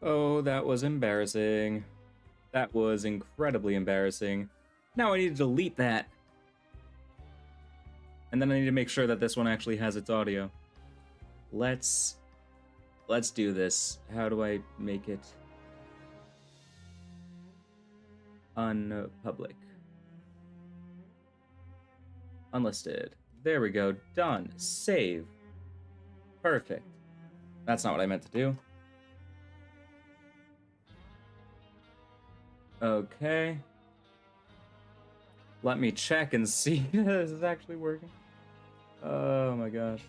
Oh, that was embarrassing. That was incredibly embarrassing. Now I need to delete that. And then I need to make sure that this one actually has its audio. Let's do this. How do I make it unpublic? Unlisted. There we go. Done. Save. Perfect. That's not what I meant to do. Okay. Let me check and see if this is actually working. Oh my gosh.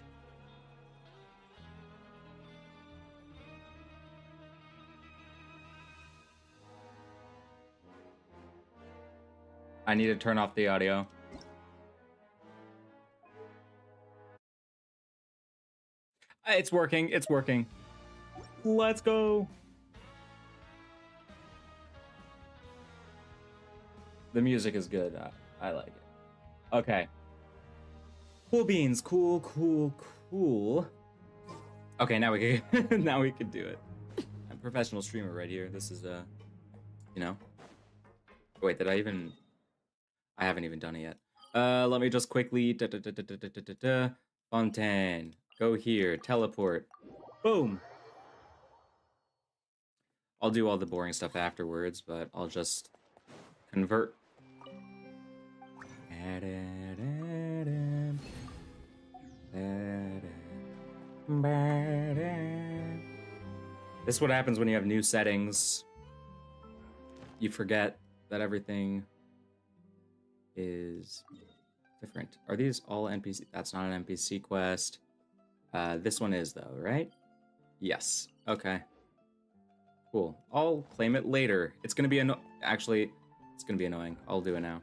I need to turn off the audio. It's working. It's working. Let's go. The music is good. I like it. Okay. Cool beans. Cool, cool, cool. Okay, now we can now we can do it. I'm a professional streamer right here. This is you know. Wait, did I even? I haven't even done it yet. Let me just quickly. Fontaine. Go here. Teleport. Boom. I'll do all the boring stuff afterwards, but I'll just convert. This is what happens when you have new settings. You forget that everything is different. Are these all NPC? That's not an NPC quest. This one is though, right? Yes. Okay. Cool. I'll claim it later. It's gonna be actually, it's gonna be annoying. I'll do it now.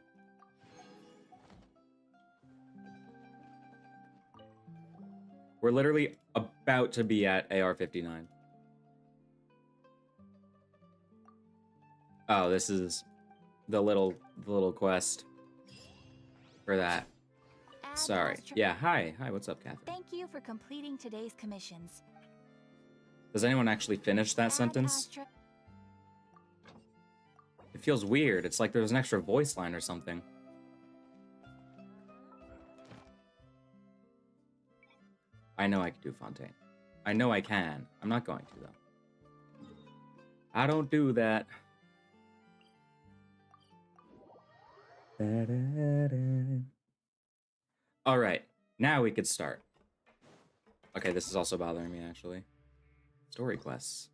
We're literally about to be at AR-59. Oh, this is the little quest for that. Sorry. Yeah, hi. Hi, what's up, Catherine? Thank you for completing today's commissions. Does anyone actually finish that sentence? It feels weird. It's like there's an extra voice line or something. I know I can do Fontaine. I know I can. I'm not going to, though. I don't do that. Alright, now we could start. Okay, this is also bothering me, actually. Story quests.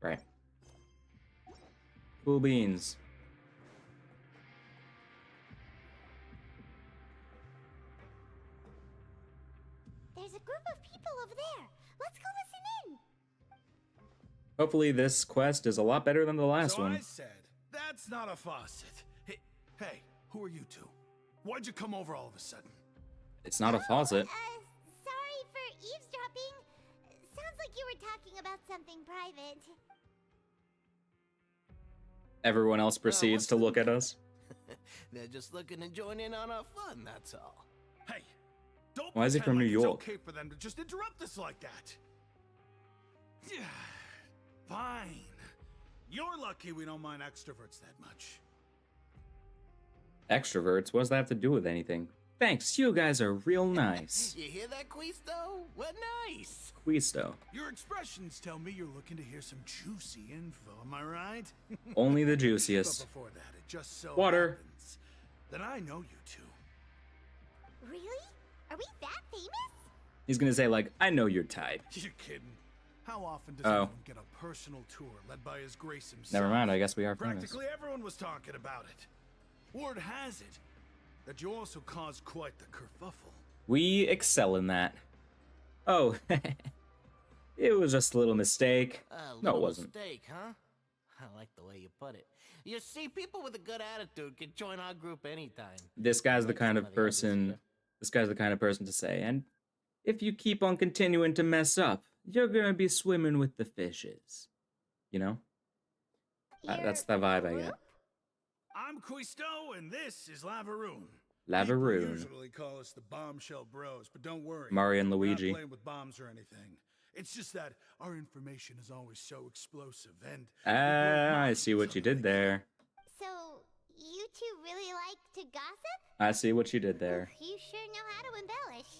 Right. Cool beans. There's a group of people over there. Let's go listen in. Hopefully this quest is a lot better than the last one. I said, that's not a faucet. Hey, who are you two? Why'd you come over all of a sudden? It's not a faucet. Sorry for eavesdropping. Sounds like you were talking about something private. Everyone else proceeds to look at us. They're just looking to join in on our fun, that's all. Hey, don't Why is he from New York? It's okay for them to just interrupt us like that. Yeah, fine. You're lucky we don't mind extroverts that much. Extroverts? What does that have to do with anything? Thanks, you guys are real nice. You hear that, Quisto? What nice. Quisto. Your expressions tell me you're looking to hear some juicy info, am I right? Only the juiciest. But before that, it just so Water. happens that I know you two. Really? Are we that famous? He's gonna say, like, I know your type. You're kidding. How often does anyone get a personal tour led by His Grace himself? Never mind, I guess we are famous. Practically everyone was talking about it. Word has it that you also caused quite the kerfuffle. We excel in that. Oh, it was just a little mistake. No, it wasn't. Mistake, huh? I like the way you put it. You see, people with a good attitude can join our group anytime. This guy's the kind of person. This guy's the kind of person to say, and if you keep on continuing to mess up, you're gonna be swimming with the fishes. You know? That's the vibe I get. I'm Quisto, and this is Lavaroon. People Lavaroon. usually call us the Bombshell Bros, but don't worry. Mario and We're Luigi. not playing with bombs or anything. It's just that our information is always so explosive and... I see what you did there. So, you two really like to gossip? I see what you did there. You sure know how to embellish.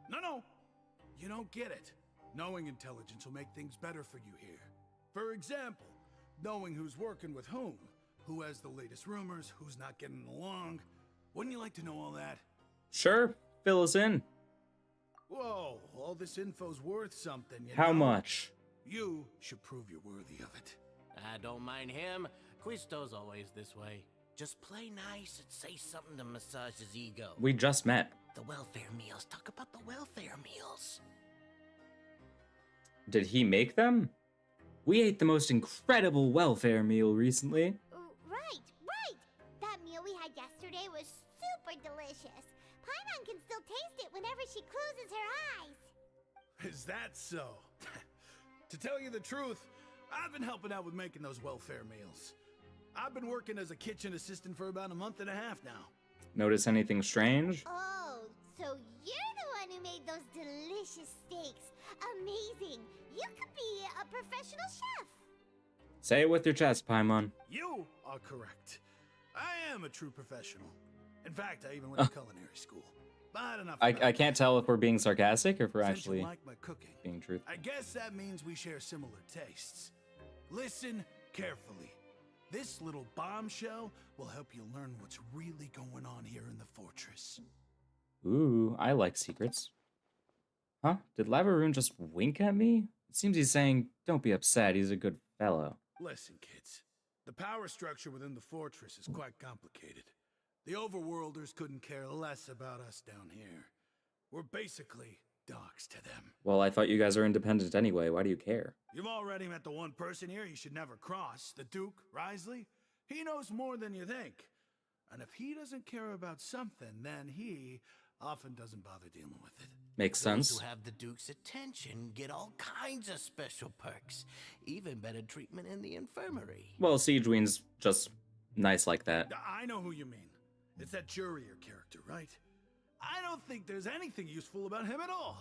No, you don't get it. Knowing intelligence will make things better for you here. For example, knowing who's working with whom, who has the latest rumors, who's not getting along. Wouldn't you like to know all that? Sure, fill us in. Whoa, all this info's worth something, you How know? much? You should prove you're worthy of it. I don't mind him. Quisto's always this way. Just play nice and say something to massage his ego. We just met. The welfare meals. Talk about the welfare meals. Did he make them? We ate the most incredible welfare meal recently. Right. That meal we had yesterday was super delicious. Paimon can still taste it whenever she closes her eyes. Is that so? To tell you the truth, I've been helping out with making those welfare meals. I've been working as a kitchen assistant for about a month and a half now. Notice anything strange? Oh, so you're the one who made those delicious steaks. Amazing. You could be a professional chef. Say it with your chest, Paimon. You are correct. I am a true professional. In fact, I even went to culinary school. But enough about I can't that. tell if we're being sarcastic or if we're Since actually you like my cooking, being truthful. I guess that means we share similar tastes. Listen carefully. This little bombshell will help you learn what's really going on here in the fortress. Ooh, I like secrets. Huh? Did Lavaroon just wink at me? It seems he's saying, don't be upset, he's a good fellow. Listen, kids. The power structure within the fortress is quite complicated. The overworlders couldn't care less about us down here. We're basically dogs to them. Well, I thought you guys are independent anyway, why do you care? You've already met the one person here you should never cross, the Duke, Risley. He knows more than you think. And if he doesn't care about something, then he often doesn't bother dealing with it. Makes Those sense. who have the Duke's attention get all kinds of special perks. Even better treatment in the infirmary. Well, Siegeween's just nice like that. I know who you mean. It's that Jurier character, right? I don't think there's anything useful about him at all.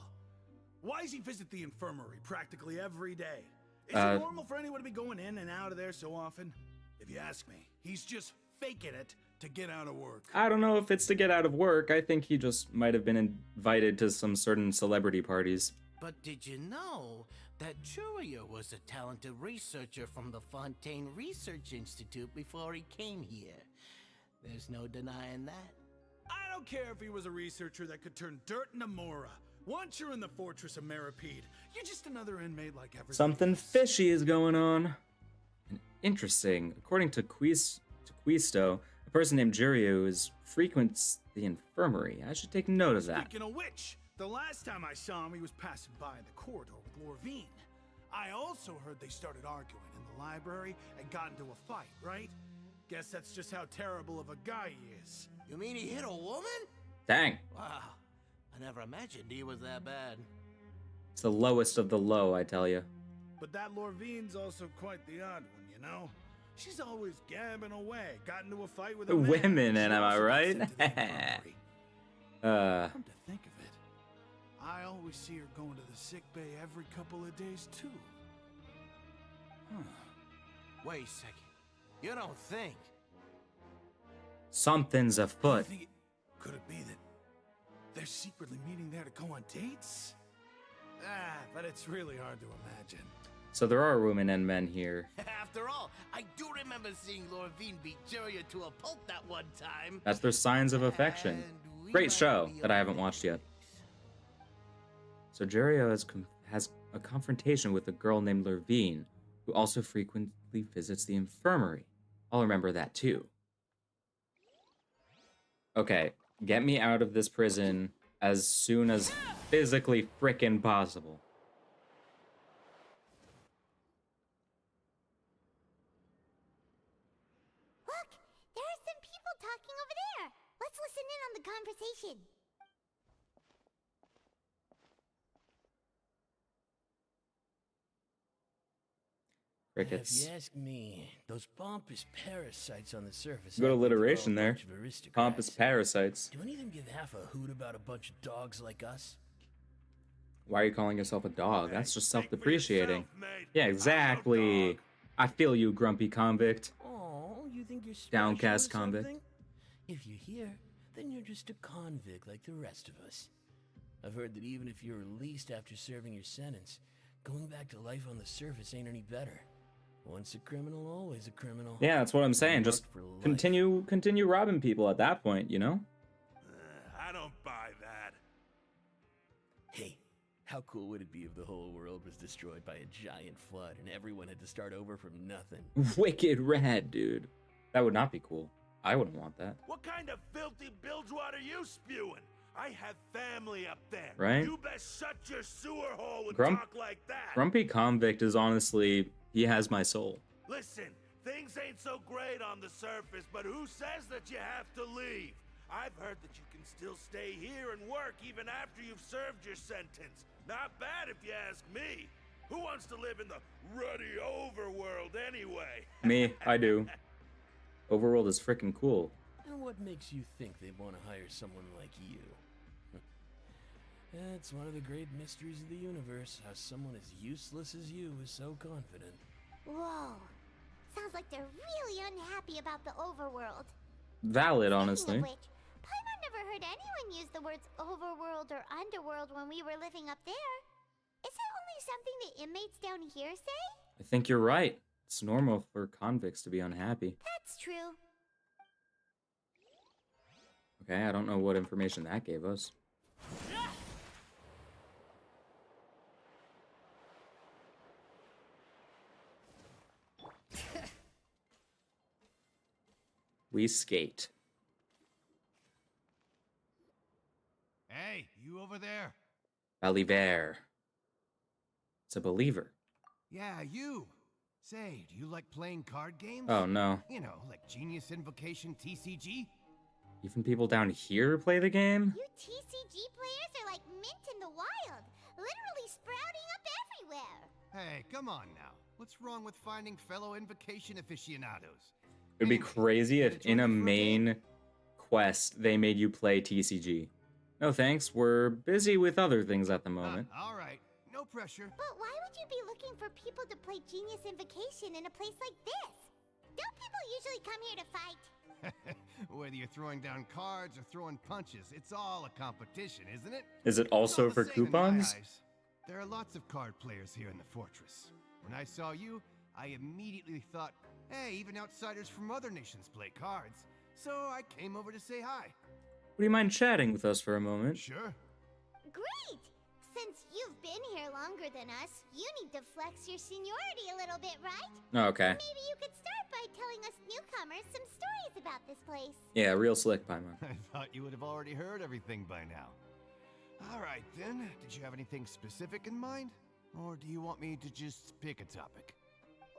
Why does he visit the infirmary practically every day? Is it normal for anyone to be going in and out of there so often? If you ask me, he's just faking it to get out of work. I don't know if it's to get out of work, I think he just might have been invited to some certain celebrity parties. But did you know that Jurier was a talented researcher from the Fontaine Research Institute before he came here? There's no denying that. I don't care if he was a researcher that could turn dirt into Mora. Once you're in the fortress of Meripede, you're just another inmate like everyone Something else. fishy is going on. And interesting. According to Quisto, a person named Juriu frequents the infirmary. I should take note of that. Speaking of which, the last time I saw him, he was passing by the corridor with Lorvine. I also heard they started arguing in the library and got into a fight, right? Guess that's just how terrible of a guy he is. You mean he hit a woman? Dang. Wow, I never imagined he was that bad. It's the lowest of the low, I tell you. But that Lorvine's also quite the odd one, you know? She's always gabbing away, got into a fight with a man. Women, She and am I also got right? sent to the infirmary. Come to think of it, I always see her going to the sick bay every couple of days, too. Huh. Wait a second. You don't think? Something's afoot. Could it be that they're secretly meeting there to go on dates? But it's really hard to imagine. So there are women and men here. After all, I do remember seeing Lorvine beat Jurier to a pulp that one time. That's their signs of affection. And we Great might show be that I haven't watched yet. So Juriel has a confrontation with a girl named Lorvine, who also frequently visits the infirmary. I'll remember that too. Okay, get me out of this prison as soon as physically frickin' possible. Look, there are some people talking over there. Let's listen in on the conversation. Crickets. If you ask me, those pompous parasites on the surface. Good I think they're all a alliteration there. bunch of aristocrats. Pompous parasites. Do any of them give half a hoot about a bunch of dogs like us? Why are you calling yourself a dog? That's just Think for self-depreciating. yourself, mate. Yeah, I'm no exactly. dog. I feel you, grumpy convict. Oh, you think you're special Downcast or convict. something? If you're here, then you're just a convict like the rest of us. I've heard that even if you're released after serving your sentence, going back to life on the surface ain't any better. Once a criminal, always a criminal. Yeah, that's what I'm saying. Marked Just for life. continue robbing people at that point, you know? I don't buy that. Hey, how cool would it be if the whole world was destroyed by a giant flood and everyone had to start over from nothing? Wicked rad, dude. That would not be cool. I wouldn't want that. What kind of filthy bilgewater you spewing? I have family up there. Right? You best shut your sewer hole and Grump- talk like that. Grumpy convict is honestly, he has my soul. Listen, things ain't so great on the surface, but who says that you have to leave? I've heard that you can still stay here and work even after you've served your sentence. Not bad if you ask me. Who wants to live in the ruddy overworld anyway? Me, I do. Overworld is freaking cool. And what makes you think they want to hire someone like you? That's one of the great mysteries of the universe, how someone as useless as you is so confident. Whoa. Sounds like they're really unhappy about the overworld. Valid, Speaking honestly. of which, Paimon never heard anyone use the words overworld or underworld when we were living up there. Is it only something the inmates down here say? I think you're right. It's normal for convicts to be unhappy. That's true. Okay, I don't know what information that gave us. We skate. Hey, you over there? Believer. It's a believer. Yeah, you. Say, do you like playing card games? Oh no. You know, like Genius Invocation TCG? Even people down here play the game? You TCG players are like mint in the wild, literally sprouting up everywhere. Hey, come on now. What's wrong with finding fellow Invocation aficionados? It'd be Anyway, crazy if wanna in a join me for game? main quest they made you play TCG. No thanks, we're busy with other things at the moment. All right, no pressure. But why would you be looking for people to play Genius Invocation in a place like this? Don't people usually come here to fight? Whether you're throwing down cards or throwing punches, it's all a competition, isn't it? Is it It's all also the for same in my coupons? eyes. There are lots of card players here in the fortress. When I saw you, I immediately thought, hey, even outsiders from other nations play cards. So I came over to say hi. Would you mind chatting with us for a moment? Sure. Great! Since you've been here longer than us, you need to flex your seniority a little bit, right? Okay. Maybe you could start by telling us newcomers some stories about this place. Yeah, real slick, Paimon. I thought you would have already heard everything by now. All right, then. Did you have anything specific in mind? Or do you want me to just pick a topic?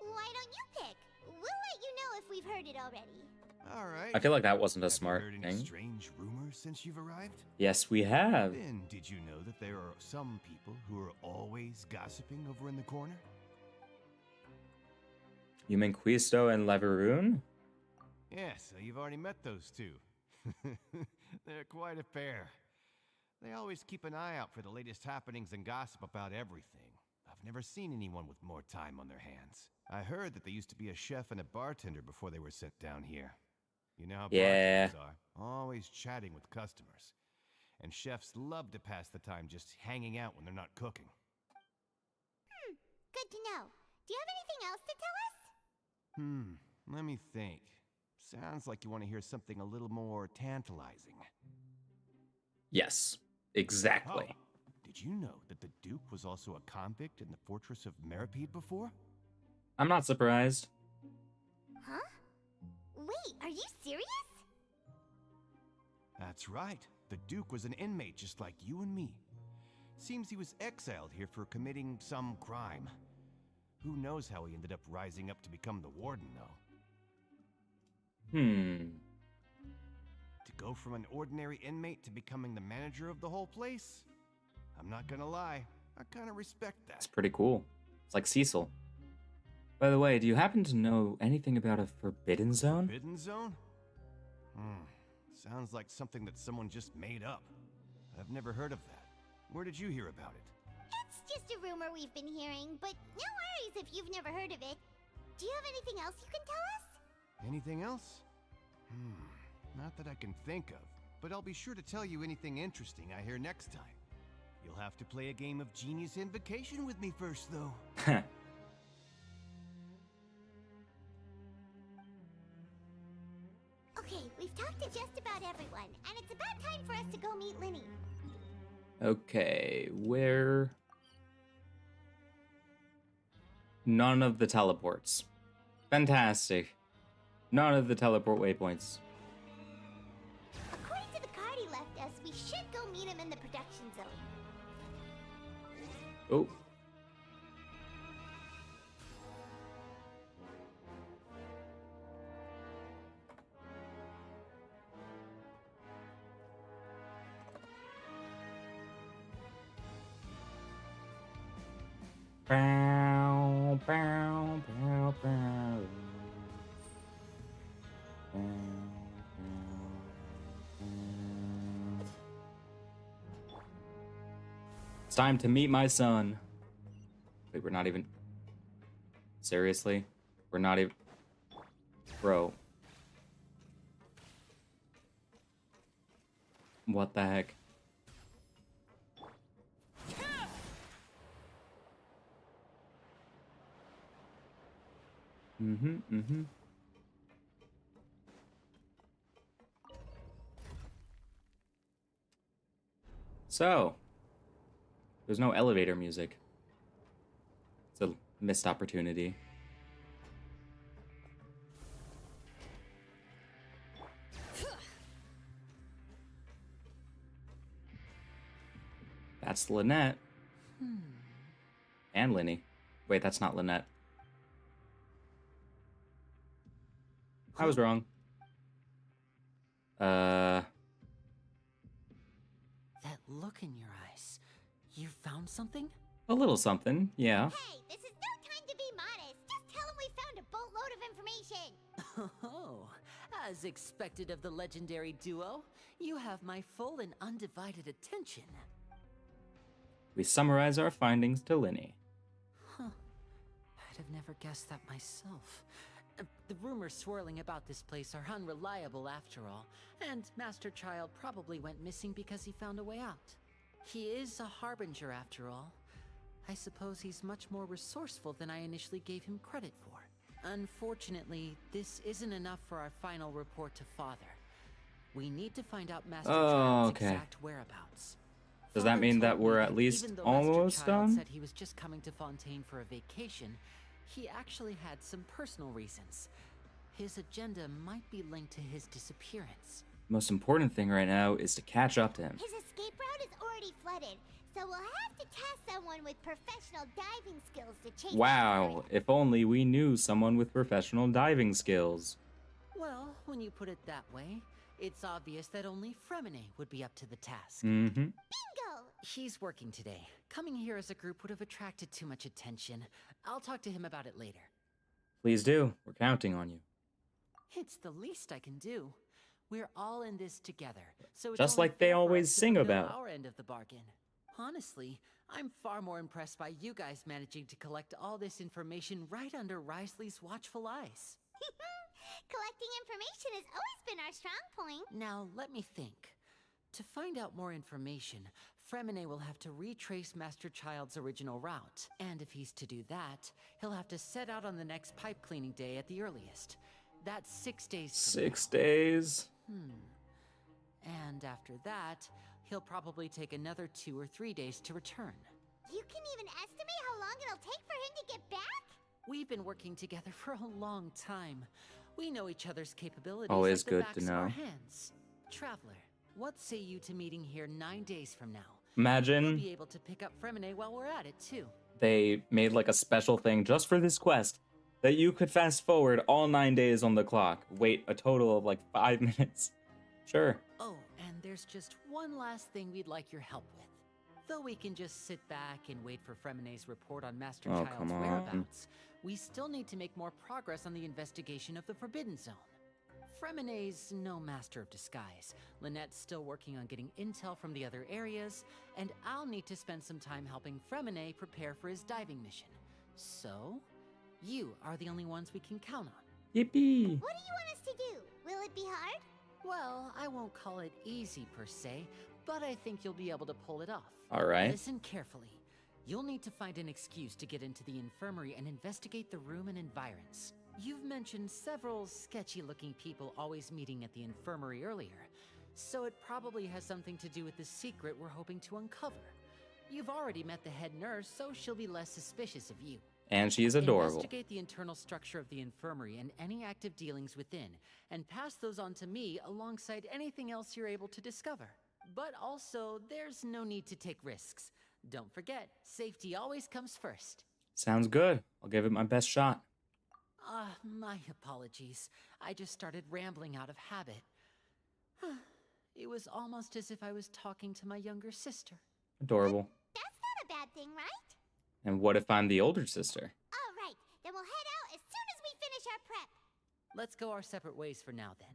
Why don't you pick? We'll let you know if we've heard it already. All right. I feel like that wasn't a Have you smart heard any thing. strange rumors since you've arrived? Yes, we have. Then, did you know that there are some people who are always gossiping over in the corner? You mean Quisto and Leveroon? Yeah, so you've already met those two. They're quite a pair. They always keep an eye out for the latest happenings and gossip about everything. I've never seen anyone with more time on their hands. I heard that they used to be a chef and a bartender before they were sent down here. You know how Yeah. bartenders are, always chatting with customers. And chefs love to pass the time just hanging out when they're not cooking. Good to know. Do you have anything else to tell us? Let me think. Sounds like you want to hear something a little more tantalizing. Yes, exactly. Oh, did you know that the Duke was also a convict in the fortress of Meripede before? I'm not surprised. Huh? Wait, are you serious? That's right. The Duke was an inmate just like you and me. Seems he was exiled here for committing some crime. Who knows how he ended up rising up to become the warden, though. To go from an ordinary inmate to becoming the manager of the whole place? I'm not gonna lie, I kinda respect that. It's pretty cool. It's like Cecil. By the way, do you happen to know anything about a forbidden zone? Forbidden zone? Sounds like something that someone just made up. I've never heard of that. Where did you hear about it? It's just a rumor we've been hearing, but no worries if you've never heard of it. Do you have anything else you can tell us? Anything else? Not that I can think of, but I'll be sure to tell you anything interesting I hear next time. You'll have to play a game of Genius Invocation with me first, though. Okay, we've talked to just about everyone, and it's about time for us to go meet Linny. Okay, where? None of the teleports. Fantastic. None of the teleport waypoints. According to the card he left us, we should go meet him in the production zone. Oh. Bow, bow, bow, bow. It's time to meet my son. Wait, we're not even... Seriously? We're not even... Bro. What the heck? So, there's no elevator music. It's a missed opportunity. That's Lynette. And Linny. Wait, that's not Lynette. I was wrong. That look in your eyes. You found something? A little something, yeah. Hey, this is no time to be modest. Just tell him we found a boatload of information. Oh, as expected of the legendary duo, you have my full and undivided attention. We summarize our findings to Linny. Huh. I'd have never guessed that myself. The rumors swirling about this place are unreliable after all, and Master Child probably went missing because he found a way out. He is a harbinger after all. I suppose he's much more resourceful than I initially gave him credit for. Unfortunately, this isn't enough for our final report to Father. We need to find out Master Child's exact whereabouts. Does that mean that we're at least almost done? Said he was just coming to Fontaine for a vacation. He actually had some personal reasons. His agenda might be linked to his disappearance. Most important thing right now is to catch up to him. His escape route is already flooded, so we'll have to task someone with professional diving skills to chase him. Wow, if only we knew someone with professional diving skills. Well, when you put it that way, it's obvious that only Fremine would be up to the task. Bingo! He's working today. Coming here as a group would have attracted too much attention. I'll talk to him about it later. Please do. We're counting on you. It's the least I can do. We're all in this together, so it's Just only like they fair for always us to sing fulfill about. our end of the bargain. Honestly, I'm far more impressed by you guys managing to collect all this information right under Risley's watchful eyes. Collecting information has always been our strong point. Now, let me think. To find out more information, Fremine will have to retrace Master Child's original route. And if he's to do that, he'll have to set out on the next pipe cleaning day at the earliest. That's 6 days from 6 days? And after that, he'll probably take another 2 or 3 days to return. You can even estimate how long it'll take for him to get back? We've been working together for a long time. We know each other's capabilities Always like the good backs to of our know. hands. Traveler, what say you to meeting here 9 days from now? Imagine We'll be able to pick up Fremine while we're at it, too. they made like a special thing just for this quest that you could fast forward all 9 days on the clock. Wait a total of like 5 minutes. Sure. Oh, and there's just one last thing we'd like your help with. Though we can just sit back and wait for Fremene's report on Master Oh, Child's come on. whereabouts, we still need to make more progress on the investigation of the Forbidden Zone. Fremene's no master of disguise. Lynette's still working on getting intel from the other areas, and I'll need to spend some time helping Fremene prepare for his diving mission. So, you are the only ones we can count on. Yippee! What do you want us to do? Will it be hard? Well, I won't call it easy per se, but I think you'll be able to pull it off. All right. Listen carefully. You'll need to find an excuse to get into the infirmary and investigate the room and environs. You've mentioned several sketchy-looking people always meeting at the infirmary earlier, so it probably has something to do with the secret we're hoping to uncover. You've already met the head nurse, so she'll be less suspicious of you. And she's adorable. Investigate the internal structure of the infirmary and any active dealings within, and pass those on to me alongside anything else you're able to discover. But also, there's no need to take risks. Don't forget, safety always comes first. Sounds good. I'll give it my best shot. My apologies. I just started rambling out of habit. It was almost as if I was talking to my younger sister. Adorable. That's not a bad thing, right? And what if I'm the older sister? All right, then we'll head out as soon as we finish our prep. Let's go our separate ways for now, then.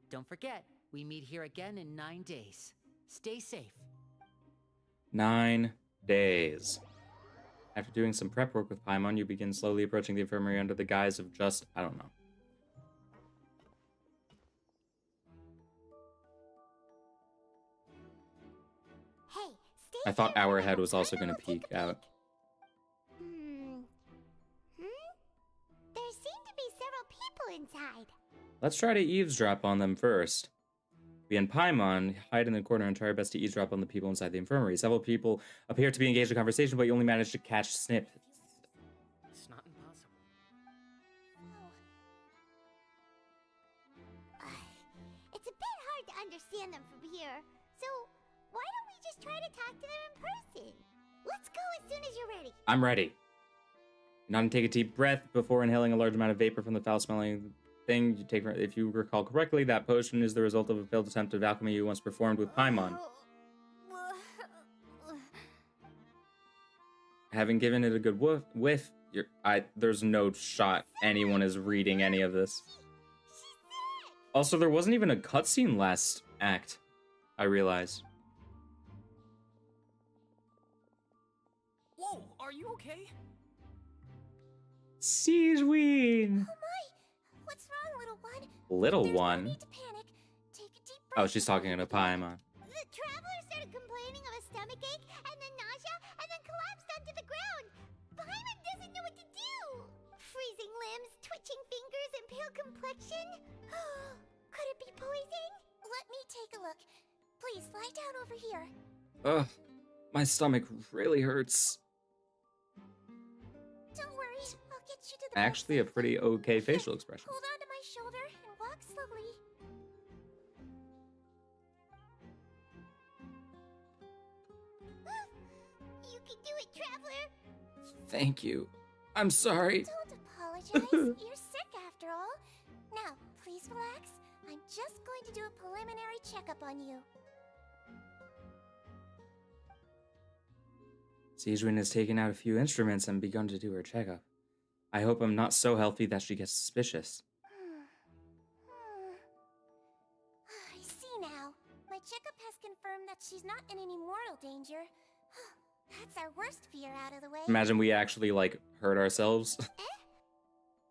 Don't forget, we meet here again in 9 days. Stay safe. 9 days. After doing some prep work with Paimon, you begin slowly approaching the infirmary under the guise of just, I don't know. Hey, stay I thought here our and head we'll was also turn going and to we'll take peek a out. There seem to be several people inside. Let's try to eavesdrop on them first. We and Paimon hide in the corner and try our best to eavesdrop on the people inside the infirmary. Several people appear to be engaged in conversation, but you only manage to catch snippets. It's not impossible. It's a bit hard to understand them from here, so why don't we just try to talk to them in person? Let's go as soon as you're ready. I'm ready. Not to take a deep breath before inhaling a large amount of vapor from the foul-smelling thing you take. If you recall correctly, that potion is the result of a failed attempt of alchemy you once performed with Paimon. Having given it a good whiff, there's no shot anyone is reading any of this. Also, there wasn't even a cutscene last act, I realized. Whoa, are you okay? Siegeween! Oh my! What's wrong, little one? Little There's one? No need to panic. Take a deep Oh, breath. she's talking to Paimon. The traveler started complaining of a stomachache, and then nausea, and then collapsed onto the ground. Paimon doesn't know what to do. Freezing limbs, twitching fingers, and pale complexion. Could it be poison? Let me take a look. Please lie down over here. Ugh, my stomach really hurts. Don't worry, I'll get you to the Actually, a pretty okay facial expression. Hold on to my shoulder and walk slowly. You can do it, traveler. Thank you. I'm sorry. Don't apologize. You're sick after all. Now, please relax. I'm just going to do a preliminary checkup on you. Siegeween has taken out a few instruments and begun to do her checkup. I hope I'm not so healthy that she gets suspicious. I see now. My checkup has confirmed that she's not in any mortal danger. That's our worst fear out of the way. Imagine we actually, like, hurt ourselves.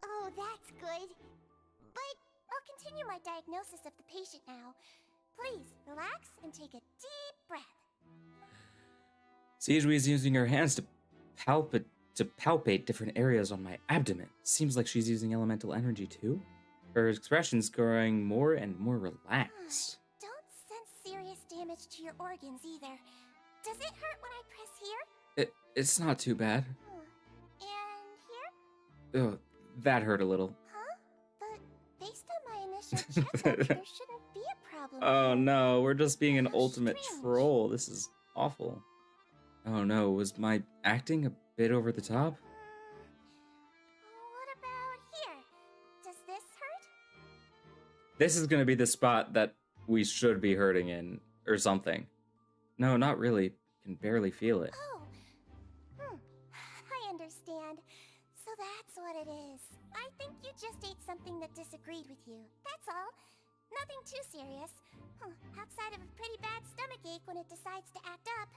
Oh, that's good. But I'll continue my diagnosis of the patient now. Please, relax and take a deep breath. Siegeween is using her hands to palpate different areas on my abdomen. Seems like she's using elemental energy too. Her expression's growing more and more relaxed. Don't sense serious damage to your organs either. Does it hurt when I press here? It's not too bad. And here? Oh, that hurt a little. Huh? But based on my initial checkup, there shouldn't be a problem. Oh no, we're just being an How ultimate strange. troll. This is awful. Oh no, was my acting a bit over the top? What about here? Does this hurt? This is gonna be the spot that we should be hurting in, or something. No, not really. can barely feel it. Oh. I understand. So that's what it is. I think you just ate something that disagreed with you. That's all. Nothing too serious. Outside of a pretty bad stomachache when it decides to act up.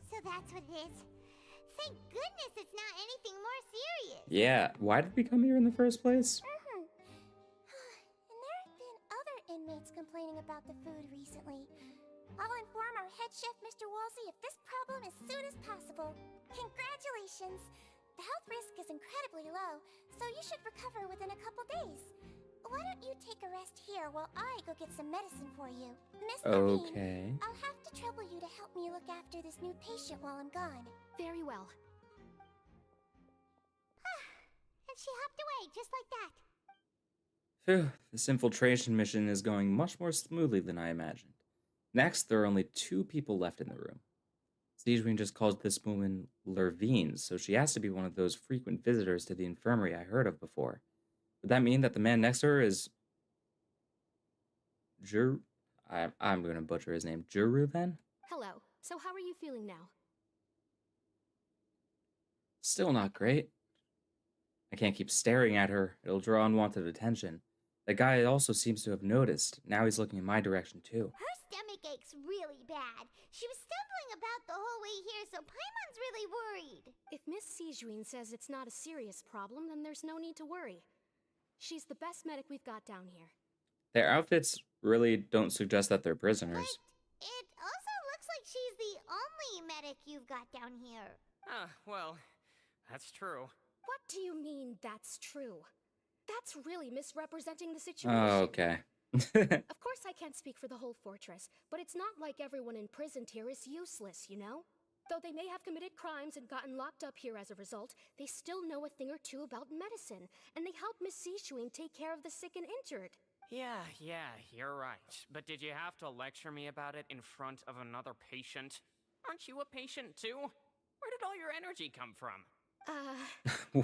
So that's what it is. Thank goodness it's not anything more serious. Yeah, why did we come here in the first place? And there have been other inmates complaining about the food recently. I'll inform our head chef, Mr. Wolsey, of this problem as soon as possible. Congratulations! The health risk is incredibly low, so you should recover within a couple days. Why don't you take a rest here while I go get some medicine for you? Miss Levine, Okay. I'll have to trouble you to help me look after this new patient while I'm gone. Very well. And she hopped away just like that. Phew, this infiltration mission is going much more smoothly than I imagined. Next, there are only 2 people left in the room. Siegewin just called this woman Lurvine, so she has to be one of those frequent visitors to the infirmary I heard of before. Would that mean that the man next to her is... I'm going to butcher his name. Juru, then? Hello. So how are you feeling now? Still not great. I can't keep staring at her. It'll draw unwanted attention. The guy also seems to have noticed. Now he's looking in my direction, too. Her stomach ache's really bad. She was stumbling about the whole way here, so Paimon's really worried. If Miss Sijuin says it's not a serious problem, then there's no need to worry. She's the best medic we've got down here. Their outfits really don't suggest that they're prisoners. But it also looks like she's the only medic you've got down here. Well, that's true. What do you mean, that's true? That's really misrepresenting the situation. Oh, okay. Of course I can't speak for the whole fortress, but it's not like everyone imprisoned here is useless, you know? Though they may have committed crimes and gotten locked up here as a result, they still know a thing or two about medicine, and they help Miss Sijuin take care of the sick and injured. Yeah, you're right. But did you have to lecture me about it in front of another patient? Aren't you a patient too? Where did all your energy come from?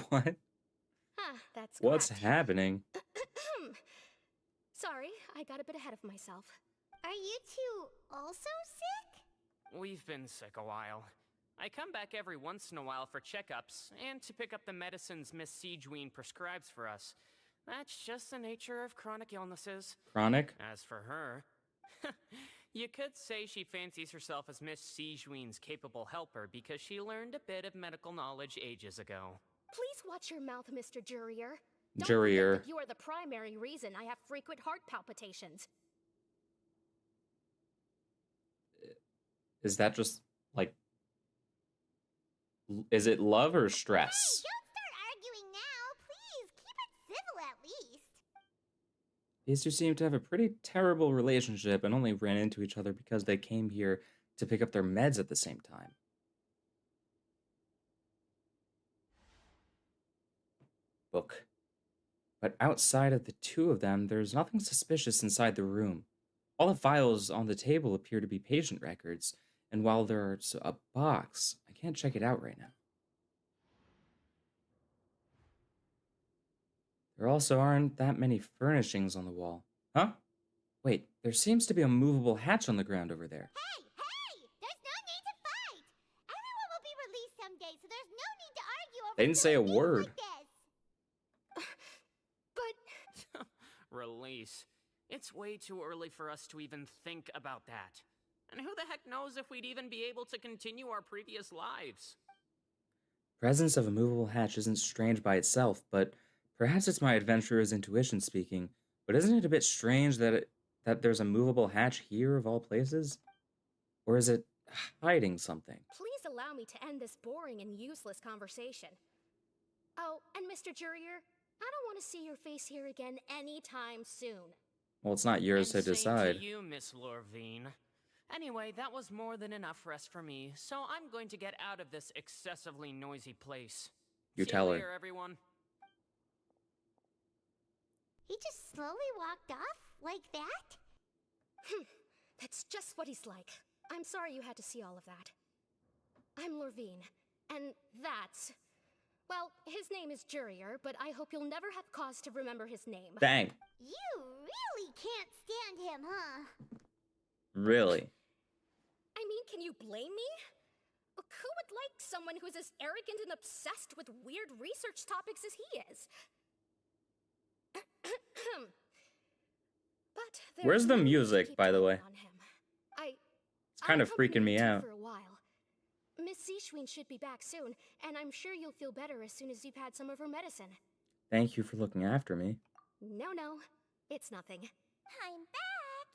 What? That's What's correct. happening? Sorry, I got a bit ahead of myself. Are you two also sick? We've been sick a while. I come back every once in a while for checkups, and to pick up the medicines Miss Sijuin prescribes for us. That's just the nature of chronic illnesses. Chronic? As for her, you could say she fancies herself as Miss Sijuin's capable helper because she learned a bit of medical knowledge ages ago. Please watch your mouth, Mr. Jurier. Don't Jurier. forget that you are the primary reason I have frequent heart palpitations. Is that just, like... Is it love or stress? Hey, don't start arguing now, please. Keep it civil at least. These two seem to have a pretty terrible relationship and only ran into each other because they came here to pick up their meds at the same time. Book. But outside of the 2 of them, there's nothing suspicious inside the room. All the files on the table appear to be patient records, and while there's a box, I can't check it out right now. There also aren't that many furnishings on the wall. Huh? Wait, there seems to be a movable hatch on the ground over there. Hey! There's no need to fight! Everyone will be released someday, so there's no need to argue over They didn't say a silly things word. like this. But Release. It's way too early for us to even think about that. And who the heck knows if we'd even be able to continue our previous lives? Presence of a movable hatch isn't strange by itself, but perhaps it's my adventurer's intuition speaking. But isn't it a bit strange that there's a movable hatch here of all places? Or is it hiding something? please allow me to end this boring and useless conversation. Oh, and Mr. Jurier, I don't want to see your face here again anytime soon. Well, it's not yours to And same decide. to you, Miss Lurvine. Anyway, that was more than enough rest for me, so I'm going to get out of this excessively noisy place. You See tell you her. later, everyone. He just slowly walked off like that? That's just what he's like. I'm sorry you had to see all of that. I'm Lurvine, and that's... Well, his name is Jurier, but I hope you'll never have cause to remember his name. Dang. You really can't stand him, huh? Really? I mean, can you blame me? Who would like someone who's as arrogant and obsessed with weird research topics as he is? But Where's the music, by the way? It's kind of freaking me out. For a while. Miss Seishween should be back soon, and I'm sure you'll feel better as soon as you've had some of her medicine. Thank you for looking after me. No, it's nothing. I'm back!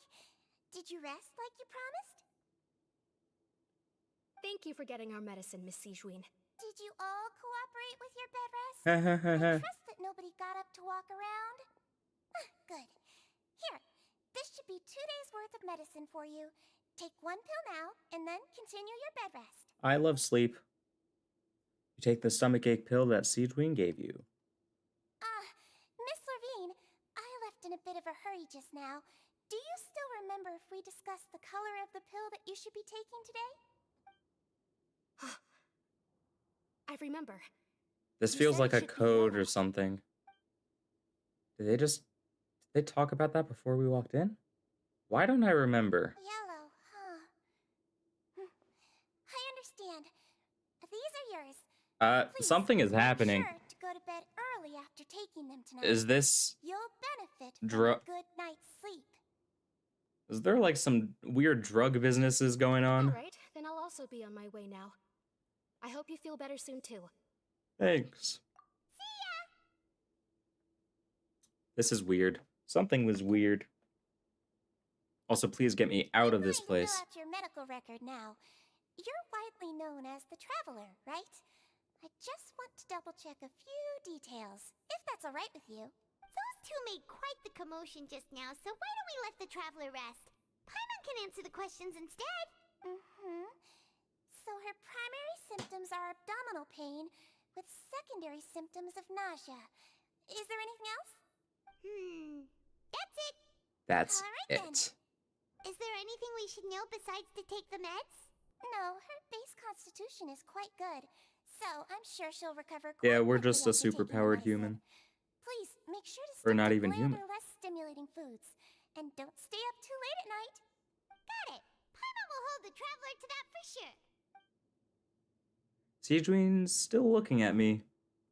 Did you rest like you promised? Thank you for getting our medicine, Miss Seishween. Did you all cooperate with your bed rest? I trust that nobody got up to walk around. Good. Here, this should be 2 days worth of medicine for you. Take 1 pill now, and then continue your bed rest. I love sleep. You take the stomachache pill that Seijween gave you. Miss Levine, I left in a bit of a hurry just now. Do you still remember if we discussed the color of the pill that you should be taking today? I remember. This feels like a code or something. Did they talk about that before we walked in? Why don't I remember? Yellow, huh? I understand. These are yours. Please, Something is happening. Be sure to go to bed early after taking them tonight. Is this... You'll benefit from a good night's sleep. Is there like some weird drug businesses going on? Alright, then I'll also be on my way now. I hope you feel better soon too. Thanks. See ya! This is weird. Something was weird. Also, please get me out of this place. Fill out your medical record now. You're widely known as the Traveler, right? I just want to double check a few details, if that's alright with you. Those two made quite the commotion just now, so why don't we let the Traveler rest? Paimon can answer the questions instead. So her primary symptoms are abdominal pain, with secondary symptoms of nausea. Is there anything else? That's it. That's Alright it. then. Is there anything we should know besides to take the meds? No, her base constitution is quite good, so I'm sure she'll recover quite Yeah, we're quickly just a after taking the superpowered medicine. human. Please, make sure to Or stick not to even bland human. or less stimulating foods. And don't stay up too late at night. Got it. Paimon will hold the Traveler to that for sure. Seijween's still looking at me.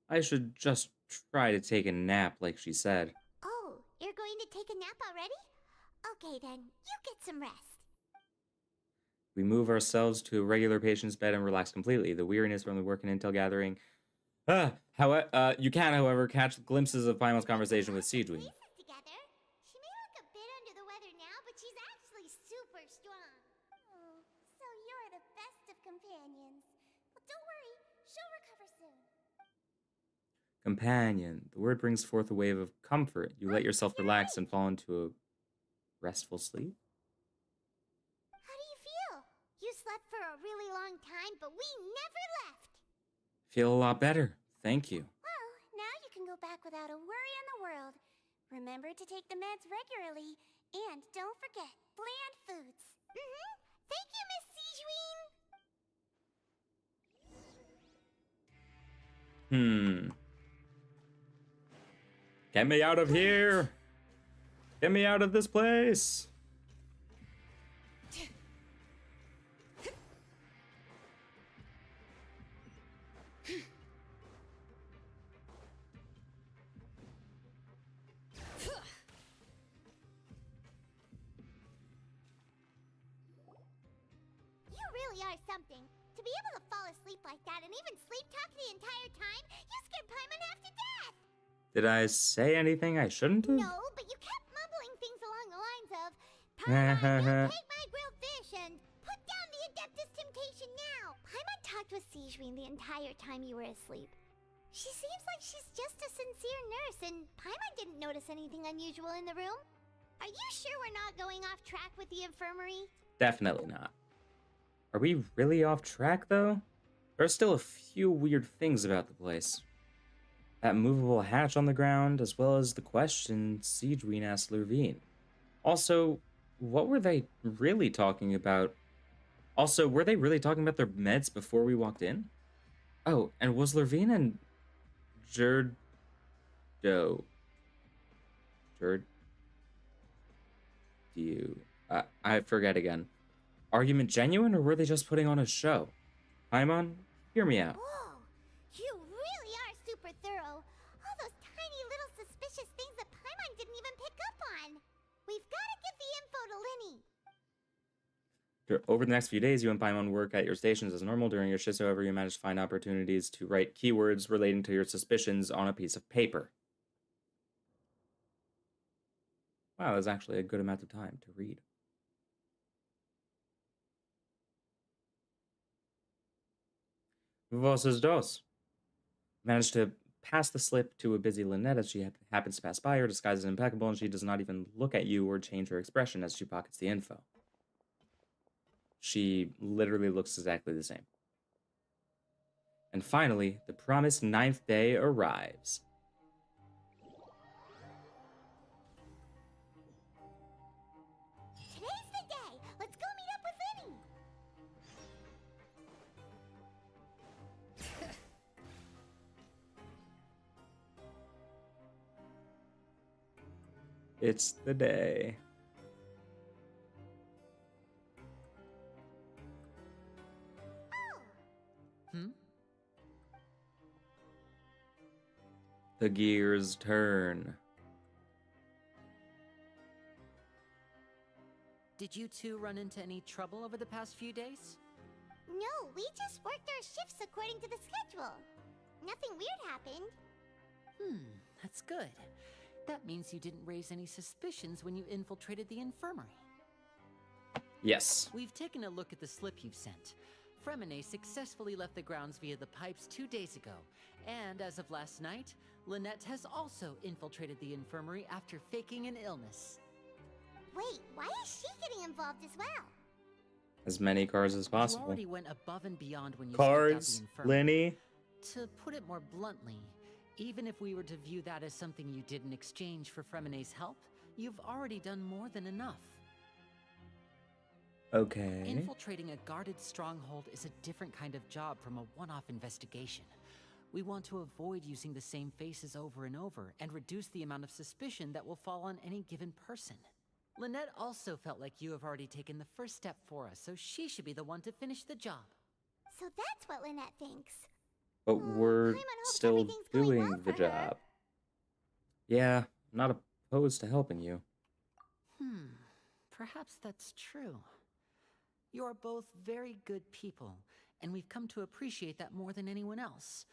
I should just try to take a nap like she said. Oh, you're going to take a nap already? Okay then, you get some rest. We move ourselves to a regular patient's bed and relax completely. The weariness from the work and intel gathering. You can, however, catch glimpses of Paimon's conversation with Seijween. Together. She may look a bit under the weather now, but she's actually super strong. Oh, so you're the best of companions. Well, don't worry, she'll recover soon. Companion. The word brings forth a wave of comfort. You let yourself relax and fall into a restful sleep. How do you feel? You slept for a really long time, but we never left. Feel a lot better. Thank you. Well, now you can go back without a worry in the world. Remember to take the meds regularly, and don't forget bland foods. Thank you, Miss Seijween. Get me out of here! Get me out of this place! You really are something. To be able to fall asleep like that and even sleep talk the entire time, you scared Paimon half to death. Did I say anything I shouldn't have? No, but you kept mumbling things along the lines of, Paimon, don't take my grilled fish and put down the Adeptus Temptation now. Paimon talked with Seijween the entire time you were asleep. She seems like she's just a sincere nurse, and Paimon didn't notice anything unusual in the room. Are you sure we're not going off track with the infirmary? Definitely not. Are we really off track, though? There are still a few weird things about the place. That movable hatch on the ground, as well as the question Seijween asked Lurvine. Also, what were they really talking about? Also, were they really talking about their meds before we walked in? Oh, and was Lurvine and I forget again. argument genuine, or were they just putting on a show? Paimon, hear me out. Whoa, you really are super thorough. All those tiny little suspicious things that Paimon didn't even pick up on. We've got to give the info to Linny. Over the next few days, you and Paimon work at your stations as normal. During your shifts, however, you manage to find opportunities to write keywords relating to your suspicions on a piece of paper. Wow, that's actually a good amount of time to read. Vosses dos. Managed to pass the slip to a busy Lynette as she happens to pass by. Her disguise is impeccable, and she does not even look at you or change her expression as she pockets the info. She literally looks exactly the same. And finally, the promised 9th day arrives. Today's the day. Let's go meet up with Linny. It's the day. The gears turn. Did you two run into any trouble over the past few days? No, we just worked our shifts according to the schedule. Nothing weird happened. That's good. That means you didn't raise any suspicions when you infiltrated the infirmary. Yes. We've taken a look at the slip you've sent. Fremine successfully left the grounds via the pipes 2 days ago, and as of last night, Lynette has also infiltrated the infirmary after faking an illness. Wait, why is she getting involved as well? As many cars as You possible. already went above and beyond when you Cars, stepped out the infirmary. Lenny. To put it more bluntly, even if we were to view that as something you did in exchange for Fremine's help, you've already done more than enough. Okay. Infiltrating a guarded stronghold is a different kind of job from a one-off investigation. We want to avoid using the same faces over and over and reduce the amount of suspicion that will fall on any given person. Lynette also felt like you have already taken the first step for us, so she should be the one to finish the job. So that's what Lynette thinks. But we're Paimon hopes still everything's going doing well the for her. job. Yeah, not opposed to helping you. Perhaps that's true. You're both very good people, and we've come to appreciate that more than anyone else.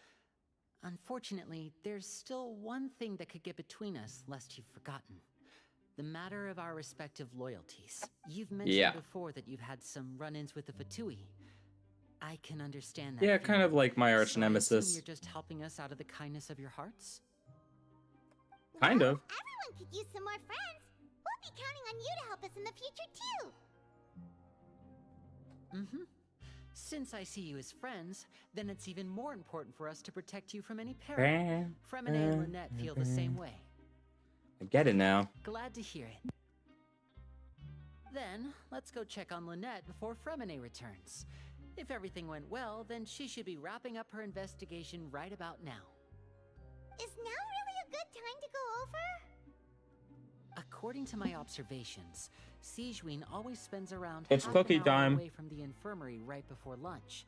Unfortunately, there's still one thing that could get between us, lest you've forgotten. The matter of our respective loyalties. You've mentioned before that you've had some run-ins with the Fatui. I can understand that. Yeah, kind of like my arch So I assume nemesis. you're just helping us out of the kindness of your hearts? Kind Well, of. Everyone could use some more friends. We'll be counting on you to help us in the future, too. Since I see you as friends, then it's even more important for us to protect you from any peril. Fremine and Lynette feel the same way. I get it now. Glad to hear it. Then, let's go check on Lynette before Fremine returns. If everything went well, then she should be wrapping up her investigation right about now. Is now really a good time to go over? According to my observations, Sigewinne always spends around It's half cookie an hour time. away from the infirmary right before lunch.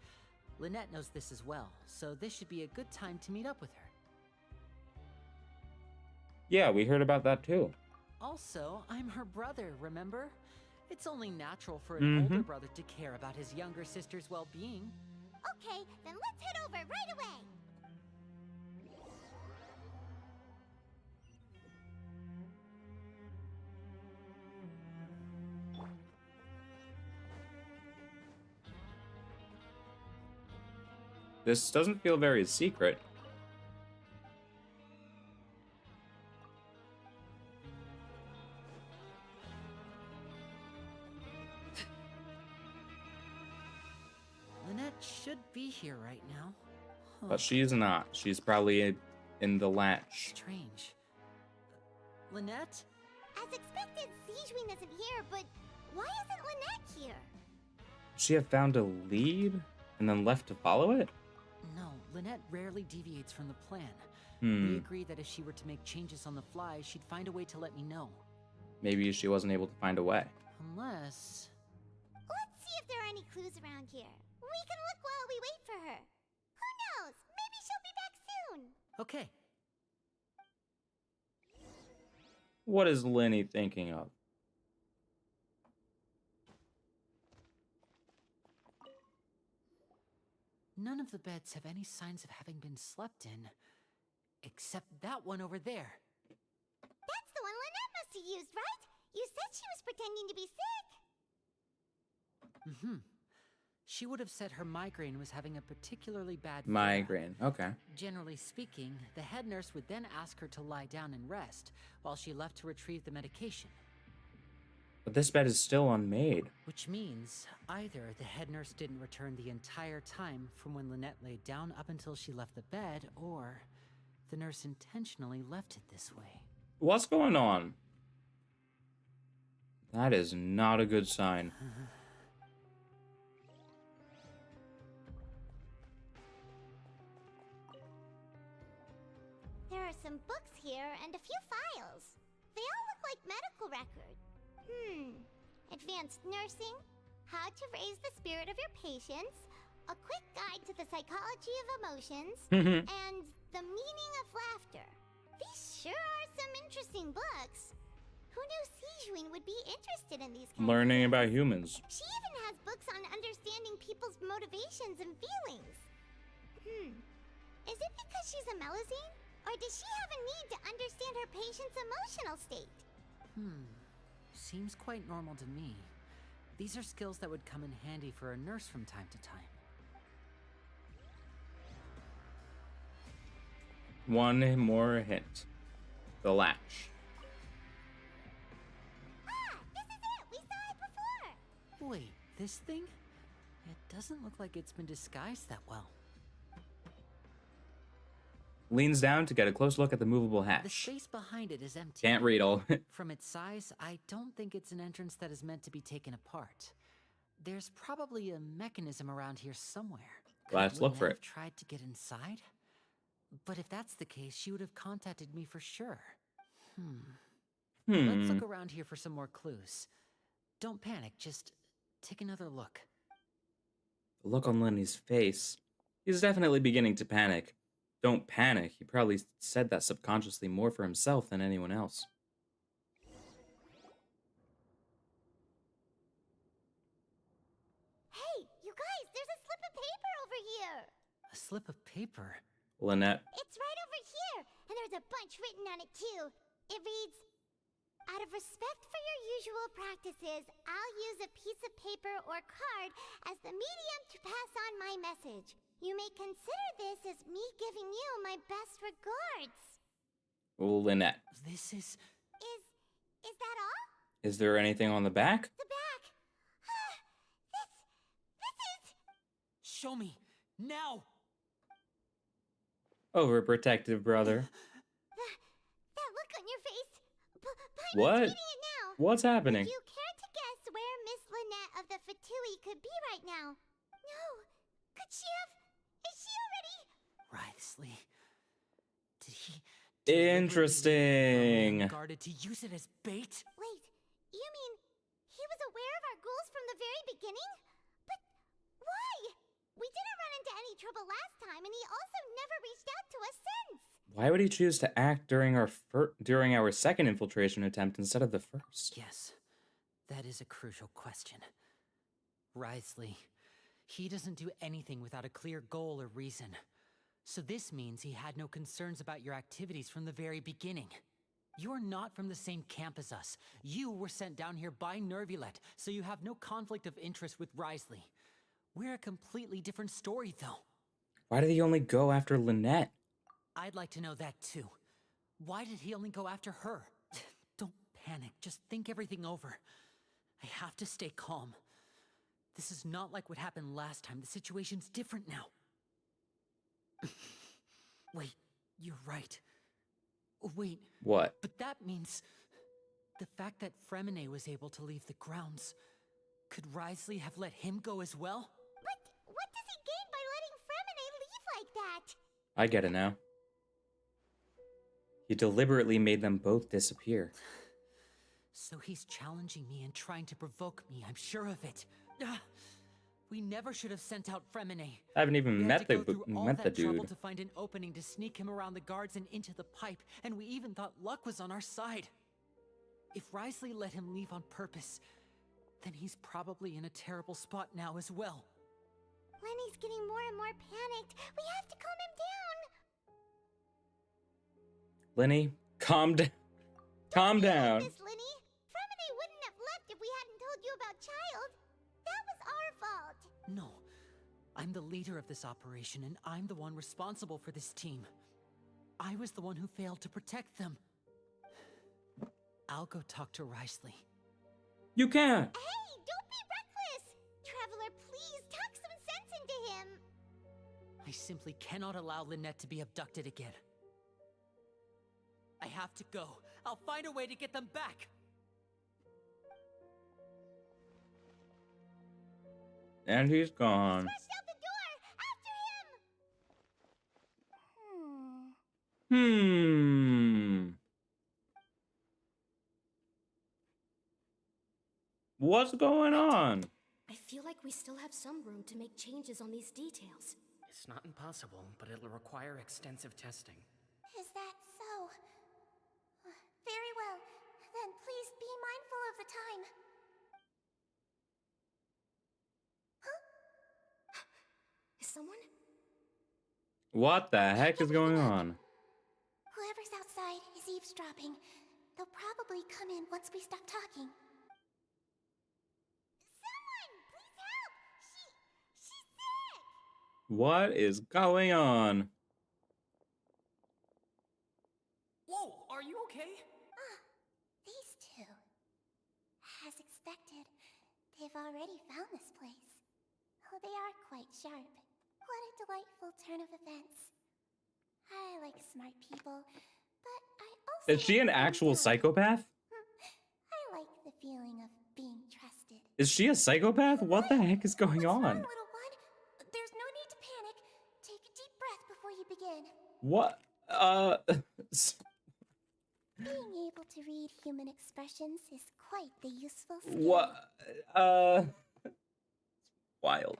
Lynette knows this as well, so this should be a good time to meet up with her. Yeah, we heard about that too. Also, I'm her brother, remember? It's only natural for an older brother to care about his younger sister's well-being. Okay, then let's head over right away. This doesn't feel very secret. Lynette should be here right now. But she's not. She's probably in the latch. Strange. Lynette? As expected, Sigewinne isn't here, but why isn't Lynette here? She have found a lead and then left to follow it? No, Lynette rarely deviates from the plan. Hmm. We agreed that if she were to make changes on the fly, she'd find a way to let me know. Maybe she wasn't able to find a way. Unless... Let's see if there are any clues around here. We can look while we wait for her. Who knows? Maybe she'll be back soon. Okay. What is Lenny thinking of? None of the beds have any signs of having been slept in, except that one over there. That's the one Lynette must have used, right? You said she was pretending to be sick. Mm-hmm. She would have said her migraine was having a particularly bad flare. Migraine. Okay. Generally speaking, the head nurse would then ask her to lie down and rest, while she left to retrieve the medication. But this bed is still unmade. Which means either the head nurse didn't return the entire time from when Lynette laid down up until she left the bed, or the nurse intentionally left it this way. What's going on? That is not a good sign. There are some books here and a few files. They all look like medical records. Advanced nursing, how to raise the spirit of your patients, a quick guide to the psychology of emotions, and the meaning of laughter. These sure are some interesting books. Who knew Sijuin would be interested in these kinds Learning about humans. She even has books on understanding people's motivations and feelings. Is it because she's a Melusine? Or does she have a need to understand her patient's emotional state? Seems quite normal to me. These are skills that would come in handy for a nurse from time to time. One more hint. The latch. Ah, this is it! We saw it before! Wait, this thing? It doesn't look like it's been disguised that well. Leans down to get a close look at the movable The hatch. space behind it is empty. Can't read all. From its size, I don't think it's an entrance that is meant to be taken apart. There's probably a mechanism around here somewhere. Let's look for Lynette it. have tried to get inside? But if that's the case, she would have contacted me for sure. Let's look around here for some more clues. Don't panic, just take another look. The look on Lenny's face. He's definitely beginning to panic. Don't panic. He probably said that subconsciously more for himself than anyone else. Hey, you guys, there's a slip of paper over here! A slip of paper? Lynette. It's right over here, and there's a bunch written on it too. It reads, out of respect for your usual practices, I'll use a piece of paper or card as the medium to pass on my message. You may consider this as me giving you my best regards. Lynette. This is... Is that all? Is there anything on the back? The back. This is... Show me! Now! Overprotective brother. That look on your face. Paimon's What? reading it now. What's happening? Do you care to guess where Miss Lynette of the Fatui could be right now? No. Could she have... Is she already... Wriothesley. Did he... Interesting. Guarded to use it as bait? Wait, you mean he was aware of our goals from the very beginning? But why? We didn't run into any trouble last time, and he also never reached out to us since. Why would he choose to act during our second infiltration attempt instead of the first? Yes, that is a crucial question. Wriothesley, he doesn't do anything without a clear goal or reason. So this means he had no concerns about your activities from the very beginning. You're not from the same camp as us. You were sent down here by Nervulet, so you have no conflict of interest with Wriothesley. We're a completely different story, though. Why did he only go after Lynette? I'd like to know that, too. Why did he only go after her? Don't panic, just think everything over. I have to stay calm. This is not like what happened last time. The situation's different now. Wait, you're right. Wait. What? But that means... the fact that Fremine was able to leave the grounds... Could Wriothesley have let him go as well? But what does he gain by letting Fremine leave like that? I get it now. He deliberately made them both disappear. So he's challenging me and trying to provoke me, I'm sure of it. We never should have sent out Fremine. I haven't even We had met to go through all met the that trouble dude. to find an opening to sneak him around the guards and into the pipe, and we even thought luck was on our side. If Risley let him leave on purpose, then he's probably in a terrible spot now as well. Lenny's getting more and more panicked. We have to calm him down. Lenny, calm down. Calm down. Miss Lenny, Fremine wouldn't have left if we hadn't told you about Child. That was our fault. No, I'm the leader of this operation, and I'm the one responsible for this team. I was the one who failed to protect them. I'll go talk to Risley. You can't. Hey, don't be reckless. Traveler, please talk some sense into him. I simply cannot allow Lynette to be abducted again. I have to go. I'll find a way to get them back. And he's gone. Rushed out the door. After him. What's going on? I feel like we still have some room to make changes on these details. It's not impossible, but it'll require extensive testing. Is that so? Very well. Then please be mindful of the time. Is someone? What the heck is going on? Whoever's outside is eavesdropping. They'll probably come in once we stop talking. Someone! Please help! She's sick! What is going on? Whoa, are you okay? These two. As expected, they've already found this place. Oh, they are quite sharp. What a delightful turn of events. I like smart people, but I also Is she an like actual being psychopath? I like the feeling of being trusted. Is she a psychopath? What the heck is going What's wrong, on? little one? There's no need to panic. Take a deep breath before you begin. What? Being able to read human expressions is quite the useful skill. What? Wild.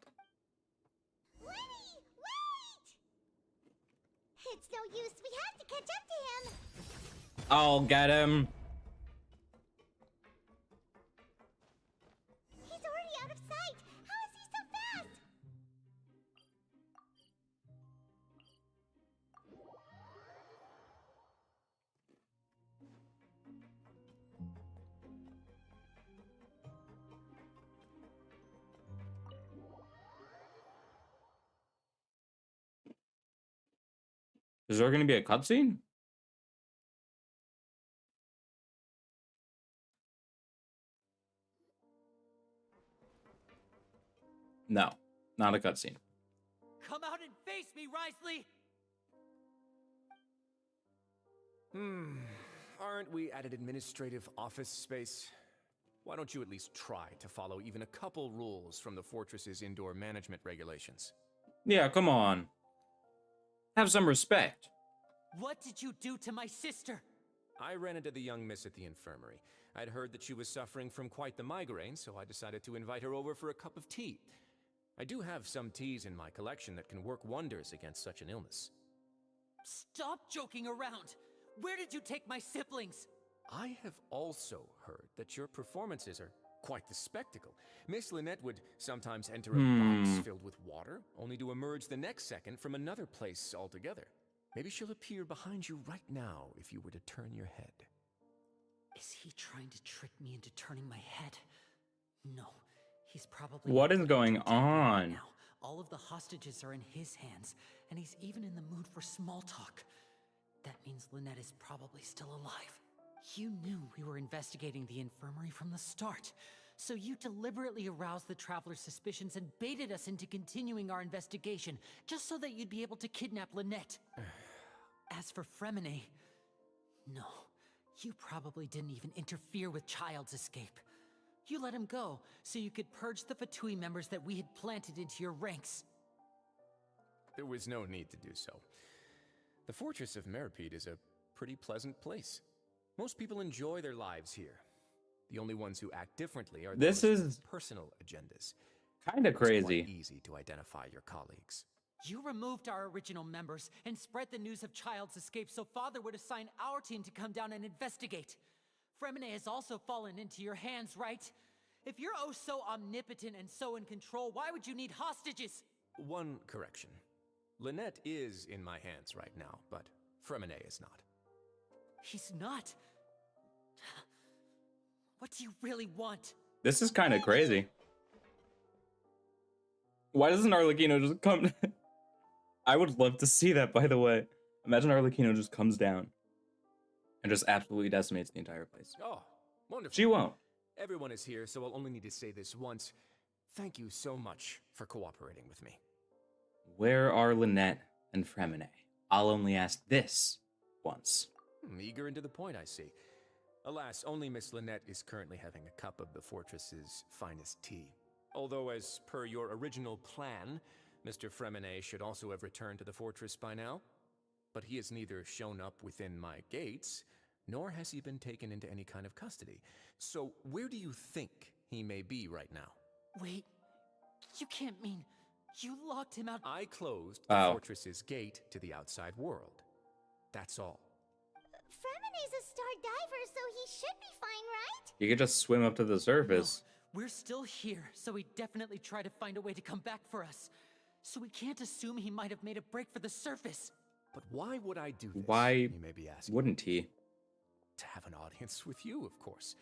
Lenny, wait! It's no use. We have to catch up to him. I'll get him. He's already out of sight. How is he so fast? Is there going to be a cutscene? No, not a cutscene. Come out and face me, Risley! Aren't we at an administrative office space? Why don't you at least try to follow even a couple rules from the fortress's indoor management regulations? Yeah, come on. Have some respect. What did you do to my sister? I ran into the young miss at the infirmary. I'd heard that she was suffering from quite the migraine, so I decided to invite her over for a cup of tea. I do have some teas in my collection that can work wonders against such an illness. Stop joking around! Where did you take my siblings? I have also heard that your performances are quite the spectacle. Miss Lynette would sometimes enter a box filled with water, only to emerge the next second from another place altogether. Maybe she'll appear behind you right now if you were to turn your head. Is he trying to trick me into turning my head? No, he's probably... What is going on? Now, all of the hostages are in his hands, and he's even in the mood for small talk. That means Lynette is probably still alive. You knew we were investigating the infirmary from the start, so you deliberately aroused the Traveler's suspicions and baited us into continuing our investigation, just so that you'd be able to kidnap Lynette. As for Fremine, no, you probably didn't even interfere with Child's escape. You let him go, so you could purge the Fatui members that we had planted into your ranks. There was no need to do so. The fortress of Meripede is a pretty pleasant place. Most people enjoy their lives here. The only ones who act differently are This those is with personal agendas. kind of It's quite crazy. easy to identify your colleagues. You removed our original members and spread the news of Child's escape so Father would assign our team to come down and investigate. Fremine has also fallen into your hands, right? If you're oh so omnipotent and so in control, why would you need hostages? One correction. Lynette is in my hands right now, but Fremine is not. He's not. What do you really want? This is kind of crazy. Why doesn't Arlecchino just come? I would love to see that, by the way. Imagine Arlecchino just comes down and just absolutely decimates the entire place. Oh, wonderful. She won't. Everyone is here, so I'll only need to say this once. Thank you so much for cooperating with me. Where are Lynette and Fremine? I'll only ask this once. Eager and to the point, I see. Alas, only Miss Lynette is currently having a cup of the fortress's finest tea. Although, as per your original plan, Mr. Fremine should also have returned to the fortress by now. But he has neither shown up within my gates, nor has he been taken into any kind of custody. So where do you think he may be right now? Wait, you can't mean you locked him out? I closed the fortress's gate to the outside world. That's all. Fremine's a star diver, so he should be fine, right? You could just swim up to the surface. No, we're still here, so he definitely tried to find a way to come back for us. So we can't assume he might have made a break for the surface. But why would I do this? Why you may be asking. wouldn't he? To have an audience with you, of course.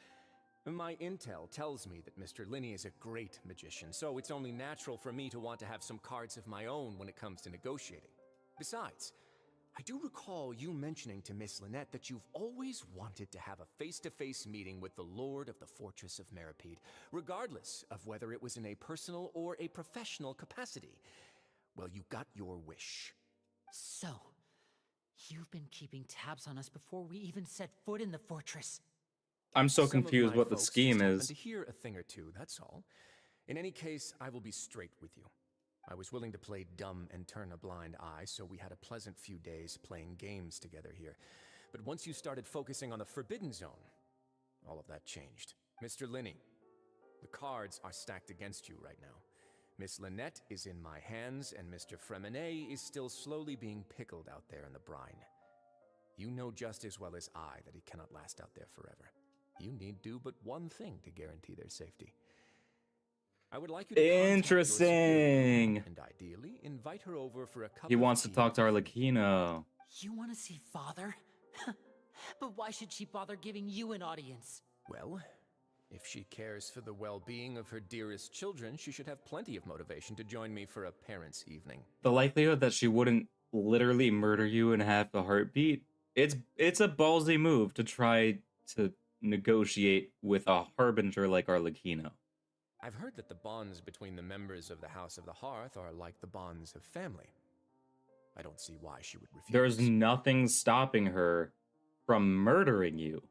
My intel tells me that Mr. Linney is a great magician, so it's only natural for me to want to have some cards of my own when it comes to negotiating. Besides, I do recall you mentioning to Miss Lynette that you've always wanted to have a face-to-face meeting with the Lord of the Fortress of Meripede, regardless of whether it was in a personal or a professional capacity. Well, you got your wish. So, you've been keeping tabs on us before we even set foot in the fortress. I'm so Some of confused my what the folks scheme just happen is. to hear a thing or two, that's all. In any case, I will be straight with you. I was willing to play dumb and turn a blind eye, so we had a pleasant few days playing games together here. But once you started focusing on the Forbidden Zone, all of that changed. Mr. Linney, the cards are stacked against you right now. Miss Lynette is in my hands, and Mr. Fremine is still slowly being pickled out there in the brine. You know just as well as I that he cannot last out there forever. You need do but one thing to guarantee their safety. I would like you to contact your Interesting. superior and ideally invite her over for a cup He of wants to tea. talk to Arlecchino. You want to see Father? But why should she bother giving you an audience? Well, if she cares for the well-being of her dearest children, she should have plenty of motivation to join me for a parents' evening. The likelihood that she wouldn't literally murder you in half a heartbeat, it's a ballsy move to try to negotiate with a harbinger like Arlecchino. I've heard that the bonds between the members of the House of the Hearth are like the bonds of family. I don't see why she would refuse. There's nothing stopping her from murdering you.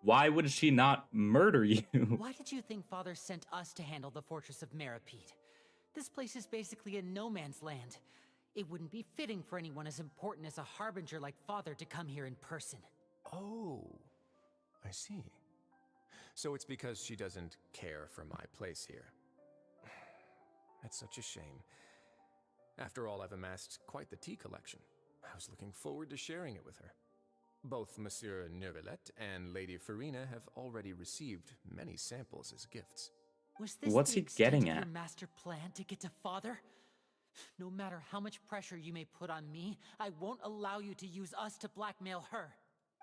Why would she not murder you? Why did you think Father sent us to handle the Fortress of Meripede? This place is basically a no man's land. It wouldn't be fitting for anyone as important as a harbinger like Father to come here in person. Oh, I see. So it's because she doesn't care for my place here. That's such a shame. After all, I've amassed quite the tea collection. I was looking forward to sharing it with her. Both Monsieur Neuvillette and Lady Farina have already received many samples as gifts. Was this What's the he extent getting of at? your master plan to get to Father? No matter how much pressure you may put on me, I won't allow you to use us to blackmail her.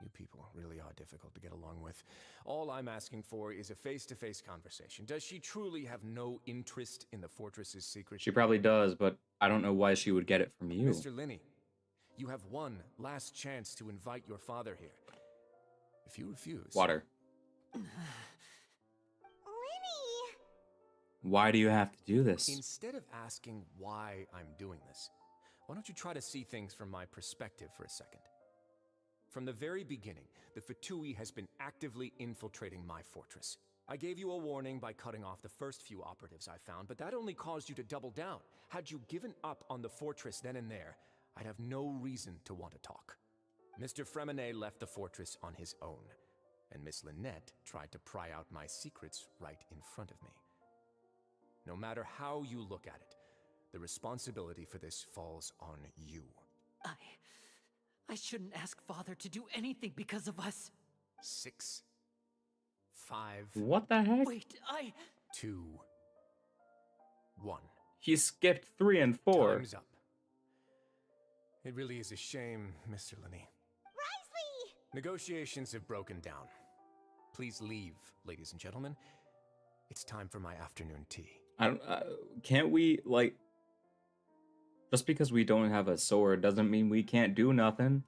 You people really are difficult to get along with. All I'm asking for is a face-to-face conversation. Does she truly have no interest in the fortress's secret? She probably does, but I don't know why she would get it from you. Mr. Linney, you have one last chance to invite your father here. If you refuse... Water. Linny! Why do you have to do this? Instead of asking why I'm doing this, why don't you try to see things from my perspective for a second? From the very beginning, the Fatui has been actively infiltrating my fortress. I gave you a warning by cutting off the first few operatives I found, but that only caused you to double down. Had you given up on the fortress then and there, I'd have no reason to want to talk. Mr. Fremine left the fortress on his own. and Miss Lynette tried to pry out my secrets right in front of me. No matter how you look at it, the responsibility for this falls on you. I shouldn't ask Father to do anything because of us. 6, 5. What the heck? Wait, 2, 1. He skipped 3 and 4. Time's up. It really is a shame, Mr. Linney. Risley! Negotiations have broken down. Please leave, ladies and gentlemen. It's time for my afternoon tea. I don't. Can't we, like? Just because we don't have a sword doesn't mean we can't do nothing.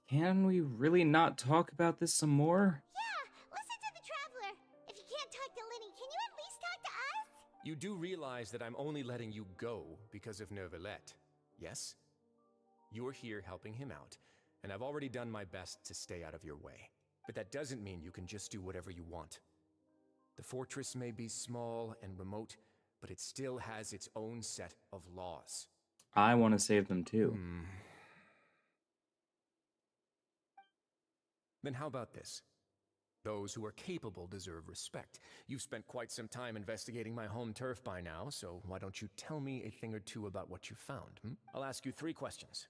Can we really not talk about this some more? Yeah, listen to the Traveler. If you can't talk to Linny, can you at least talk to us? You do realize that I'm only letting you go because of Neuvillette, yes? You're here helping him out, and I've already done my best to stay out of your way. But that doesn't mean you can just do whatever you want. The fortress may be small and remote, but it still has its own set of laws. I want to save them too. Then how about this? Those who are capable deserve respect. You've spent quite some time investigating my home turf by now, so why don't you tell me a thing or two about what you found? I'll ask you 3 questions.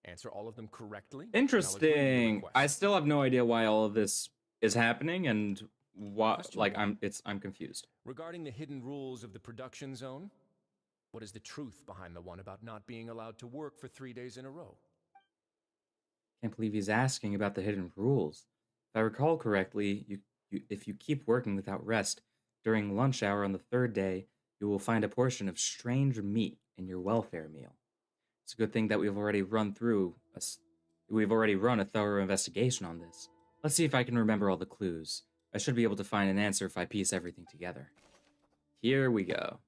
Answer all of them correctly. Interesting. I still have no idea why all of this is happening and what. Like, I'm confused. Regarding the hidden rules of the production zone, what is the truth behind the one about not being allowed to work for 3 days in a row? Can't believe he's asking about the hidden rules. If I recall correctly, if you keep working without rest during lunch hour on the 3rd day, you will find a portion of strange meat in your welfare meal. It's a good thing that we've already run a thorough investigation on this. Let's see if I can remember all the clues. I should be able to find an answer if I piece everything together. Here we go.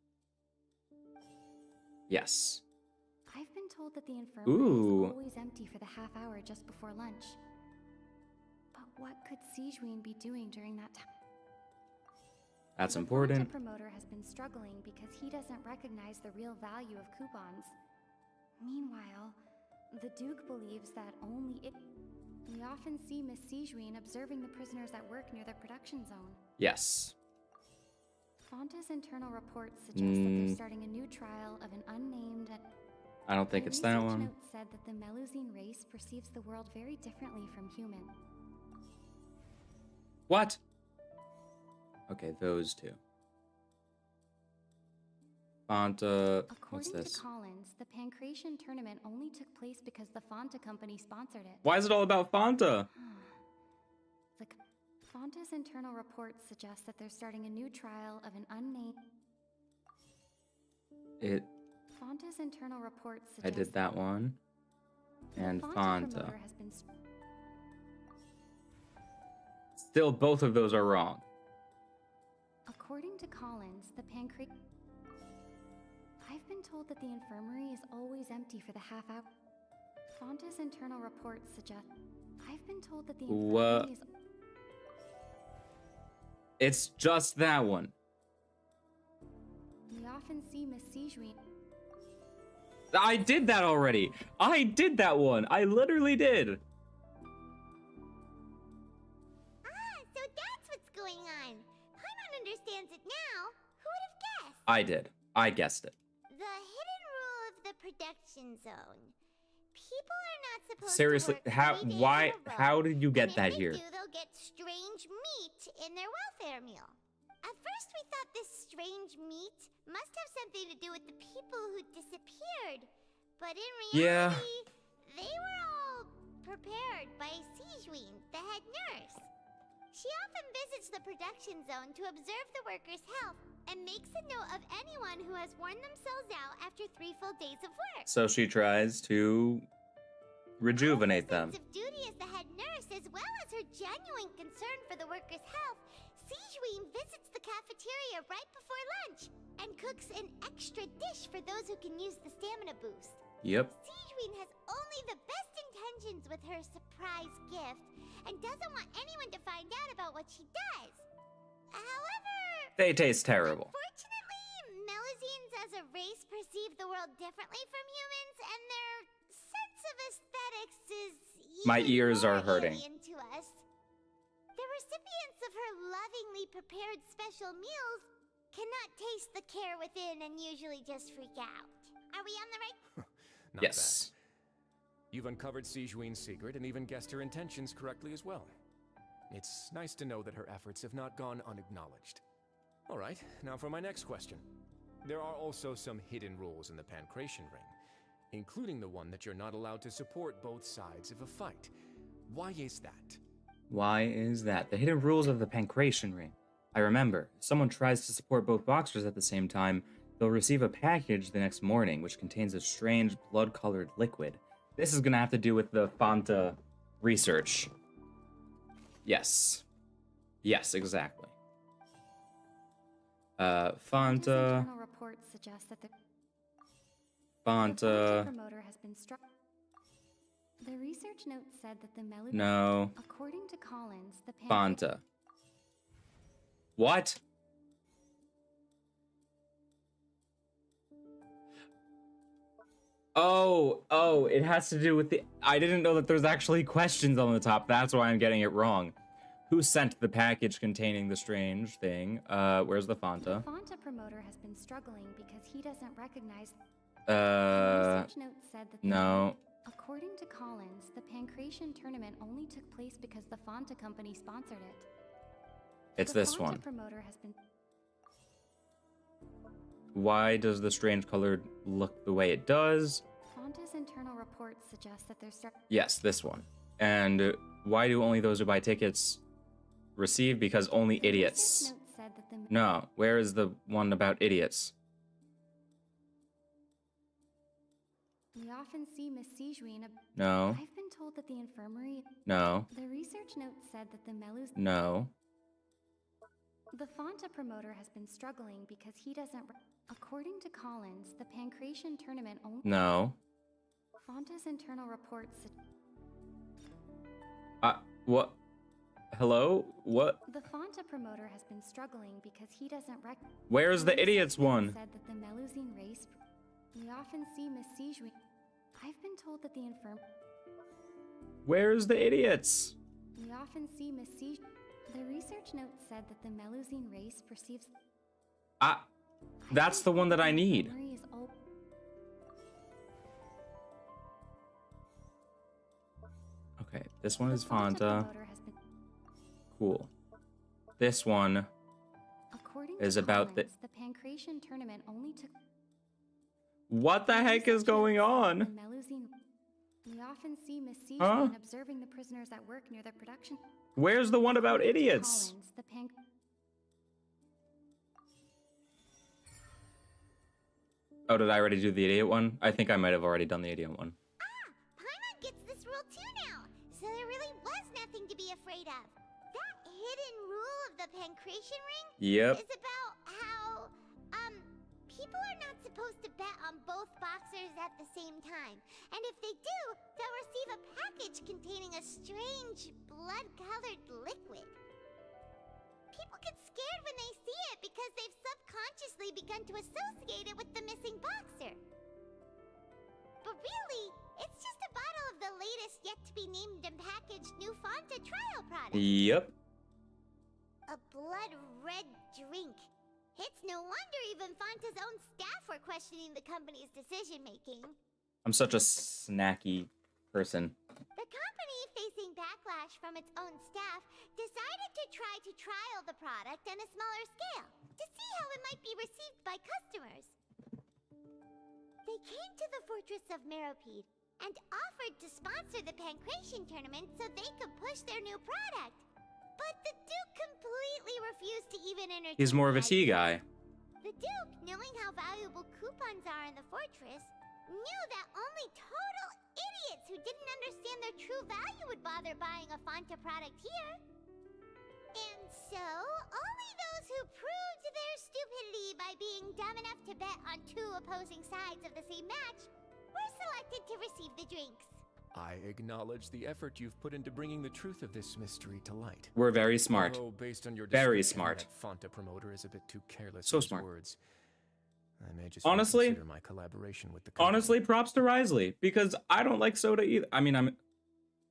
Yes. I've been told that the infirmary is always empty for the half hour just before lunch. But what could Sijuin be doing during that time? That's the important. The promoter has been struggling because he doesn't recognize the real value of coupons. Meanwhile, the Duke believes that only it... We often see Miss Sijuin observing the prisoners at work near the production zone. Yes. Fonta's internal reports suggest that they're starting a new trial of an unnamed... I don't think it's that one. Note said that the Melusine race perceives the world very differently from human. What? Okay, those 2. Fonta, what's this? According to Collins, the Pancration tournament only took place because the Fonta company sponsored it. Why is it all about Fonta? Fonta's internal reports suggest that they're starting a new trial of an unnamed... Fonta's internal reports suggest... I did that one. And Fonta. Has been... Still, both of those are wrong. According to Collins, the Pancration... I've been told that the infirmary is always empty for the half hour. Fonta's internal reports suggest... I've been told that the infirmary is... It's just that one. We often see Miss Sijuin... I did that already. I did that one. I literally did. So that's what's going on. Paimon understands it now. Who would have guessed? I did. I guessed it. The hidden rule of the production zone. People are not supposed Seriously, to work how did you get that if here? They do, they'll get strange meat in their welfare meal. At first we thought this strange meat must have something to do with the people who disappeared. But in reality, they were all prepared by Sijuin, the head nurse. She often visits the production zone to observe the workers' health and makes a note of anyone who has worn themselves out after 3 full days of work. So she tries to rejuvenate them. Out of sense of duty as the head nurse, as well as her genuine concern for the workers' health, Sijuin visits the cafeteria right before lunch and cooks an extra dish for those who can use the stamina boost. Yep. Sijuin has only the best intentions with her surprise gift and doesn't want anyone to find out about what she does. However, They taste terrible. Unfortunately, Melusines as a race perceive the world differently from humans, and their sense of aesthetics is My even ears more are hurting. alien to us. The recipients of her lovingly prepared special meals cannot taste the care within and usually just freak out. Are we on the right? Not Yes. bad. You've uncovered Sijuin's secret and even guessed her intentions correctly as well. It's nice to know that her efforts have not gone unacknowledged. All right, now for my next question. There are also some hidden rules in the Pancration Ring, including the one that you're not allowed to support both sides of a fight. Why is that? Why is that? The hidden rules of the Pancration Ring. I remember, if someone tries to support both boxers at the same time, they'll receive a package the next morning which contains a strange blood-colored liquid. This is gonna have to do with the Fanta research. Yes. Yes, exactly. Fanta. Internal reports suggest that the Fanta. promoter has been struck. The research note said that the melody. No. According to Collins, the Fanta. What? Oh, it has to do with the... I didn't know that there's actually questions on the top. That's why I'm getting it wrong. Who sent the package containing the strange thing? Where's the Fanta? The Fanta promoter has been struggling because he doesn't recognize. Research note said that no. According to Collins, the Pancration tournament only took place because the Fanta company sponsored it. It's the this Fanta one. Promoter has been. Why does the strange colored look the way it does? Fanta's internal reports suggest that there's. Yes, this one. And why do only those who buy tickets receive? Because only idiots. Note said that the. No, where is the one about idiots? We often see Miss Sijuin. No. I've been told that the infirmary. No. The research note said that the Melus. No. The Fanta promoter has been struggling because he doesn't. According to Collins, the Pancration tournament only. No. Fanta's internal reports. What? Hello? What? The Fanta promoter has been struggling because he doesn't Where's the idiots one? Said that the Melusine race. We often see Miss Sijuin. I've been told that the infirm. Where's the idiots? We often see Miss Sijuin. The research note said that the Melusine race perceives. That's the one that I need. Okay, this one is Fanta. Cool. This one is about the Pancration tournament only took. What the heck is going on? We often see Miss Sijuin observing the prisoners at work near their production. Where's the one about idiots? Oh, did I already do the idiot one? I think I might have already done the idiot one. Paimon gets this rule too now, so there really was nothing to be afraid of. That hidden rule of the Pancration Ring Yep. is about how, people are not supposed to bet on both boxers at the same time. And if they do, they'll receive a package containing a strange, blood-colored liquid. People get scared when they see it because they've subconsciously begun to associate it with the missing boxer. But really, it's just a bottle of the latest yet-to-be-named and packaged new Fanta trial product. Yep. A blood-red drink. It's no wonder even Fanta's own staff were questioning the company's decision-making. I'm such a snacky person. The company, facing backlash from its own staff, decided to try to trial the product on a smaller scale to see how it might be received by customers. They came to the fortress of Meropide and offered to sponsor the Pancration tournament so they could push their new product. But the Duke completely refused to even entertain. He's more of a tea guy. The Duke, knowing how valuable coupons are in the fortress, knew that only total idiots who didn't understand their true value would bother buying a Fanta product here. And so, only those who proved their stupidity by being dumb enough to bet on two opposing sides of the same match were selected to receive the drinks. I acknowledge the effort you've put into bringing the truth of this mystery to light. We're very smart. Although, based on your very description, smart. That Fanta promoter is a bit too careless So with his smart. words. I may just Honestly, reconsider my collaboration with the company. honestly, props to Risley, because I don't like soda either. I mean,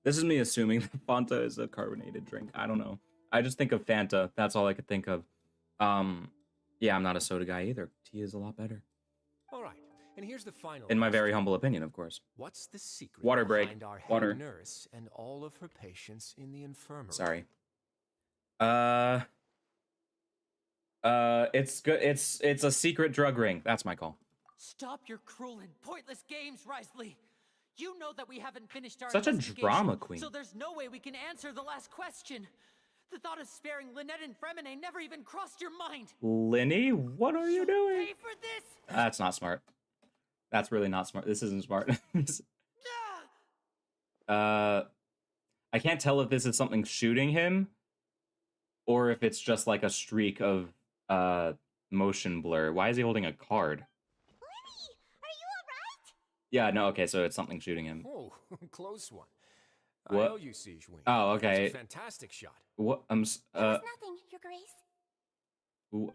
This is me assuming that Fanta is a carbonated drink. I don't know. I just think of Fanta. That's all I could think of. Yeah, I'm not a soda guy either. Tea is a lot better. All right, and here's the final. In my very humble opinion, of course. What's the secret Water break. behind our Water. head nurse and all of her patients in the infirmary? Sorry. It's good. It's a secret drug ring. That's my call. Stop your cruel and pointless games, Risley. You know that we haven't finished our Such a investigation, drama queen. so there's no way we can answer the last question. The thought of sparing Lynette and Fremine never even crossed your mind. Lenny, what are you doing? Pay for this. That's not smart. That's really not smart. This isn't smart. I can't tell if this is something shooting him or if it's just like a streak of motion blur. Why is he holding a card? Lenny, are you alright? Yeah, no, okay, so it's something shooting him. Oh, close one. What? I owe you, Siege Wing. Oh, okay. That's a fantastic shot. What? It was nothing, Your Grace. Siege,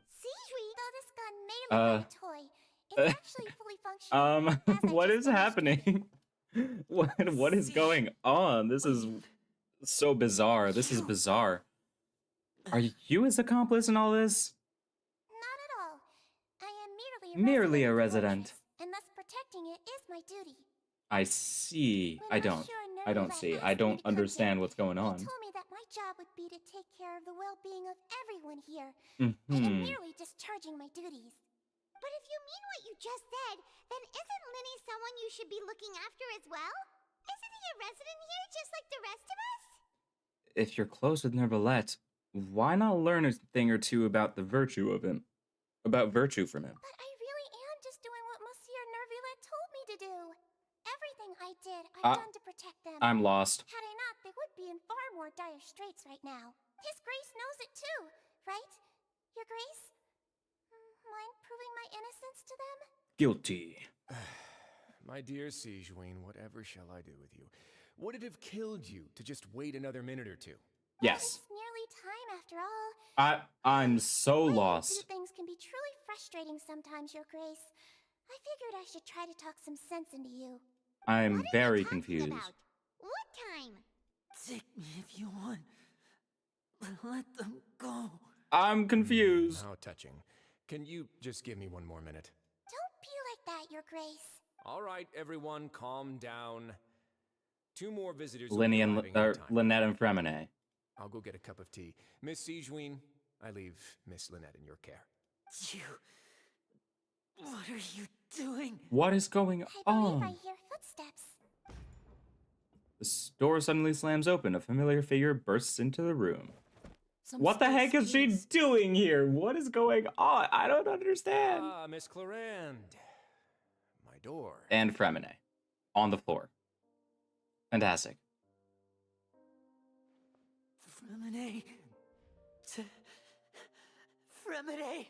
though this gun may look like a toy, it's actually fully functional. What is happening? What is going on? This is so bizarre. This is bizarre. Are you his accomplice in all this? Not at all. I am Merely a resident. And thus protecting it is my duty. I see. I don't see. I don't understand what's going on. He told me that my job would be to take care of the well-being of everyone here. Mm-hmm. I am merely discharging my duties. But if you mean what you just said, then isn't Linny someone you should be looking after as well? Isn't he a resident here just like the rest of us? If you're close with Nervalette, why not learn a thing or two about the virtue of him? About virtue from him. But I really am just doing what Monsieur Nervalette told me to do. Everything I did, I've done to protect them. I'm lost. Had I not, they would be in far more dire straits right now. His Grace knows it too, right? Your Grace? Mind proving my innocence to them? Guilty. My dear Siegeween, whatever shall I do with you? Would it have killed you to just wait another minute or two? Yes. It's nearly time after all. I'm so The way you lost. do things can be truly frustrating sometimes, Your Grace. I figured I should try to talk some sense into you. I'm very Talking confused. about? What time? Take me if you want. Let them go. I'm confused. How touching. Can you just give me one more minute? Don't be like that, Your Grace. All right, everyone, calm down. 2 more visitors. will be Lenny and arriving in time. Lynette and Fremine. I'll go get a cup of tea. Miss Siegeween, I leave Miss Lynette in your care. You... What are you doing? What is going I believe on? I hear footsteps. The door suddenly slams open. A familiar figure bursts into the room. Some What the space, heck is she please. doing here? What is going on? I don't understand. Ah, Miss Clarand. My door. And Fremine. On the floor. Fantastic. Fremine. Fremine.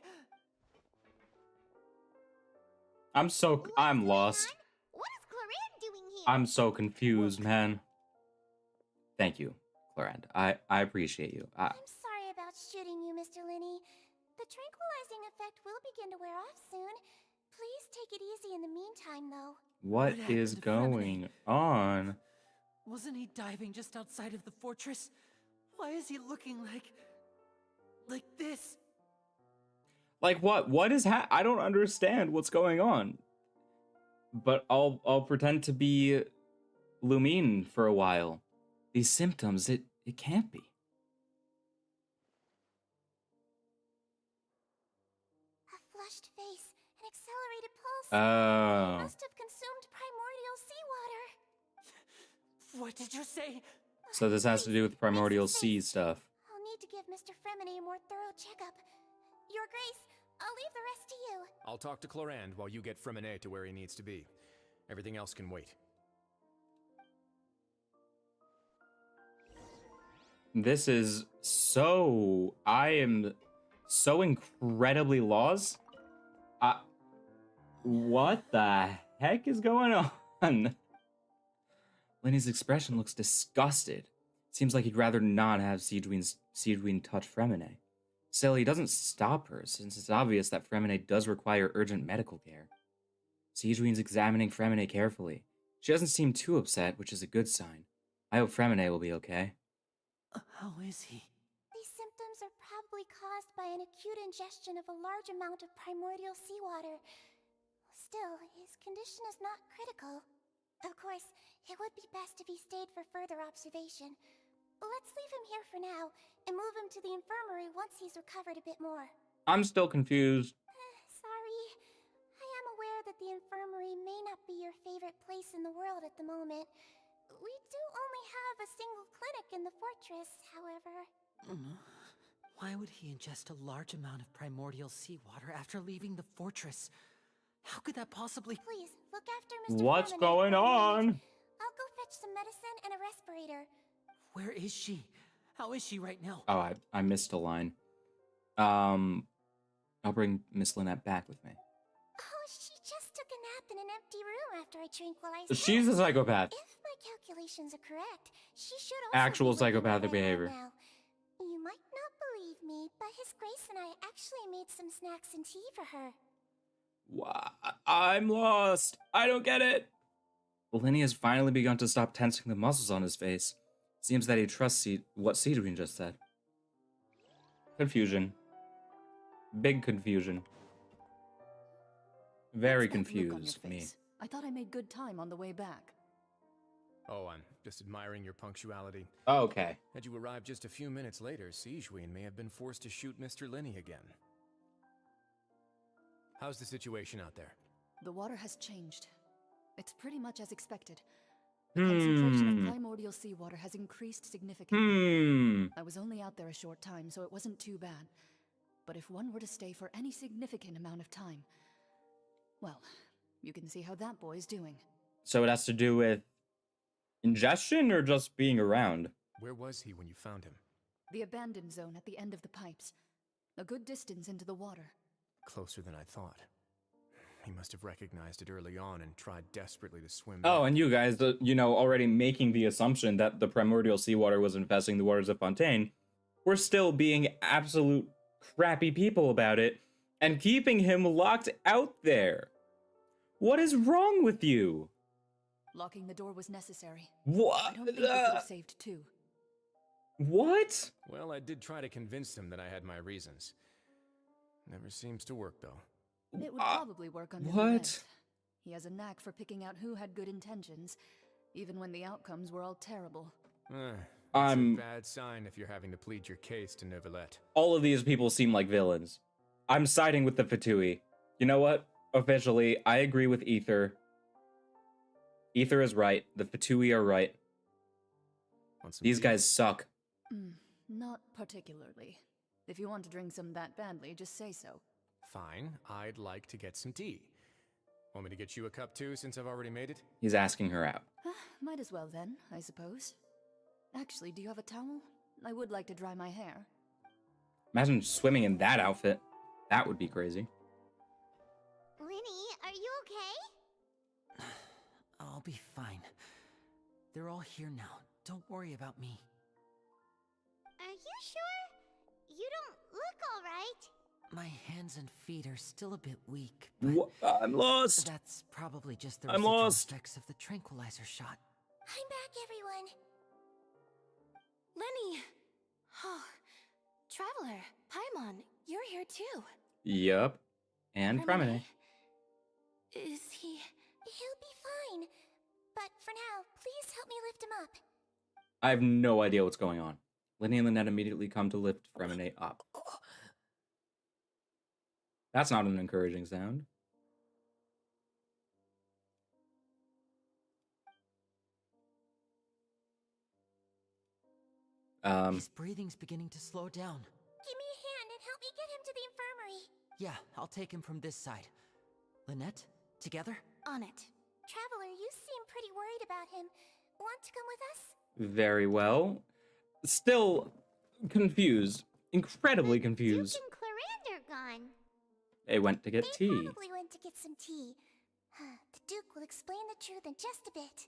I'm lost. What is Clarand doing here? I'm so confused, man. Thank you, Clarand. I appreciate you. I'm sorry about shooting you, Mr. Linney. The tranquilizing effect will begin to wear off soon. Please take it easy in the meantime, though. What happened is to going on? Wasn't he diving just outside of the fortress? Why is he looking like this? Like what? What is I don't understand what's going on. But I'll pretend to be Lumine for a while. These symptoms, it can't be. A flushed face, an accelerated pulse. Oh. He must have consumed primordial seawater. What did you say? So this has to do with primordial sea stuff. I'll need to give Mr. Fremine a more thorough checkup. Your Grace, I'll leave the rest to you. I'll talk to Clarand while you get Fremine to where he needs to be. Everything else can wait. This is so... I am so incredibly lost. What the heck is going on? Lenny's expression looks disgusted. Seems like he'd rather not have Siegeween touch Fremine. Still, he doesn't stop her, since it's obvious that Fremine does require urgent medical care. Siegeween's examining Fremine carefully. She doesn't seem too upset, which is a good sign. I hope Fremine will be okay. How is he? These symptoms are probably caused by an acute ingestion of a large amount of primordial seawater. Still, his condition is not critical. Of course, it would be best if he stayed for further observation. Let's leave him here for now, and move him to the infirmary once he's recovered a bit more. I'm still confused. Sorry. I am aware that the infirmary may not be your favorite place in the world at the moment. We do only have a single clinic in the fortress, however. Why would he ingest a large amount of primordial seawater after leaving the fortress? How could that possibly— Please, look after Mr. What's Fremine going for a on? moment. I'll go fetch some medicine and a respirator. Where is she? How is she right now? Oh, I missed a line. I'll bring Miss Lynette back with me. Oh, she just took a nap in an empty room after I tranquilized her. She's a psychopath. If my calculations are correct, she should also Actual be waking up psychopathic by behavior. now. You might not believe me, but His Grace and I actually made some snacks and tea for her. I'm lost. I don't get it. Lenny has finally begun to stop tensing the muscles on his face. Seems that he trusts what Cedrine just said. Confusion. Big confusion. Very What's that look on your confused, me. face? I thought I made good time on the way back. Oh, I'm just admiring your punctuality. Oh, okay. Had you arrived just a few minutes later, Sigewinne may have been forced to shoot Mr. Lenny again. How's the situation out there? The water has changed. It's pretty much as expected. The concentration of primordial seawater has increased significantly. I was only out there a short time, so it wasn't too bad. But if one were to stay for any significant amount of time, well, you can see how that boy's doing. So it has to do with ingestion or just being around? Where was he when you found him? The abandoned zone at the end of the pipes. A good distance into the water. Closer than I thought. He must have recognized it early on and tried desperately to swim Oh, back. and you guys, you know, already making the assumption that the primordial seawater was infesting the waters of Fontaine, we're still being absolute crappy people about it and keeping him locked out there. What is wrong with you? Locking the door was necessary. What? I don't think we could have saved two. What? Well, I did try to convince him that I had my reasons. Never seems to work, though. It would probably work on what? He has a knack for picking out who had good intentions, even when the outcomes were all terrible. It's a bad sign if you're having to plead your case to Neuvillette. All of these people seem like villains. I'm siding with the Fatui. You know what? Officially, I agree with Ether. Ether is right. The Fatui are right. These guys suck. Not particularly. If you want to drink some that badly, just say so. Fine, I'd like to get some tea. Want me to get you a cup too, since I've already made it? He's asking her out. Might as well then, I suppose. Actually, do you have a towel? I would like to dry my hair. Imagine swimming in that outfit. That would be crazy. Lenny, are you okay? I'll be fine. They're all here now. Don't worry about me. Are you sure? You don't look alright. My hands and feet are still a bit weak, but I'm lost. That's probably just the I'm residual lost. effects of the tranquilizer shot. I'm back, everyone. Lenny! Oh, Traveler, Paimon, you're here too. Yup. And Fremine. Is he... He'll be fine. But for now, please help me lift him up. I have no idea what's going on. Lenny and Lynette immediately come to lift Fremine up. That's not an encouraging sound. His breathing's beginning to slow down. Give me a hand and help me get him to the infirmary. Yeah, I'll take him from this side. Lynette, together? On it. Traveler, you seem pretty worried about him. Want to come with us? Very well. Still confused. Incredibly confused. Duke and Clarande are gone. They went to get tea. Probably went to get some tea. The Duke will explain the truth in just a bit.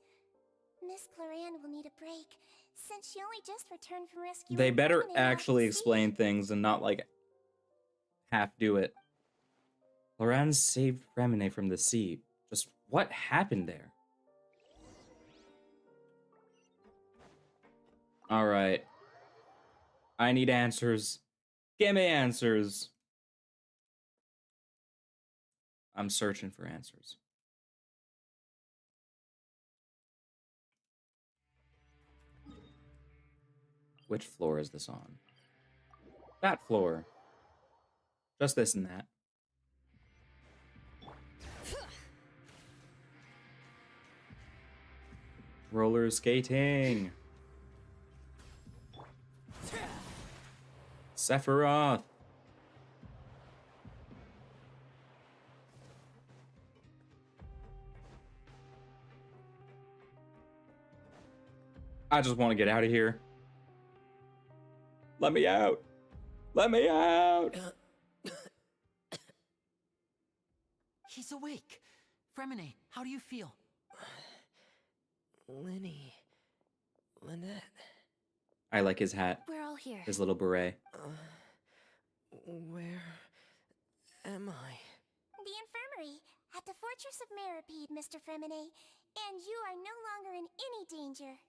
Miss Clarande will need a break, since she only just returned from rescuing They better Fremine actually off the sea. explain things and not, like, half do it. Loran saved Fremine from the sea. Just what happened there? All right. I need answers. Give me answers. I'm searching for answers. Which floor is this on? That floor. Just this and that. Roller skating. Sephiroth. I just want to get out of here. Let me out. Let me out. He's awake. Fremine, how do you feel? Lynette. I like his hat. We're all here. His little beret. Where am I? The infirmary at the Fortress of Meripede, Mr. Fremine, and you are no longer in any danger.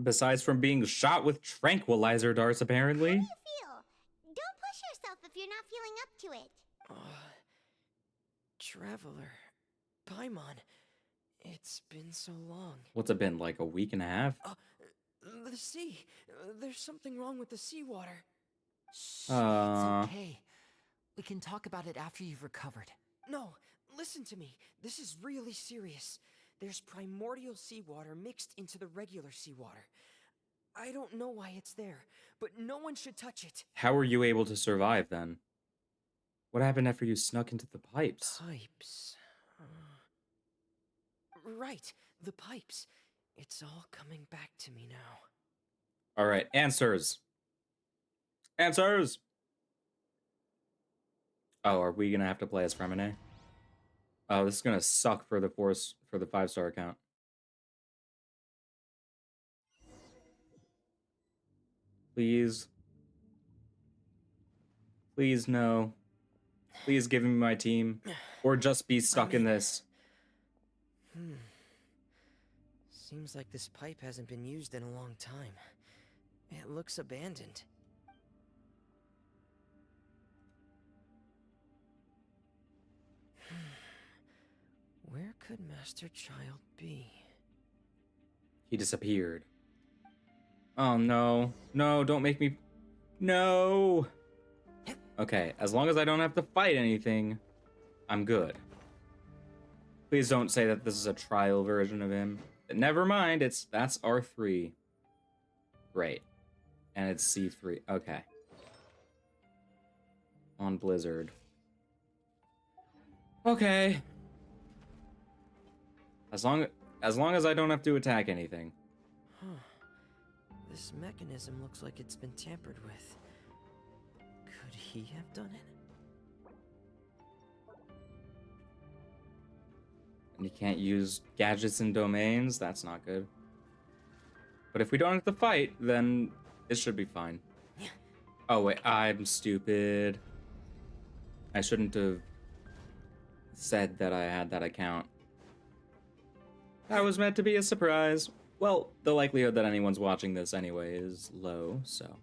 Besides from being shot with tranquilizer darts, apparently. How do you feel? Don't push yourself if you're not feeling up to it. Traveler. Paimon. It's been so long. What's it been, like a week and a half? The sea. There's something wrong with the seawater. Shh, it's okay. We can talk about it after you've recovered. No, listen to me. This is really serious. There's primordial seawater mixed into the regular seawater. I don't know why it's there, but no one should touch it. How were you able to survive then? What happened after you snuck into the pipes? Pipes. Right, the pipes. It's all coming back to me now. All right, answers. Answers. Oh, are we gonna have to play as Fremine? Oh, this is gonna suck for the 5-star account. Please. Please no. Please give me my team. Or just be stuck in this. Seems like this pipe hasn't been used in a long time. It looks abandoned. Where could Master Child be? He disappeared. Oh no. No, don't make me... No! Okay, as long as I don't have to fight anything, I'm good. Please don't say that this is a trial version of him. Never mind, that's R3. Great. And it's C3. Okay. On Blizzard. Okay. As long as I don't have to attack anything. Huh. This mechanism looks like it's been tampered with. Could he have done it? And you can't use gadgets and domains. That's not good. But if we don't have to fight, then it should be fine. Oh, wait. I'm stupid. I shouldn't have said that I had that account. That was meant to be a surprise. Well, the likelihood that anyone's watching this anyway is low, so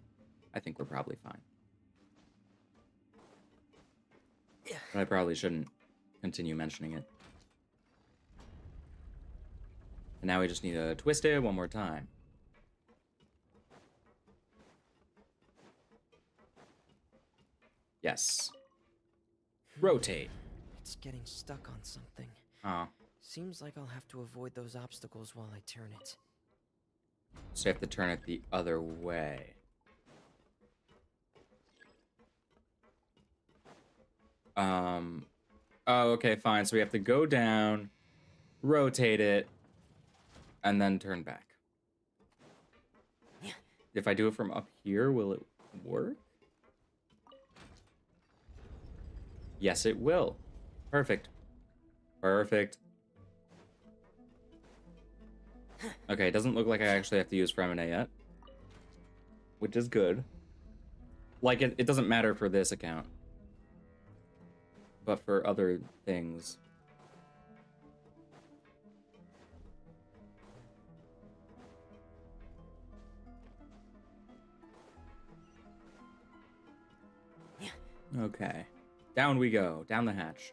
I think we're probably fine. But I probably shouldn't continue mentioning it. And now we just need to twist it one more time. Yes. Rotate. It's getting stuck on something. Oh. Seems like I'll have to avoid those obstacles while I turn it. So you have to turn it the other way. Oh, okay, fine. So we have to go down, rotate it, and then turn back. If I do it from up here, will it work? Yes, it will. Perfect. Perfect. Okay, it doesn't look like I actually have to use Fremine yet. Which is good. Like, it doesn't matter for this account. But for other things. Okay. Down we go. Down the hatch.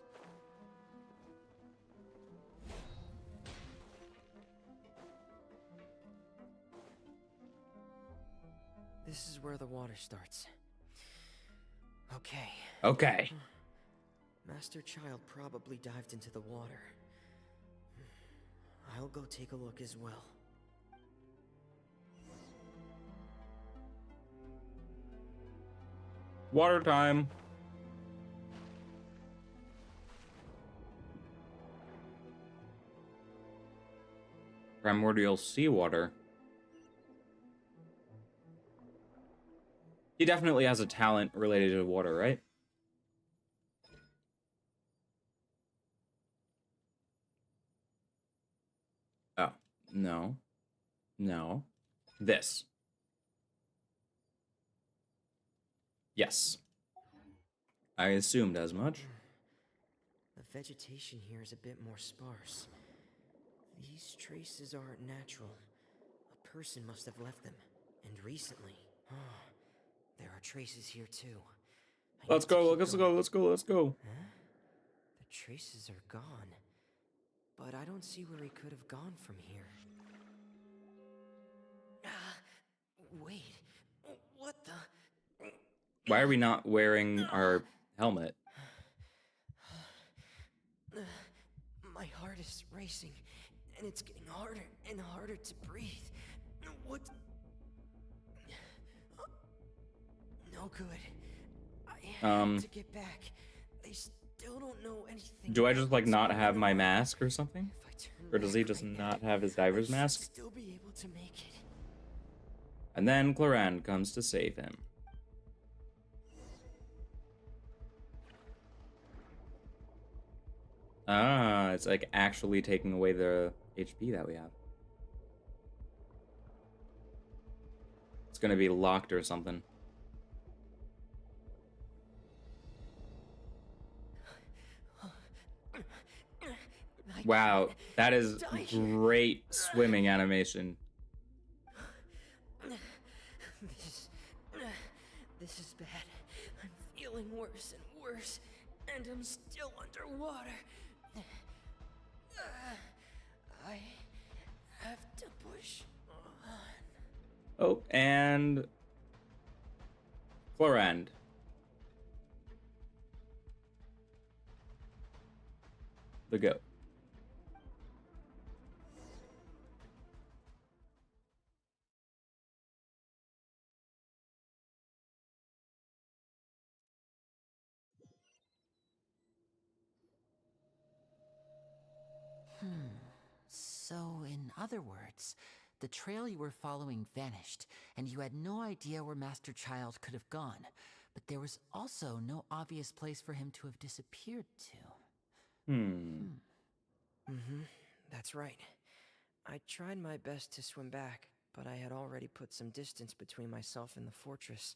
This is where the water starts. Okay. Okay. Master Child probably dived into the water. I'll go take a look as well. Water time. Primordial seawater. He definitely has a talent related to water, right? Oh, no. No. This. Yes. I assumed as much. The vegetation here is a bit more sparse. These traces aren't natural. A person must have left them, and recently. There are traces here too. Let's go, let's go, let's go, let's go. Huh? The traces are gone. But I don't see where he could have gone from here. Wait. What the? Why are we not wearing our helmet? My heart is racing, and it's getting harder and harder to breathe. What? No good. I have to get back. They still don't know anything. Do I just like not have my mask or something? Or does he just not have his diver's mask? Still be able to make it. And then Clorand comes to save him. Ah, it's like actually taking away the HP that we have. It's gonna be locked or something. Wow, that is great swimming animation. This is bad. I'm feeling worse and worse, and I'm still underwater. I have to push on. Oh, and Clorand. The goat. So, in other words, the trail you were following vanished, and you had no idea where Master Child could have gone. But there was also no obvious place for him to have disappeared to. That's right. I tried my best to swim back, but I had already put some distance between myself and the fortress,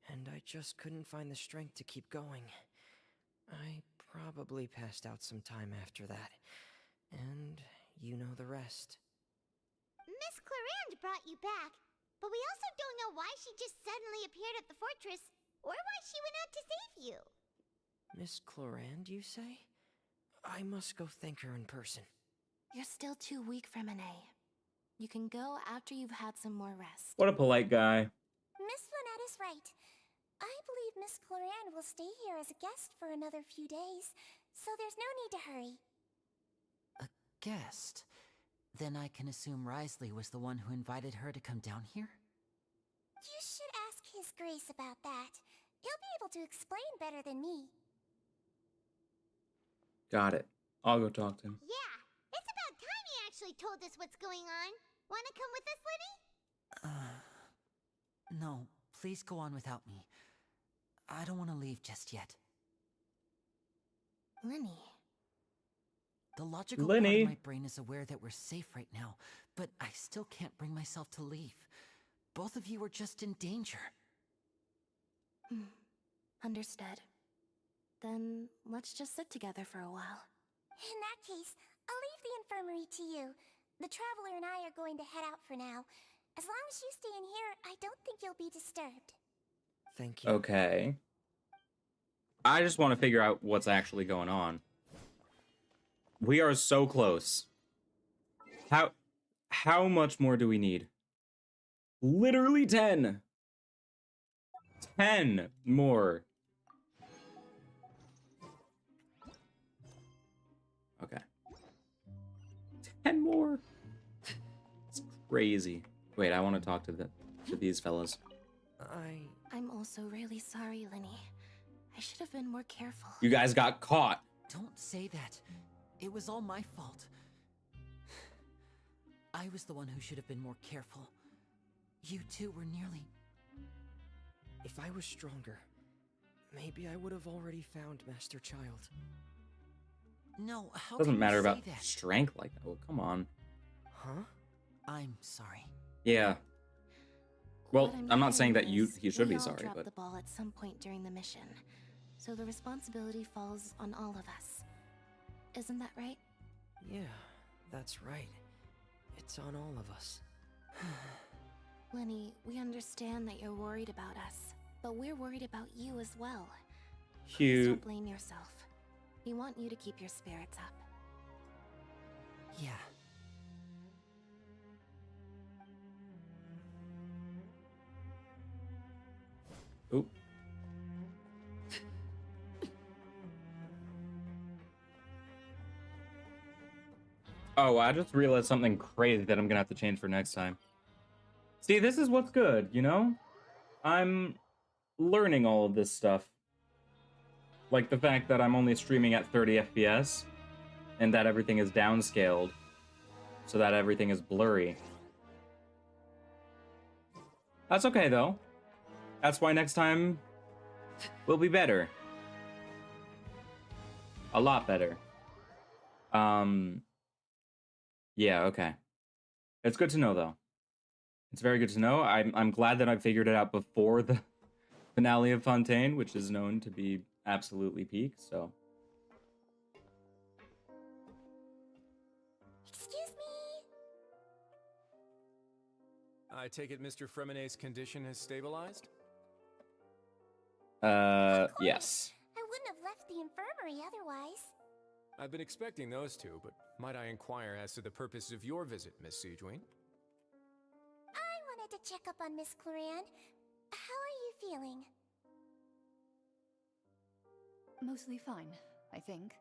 and I just couldn't find the strength to keep going. I probably passed out some time after that, and you know the rest. Miss Clorand brought you back, but we also don't know why she just suddenly appeared at the fortress, or why she went out to save you. Miss Clorand, you say? I must go thank her in person. You're still too weak for Monet. You can go after you've had some more rest. What a polite guy. Miss Lynette is right. I believe Miss Clorand will stay here as a guest for another few days, so there's no need to hurry. A guest? Then I can assume Risley was the one who invited her to come down here? You should ask His Grace about that. He'll be able to explain better than me. Got it. I'll go talk to him. Yeah, it's about time he actually told us what's going on. Wanna come with us, Liddy? No, please go on without me. I don't want to leave just yet. Lenny. The logical part of my brain is aware that we're safe right now, but I still can't bring myself to leave. Both of you are just in danger. Understood. Then let's just sit together for a while. In that case, I'll leave the infirmary to you. The Traveler and I are going to head out for now. As long as you stay in here, I don't think you'll be disturbed. Thank you. Okay. I just want to figure out what's actually going on. We are so close. How much more do we need? Literally 10. 10 more. Okay. 10 more. It's crazy. Wait, I want to talk to these fellas. I'm also really sorry, Lenny. I should have been more careful. You guys got caught. Don't say that. It was all my fault. I was the one who should have been more careful. You two were nearly... If I was stronger, maybe I would have already found Master Child. No, how Doesn't can you matter say about that? strength like that. Oh, come on. Huh? I'm sorry. Yeah. Well, What I'm not saying that hearing is he should we be all sorry, dropped but the ball at some point during the mission, so the responsibility falls on all of us. Isn't that right? Yeah, that's right. It's on all of us. Lenny, we understand that you're worried about us, but we're worried about you as well. Please cute. don't blame yourself. We want you to keep your spirits up. Yeah. Oop. Oh, I just realized something crazy that I'm gonna have to change for next time. See, this is what's good, you know? I'm learning all of this stuff. Like the fact that I'm only streaming at 30 FPS, and that everything is downscaled, so that everything is blurry. That's okay, though. That's why next time will be better. A lot better. Yeah, okay. It's good to know, though. It's very good to know. I'm glad that I figured it out before the finale of Fontaine, which is known to be absolutely peak, so... Excuse me. I take it Mr. Fremenet's condition has stabilized? Yes. I wouldn't have left the infirmary otherwise. I've been expecting those two, but might I inquire as to the purpose of your visit, Miss Siegewien? I wanted to check up on Miss Cloran. How are you feeling? Mostly fine, I think.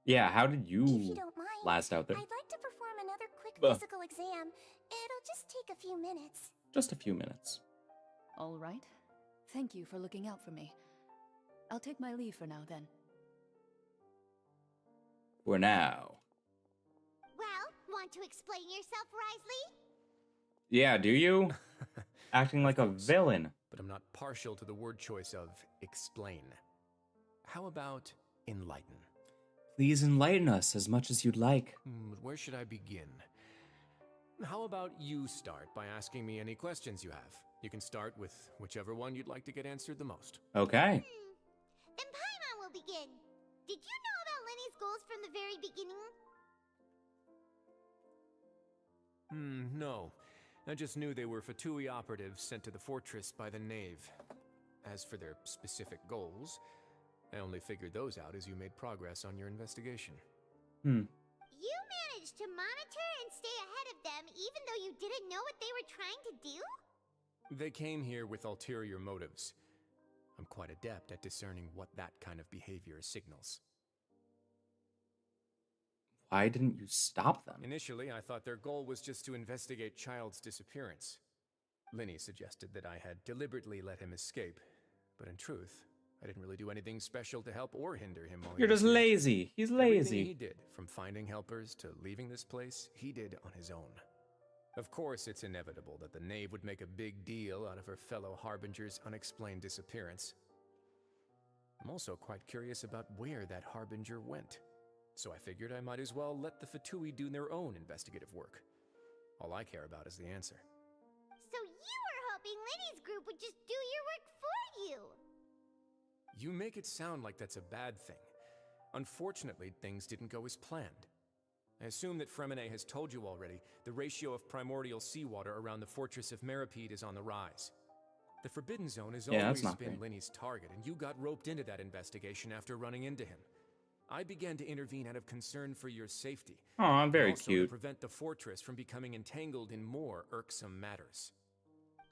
Yeah, how did If you you don't mind, last out there? I'd like to perform another quick Ugh. physical exam. It'll just take a few minutes. Just a few minutes. All right. Thank you for looking out for me. I'll take my leave for now, then. For now. Well, want to explain yourself, Risley? Yeah, do you? Acting like a villain. But I'm not partial to the word choice of explain. How about enlighten? Please enlighten us as much as you'd like. Where should I begin? How about you start by asking me any questions you have? You can start with whichever one you'd like to get answered the most. Okay. Then Paimon will begin. Did you know about Lenny's goals from the very beginning? No. I just knew they were Fatui operatives sent to the fortress by the Knave. As for their specific goals, I only figured those out as you made progress on your investigation. You managed to monitor and stay ahead of them even though you didn't know what they were trying to do? They came here with ulterior motives. I'm quite adept at discerning what that kind of behavior signals. Why didn't you stop them? Initially, I thought their goal was just to investigate Child's disappearance. Linny suggested that I had deliberately let him escape, but in truth, I didn't really do anything special to help or hinder him while he You're just was here. lazy. He's lazy. Everything he did, from finding helpers to leaving this place, he did on his own. Of course, it's inevitable that the Knave would make a big deal out of her fellow Harbinger's unexplained disappearance. I'm also quite curious about where that Harbinger went, so I figured I might as well let the Fatui do their own investigative work. All I care about is the answer. So you were hoping Lenny's group would just do your work for you! You make it sound like that's a bad thing. Unfortunately, things didn't go as planned. I assume that Fremenet has told you already, the ratio of primordial seawater around the fortress of Meripede is on the rise. The Forbidden Zone has Yeah, that's always not been great. Lenny's target, and you got roped into that investigation after running into him. I began to intervene out of concern for your safety. Aw, and very also cute. to prevent the fortress from becoming entangled in more irksome matters.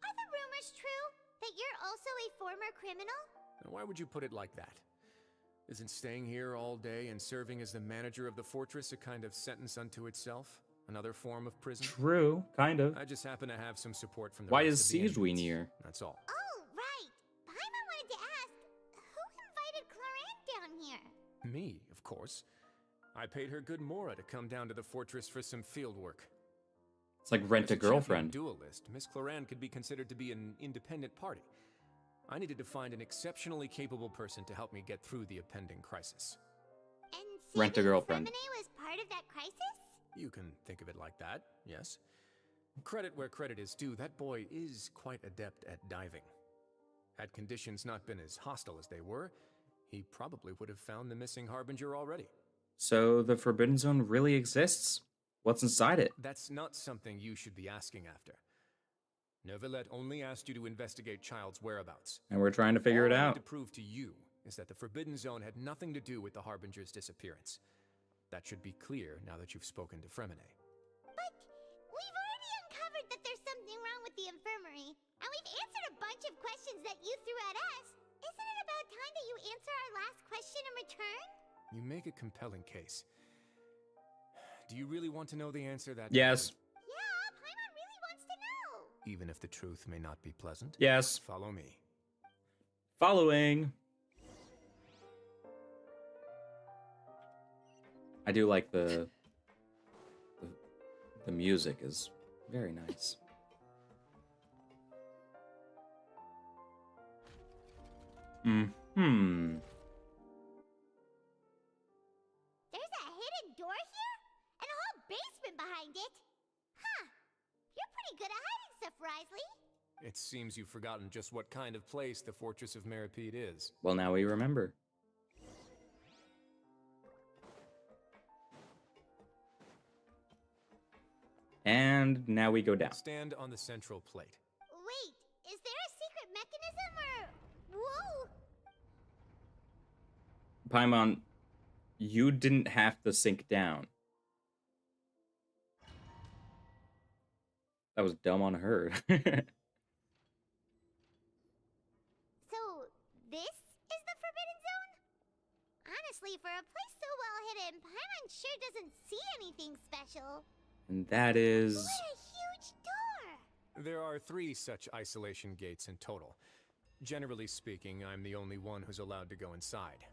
Are the rumors true? That you're also a former criminal? Now, why would you put it like that? Isn't staying here all day and serving as the manager of the fortress a kind of sentence unto itself? Another form of prison? True, kind of. I just happen to have some support from the Why rest is of the Siege inmates. here? That's all. Oh, right. Paimon wanted to ask, who invited Claran down here? Me, of course. I paid her good mora to come down to the fortress for some field work. It's like rent As a champion girlfriend. duelist, Miss Claran could be considered to be an independent party. I needed to find an exceptionally capable person to help me get through the impending crisis. And Rent a saving girlfriend. Femine was part of that crisis? You can think of it like that, yes. Credit where credit is due, that boy is quite adept at diving. Had conditions not been as hostile as they were, he probably would have found the missing Harbinger already. So the Forbidden Zone really exists? What's inside it? That's not something you should be asking after. Neuvillette only asked you to investigate Child's whereabouts. And we're trying to figure All it I need out. to prove to you is that the Forbidden Zone had nothing to do with the Harbinger's disappearance. That should be clear now that you've spoken to Fremine. But we've already uncovered that there's something wrong with the infirmary, and we've answered a bunch of questions that you threw at us. Isn't it about time that you answer our last question in return? You make a compelling case. Do you really want to know the answer that Yes. Yeah, Paimon really wants to know. even if the truth may not be pleasant? Yes. Follow me. Following. I do like the music is very nice. Mm-hmm. There's a hidden door here? And a whole basement behind it? Huh. You're pretty good at hiding stuff, Risley. It seems you've forgotten just what kind of place the Fortress of Meripede is. Well, now we remember. And now we go down. Stand on the central plate. Wait, is there a secret mechanism or... Whoa! Paimon, you didn't have to sink down. That was dumb on her. So, this is the Forbidden Zone? Honestly, for a place so well hidden, Paimon sure doesn't see anything special. And that is... What a huge door! There are 3 such isolation gates in total. Generally speaking, I'm the only one who's allowed to go inside.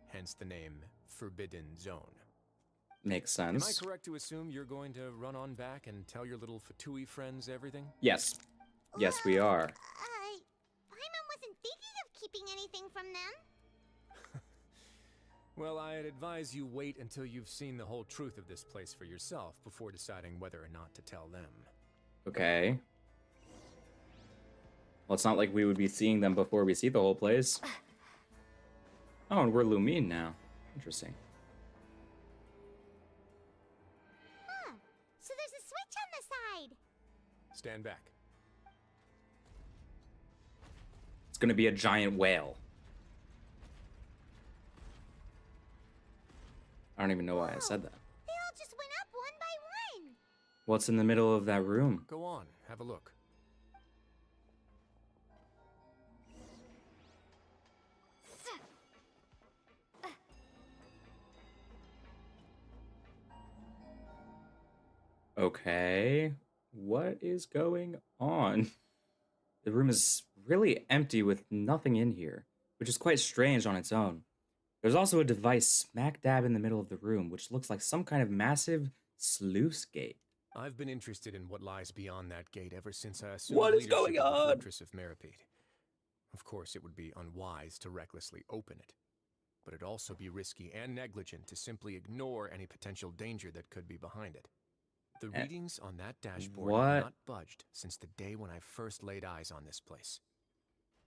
Hence the name Forbidden Zone. Makes Am I sense. correct to assume you're going to run on back and tell your little Fatui friends everything? Yes. Yes, we are. Paimon wasn't thinking of keeping anything from them. Well, I'd advise you wait until you've seen the whole truth of this place for yourself before deciding whether or not to tell them. Okay. Well, it's not like we would be seeing them before we see the whole place. Oh, and we're Lumine now. Interesting. Huh. So there's a switch on the side. Stand back. It's gonna be a giant whale. I don't even know why I said that. They all just went up one by one. What's in the middle of that room? Go on, have a look. Okay. What is going on? The room is really empty with nothing in here, which is quite strange on its own. There's also a device smack dab in the middle of the room, which looks like some kind of massive sluice gate. I've been interested in what lies beyond that gate ever since I assumed What is leadership going of the on? Fortress of Meripede. Of course, it would be unwise to recklessly open it, but it'd also be risky and negligent to simply ignore any potential danger that could be behind it. The readings on that dashboard what? have not budged since the day when I first laid eyes on this place.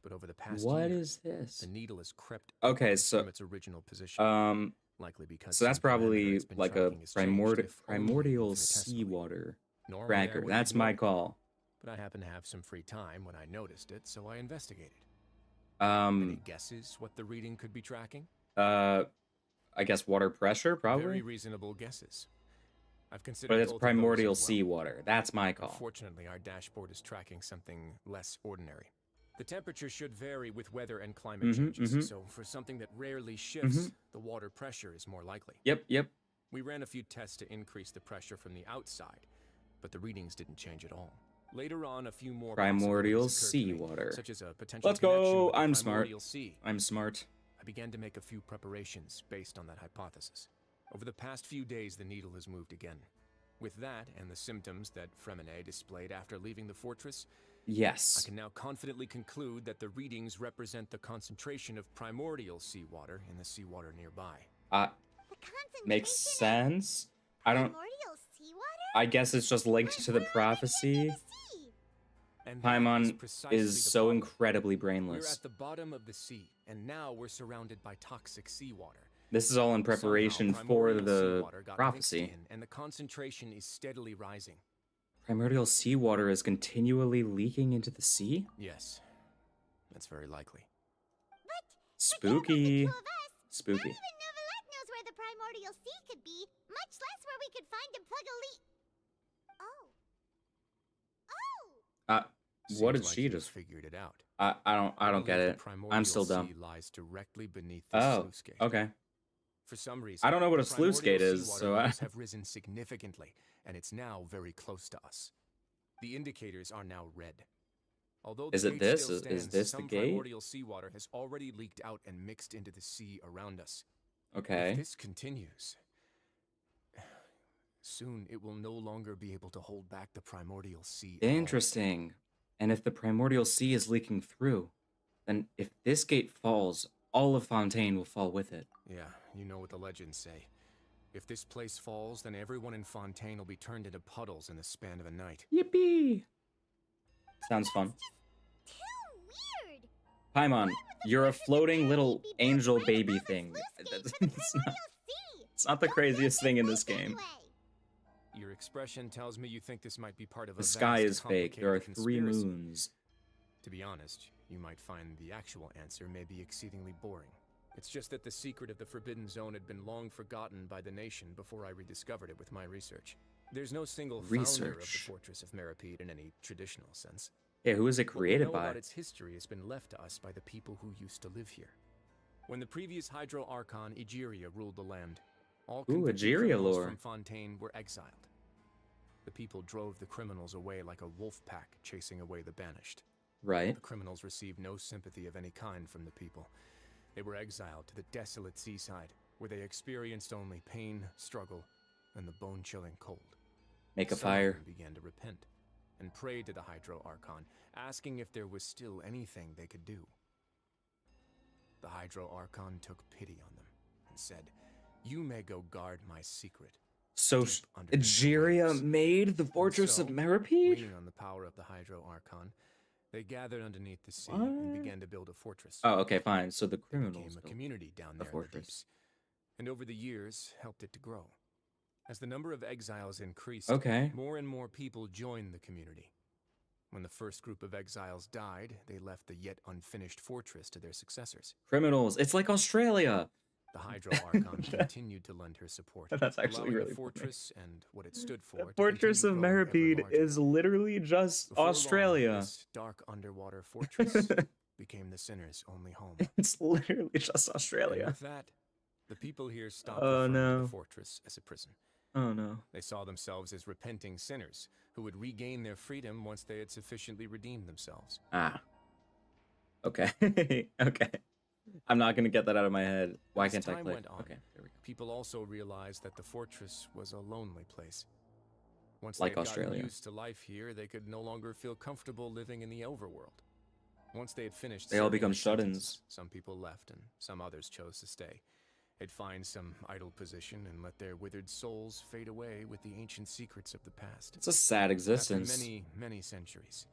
But over the past What year, is this? the needle has crept Okay, upward so from its original position. Likely because so that's some parameter probably it's been like a tracking has changed, if only primordial infinitesimally. seawater Normally, I cracker. would That's my ignore it. call. but I happened to have some free time when I noticed it, so I investigated. Um, Any guesses what the reading could be tracking? I guess water pressure, probably. Very reasonable guesses. I've considered But it's both of those primordial as well. seawater. That's my call. Fortunately, our dashboard is tracking something less ordinary. The temperature should vary with weather and climate changes, so for something that rarely shifts, the water pressure is more likely. Yep. We ran a few tests to increase the pressure from the outside, but the readings didn't change at all. Later on, a few more Primordial possibilities occurred to me, seawater. such as a potential Let's connection go. with the I'm smart. primordial sea. I'm smart. I began to make a few preparations based on that hypothesis. Over the past few days, the needle has moved again. With that and the symptoms that Fremine displayed after leaving the fortress, Yes. I can now confidently conclude that the readings represent the concentration of primordial seawater in the seawater nearby. Makes sense. I don't. Primordial seawater? I guess it's just linked to the prophecy. And Paimon precisely is the so problem. incredibly We're brainless. at the bottom of the sea, and now we're surrounded by toxic seawater. This is all in preparation Somehow, for primordial the seawater got prophecy. mixed in, and the concentration is steadily rising. Primordial seawater is continually leaking into the sea? Yes, that's very likely. Spooky. Spooky. Not even Novelette knows where the primordial sea could be, much less where we could find and plug a leak. What did Seems like she you just figured it out. I don't get believe it. the primordial I'm still dumb. sea lies directly beneath the Oh, sluice gate. okay. For some reason, I don't know what a the sluice gate primordial is, seawater so levels have risen significantly, and it's now very close to us. The indicators are now red. Although Is the it gate this? still Is stands, this the some gate? primordial seawater has already leaked out and mixed into the sea around us. Okay. If this continues, soon it will no longer be able to hold back the primordial sea. at all. Interesting. And if the primordial sea is leaking through, then if this gate falls, all of Fontaine will fall with it. Yeah, you know what the legends say. If this place falls, then everyone in Fontaine will be turned into puddles in the span of a night. Yippee! Sounds fun. Weird. Paimon, you're a floating little angel baby thing. It's not the craziest thing in this game. Your expression tells me you think this might be part of a The sky vast, is fake. There are complicated 3 conspiracy. moons. To be honest, you might find the actual answer may be exceedingly boring. It's just that the secret of the Forbidden Zone had been long forgotten by the nation before I rediscovered it with my research. There's no single founder of the Research. Fortress of Meripede in any traditional sense. Yeah, who is it What we created know by? about its history has been left to us by the people who used to live here. When the previous Hydro Archon Egeria ruled the land, all convicted Egeria criminals lore. from Fontaine were exiled. The people drove the criminals away like a wolf pack chasing away the banished. Right. The criminals received no sympathy of any kind from the people. They were exiled to the desolate seaside, where they experienced only pain, struggle, and the bone-chilling cold. Make a Some of fire. them began to repent and prayed to the Hydro Archon, asking if there was still anything they could do. The Hydro Archon took pity on them and said, "You may go guard my secret." So deep underneath the Egeria waves." made the And Fortress so, of Meripede? leaning on the power of the Hydro Archon, they gathered underneath the sea What? and began to build a fortress. Oh, okay, fine. So the They criminals became a built community down the there in the fortress. deeps, and over the years helped it to grow. As the number of exiles increased, Okay. more and more people joined the community. When the first group of exiles died, they left the yet unfinished fortress to their successors. Criminals. It's like Australia. The Hydro Archon continued to lend her support, That's actually allowing really the funny. fortress and what it stood for. The to Fortress of continue growing ever Meripede larger. is literally just Before long, Australia. this dark underwater fortress became the sinner's only home. It's literally just And Australia. with that, the people here stopped Oh, referring to no. the fortress as a prison. Oh no. They saw themselves as repenting sinners who would regain their freedom once they had sufficiently redeemed themselves. Ah. Okay. Okay. I'm not gonna get that out of my head. Why As can't I time click? went on, Okay, there we go. people also realized that the fortress was a lonely place. Once Like they had gotten Australia. used to life here, they could no longer feel comfortable living in the overworld. Once they had finished, They all serving become their shut-ins. sentences, some people left, and some others chose to stay. They'd find some idle position and let their withered souls fade away with the ancient secrets of the past. It's a sad existence. After many, many centuries,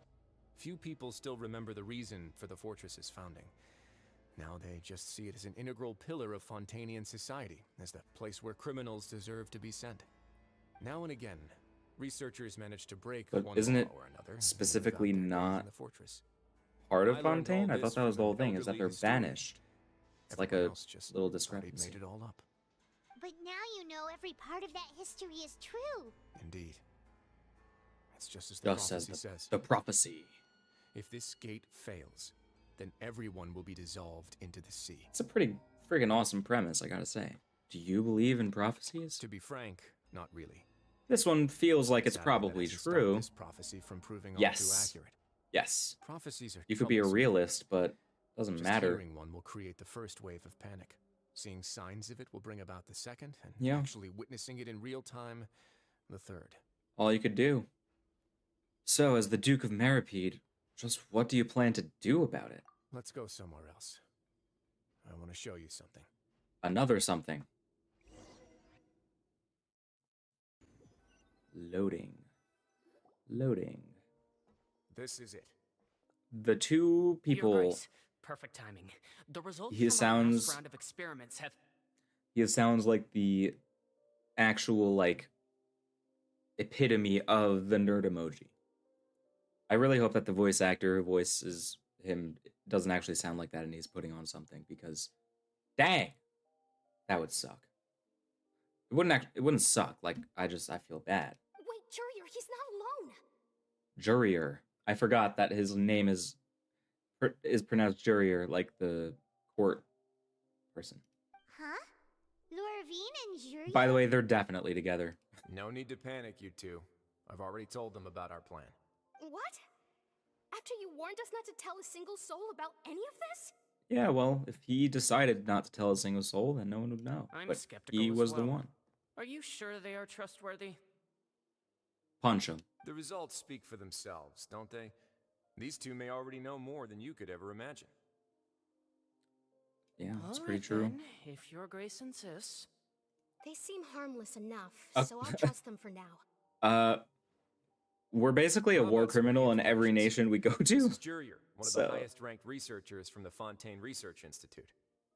few people still remember the reason for the fortress's founding. Now they just see it as an integral pillar of Fontainian society, as the place where criminals deserve to be sent. Now and again, Researchers managed to break But one isn't law it or another, specifically and live out their days not in the fortress. part I of learned all Fontaine? I this thought that was from the whole an thing, is that elderly they're historian. banished. It's like Everyone a else just little thought he'd discrepancy. made it all up. But now you know every part of that history is true. Indeed. It's just as the Just says prophecy says. the prophecy. If this gate fails, then everyone will be dissolved into the sea. It's a pretty friggin' awesome premise, I gotta say. Do you believe in prophecies? To be frank, not really. This one feels like it's Sadly, that probably hasn't stopped true. This prophecy from proving all Yes. too accurate. Yes. Prophecies are You could be a troublesome. realist, but doesn't Just matter. hearing one will create the first wave of panic. Seeing signs of it will bring about the second, and Yeah. actually witnessing it in real time, the third. All you could do. So, as the Duke of Meripede, just what do you plan to do about it? Let's go somewhere else. I want to show you something. Another something. Loading. Loading. This is it. The two Your people. Grace, perfect timing. The results He from our sounds- last round of experiments have. He sounds like the actual, like, epitome of the nerd emoji. I really hope that the voice actor who voices him doesn't actually sound like that and he's putting on something, because dang, that would suck. It wouldn't suck. Like, I feel bad. Wait, Jurier, he's not alone. Jurier. I forgot that his name is pronounced Jurier, like the court person. Huh? Lorvine and Jurier? By the way, they're definitely together. No need to panic, you two. I've already told them about our plan. What? After you warned us not to tell a single soul about any of this? Yeah, well, if he decided not to tell a single soul, then no one would know. I'm But skeptical he as was the well. one. Are you sure they are trustworthy? Punch him. The results speak for themselves, don't they? These two may already know more than you could ever imagine. Yeah, that's All pretty right, true. then, if your Grace insists. They seem harmless enough, Uh, so I'll trust them for now. We're basically a How war about some criminal in every reinforcements? nation we go This to. is Jurier, one of So- the highest-ranked researchers from the Fontaine Research Institute.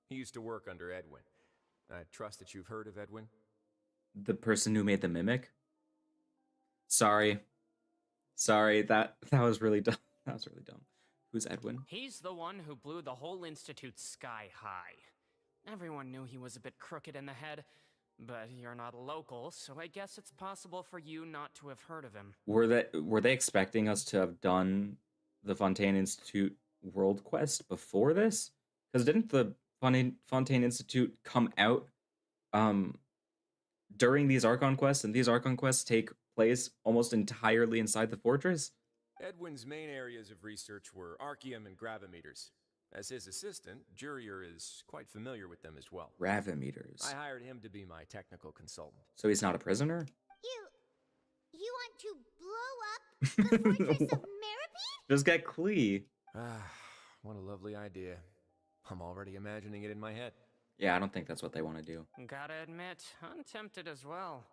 He used to work under Edwin. I trust that you've heard of Edwin. The person who made the mimic. Sorry, that was really dumb. That was really dumb. Who's Edwin? He's the one who blew the whole institute sky high. Everyone knew he was a bit crooked in the head, but you're not a local, so I guess it's possible for you not to have heard of him. Were they expecting us to have done the Fontaine Institute World Quest before this? Because didn't the Fontaine Institute come out during these Archon quests, and these Archon quests take place almost entirely inside the fortress? Edwin's main areas of research were Archeum and gravimeters. As his assistant, Jurier is quite familiar with them as well. Gravimeters. I hired him to be my technical consultant. So he's not a prisoner? You want to blow up the fortress of Meripede? Just get Klee. Ah, what a lovely idea. I'm already imagining it in my head. Yeah, I don't think that's what they want to do. Gotta admit, I'm tempted as well.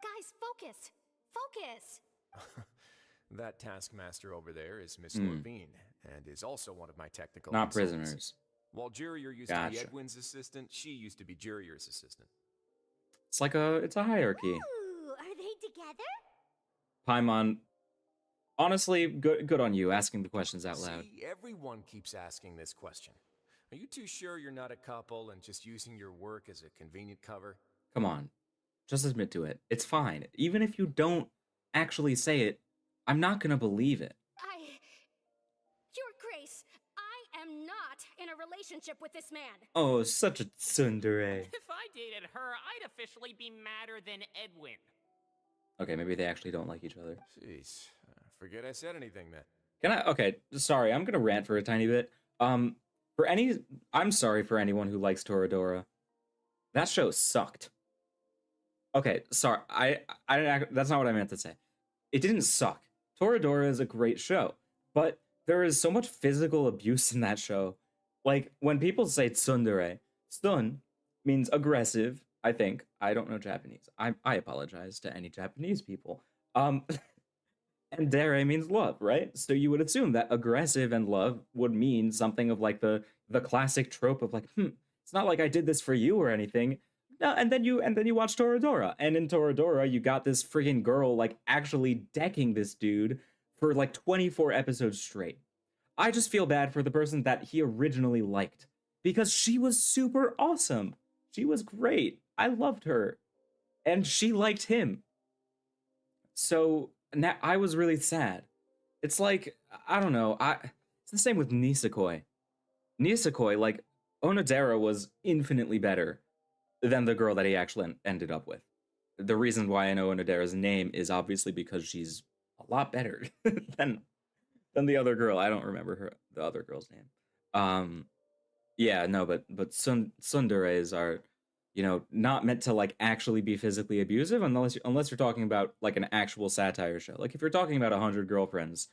Guys, focus! Focus! That taskmaster over there is Miss Hmm. Levine, and is also one of my technical Not consultants. prisoners. While Jurier used to be Gotcha. Edwin's assistant, she used to be Jurier's assistant. It's a hierarchy. Ooh, are they together? Paimon, honestly, good on you asking the questions out loud. See, everyone keeps asking this question. Are you too sure you're not a couple and just using your work as a convenient cover? Come on, just admit to it. It's fine. Even if you don't actually say it, I'm not gonna believe it. Your Grace, I am not in a relationship with this man. Oh, such a tsundere. If I dated her, I'd officially be madder than Edwin. Okay, maybe they actually don't like each other. Jeez, forget I said anything then. Okay, sorry, I'm gonna rant for a tiny bit. I'm sorry for anyone who likes Toradora. That show sucked. Okay, sorry, that's not what I meant to say. It didn't suck. Toradora is a great show, but there is so much physical abuse in that show. Like, when people say tsundere, tsun means aggressive, I think. I don't know Japanese. I apologize to any Japanese people. And dere means love, right? So you would assume that aggressive and love would mean something of like the classic trope of like, it's not like I did this for you or anything. No, and then you watch Toradora, and in Toradora you got this freaking girl like actually decking this dude for like 24 episodes straight. I just feel bad for the person that he originally liked because she was super awesome. She was great. I loved her, and she liked him. So now I was really sad. It's like, I don't know. It's the same with Nisekoi. Nisekoi, like, Onodera was infinitely better than the girl that he actually ended up with. The reason why I know Onodera's name is obviously because she's a lot better than the other girl. I don't remember the other girl's name. Yeah, no, but tsunderes are, you know, not meant to like actually be physically abusive unless you're talking about like an actual satire show. Like if you're talking about 100 Girlfriends,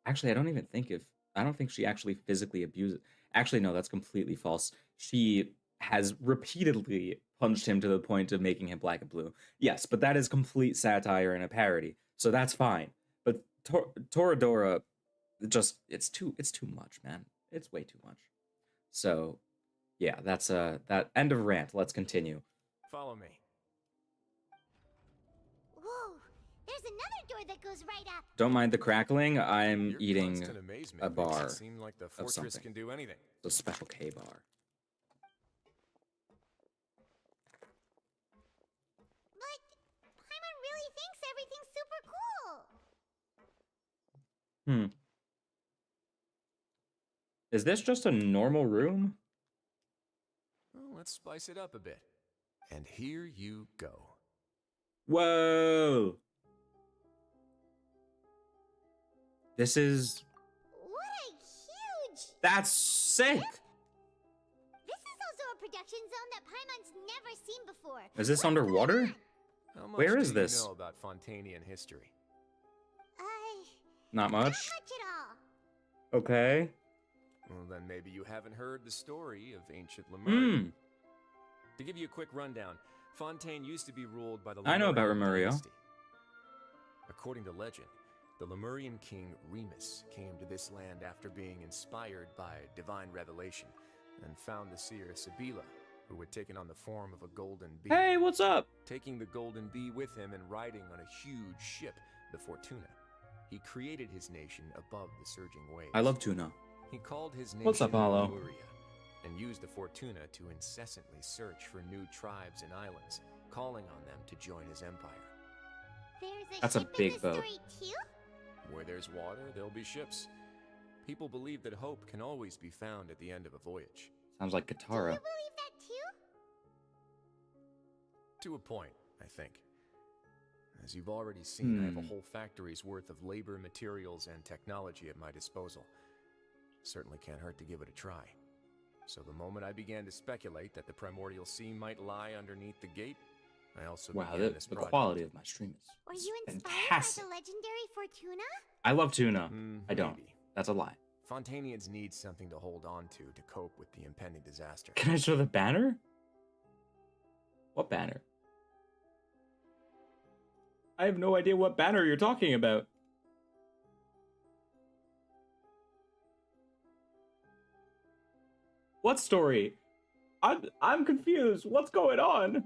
actually I don't think she actually physically abuses. Actually, no, that's completely false. She has repeatedly punched him to the point of making him black and blue. Yes, but that is complete satire and a parody, so that's fine. But Toradora, just it's too much, man. It's way too much. So, yeah, that's that end of rant. Let's continue. Follow me. Whoa, there's another door that goes right up. Don't mind the crackling. I'm Your eating constant amazement a makes bar it seem like the of fortress something. can do anything. A special K bar. But Paimon really thinks everything's super cool. Is this just a normal room? Well, let's spice it up a bit. And here you go. Whoa! This is... What a huge... That's sick! This is also a production zone that Paimon's never seen before. Is this underwater? How much Where do is you this? know about Fontainian history? Not much? Not much at all. Okay. Well, then maybe you haven't heard the story of ancient Lemuria. To give you a quick rundown, Fontaine used to be ruled by the I know about Lemurian Remurio. dynasty. According to legend, the Lemurian king Remus came to this land after being inspired by divine revelation and found the seer Sibila, who had taken on the form of a golden bee. Hey, what's up? Taking the golden bee with him and riding on a huge ship, the Fortuna, he created his nation above the surging waves. I love tuna. He called his nation What's up, Hollow? Lemuria, and used the Fortuna to incessantly search for new tribes and islands, calling on them to join his empire. There's That's a ship big in the boat. story too? Where there's water, there'll be ships. People believe that hope can always be found at the end of a voyage. Sounds like Do Katara. you believe that too? To a point, I think. As you've already seen, I have a Hmm. whole factory's worth of labor, materials, and technology at my disposal. Certainly can't hurt to give it a try. So the moment I began to speculate that the primordial sea might lie underneath the gate, I also Wow, began this the project. quality of my stream Were is you inspired fantastic. by the legendary Fortuna? I love tuna. I don't. Maybe. That's a lie. Fontainians need something to hold on to cope with the impending disaster. Can I show the banner? What banner? I have no idea what banner you're talking about. What story? I'm confused. What's going on?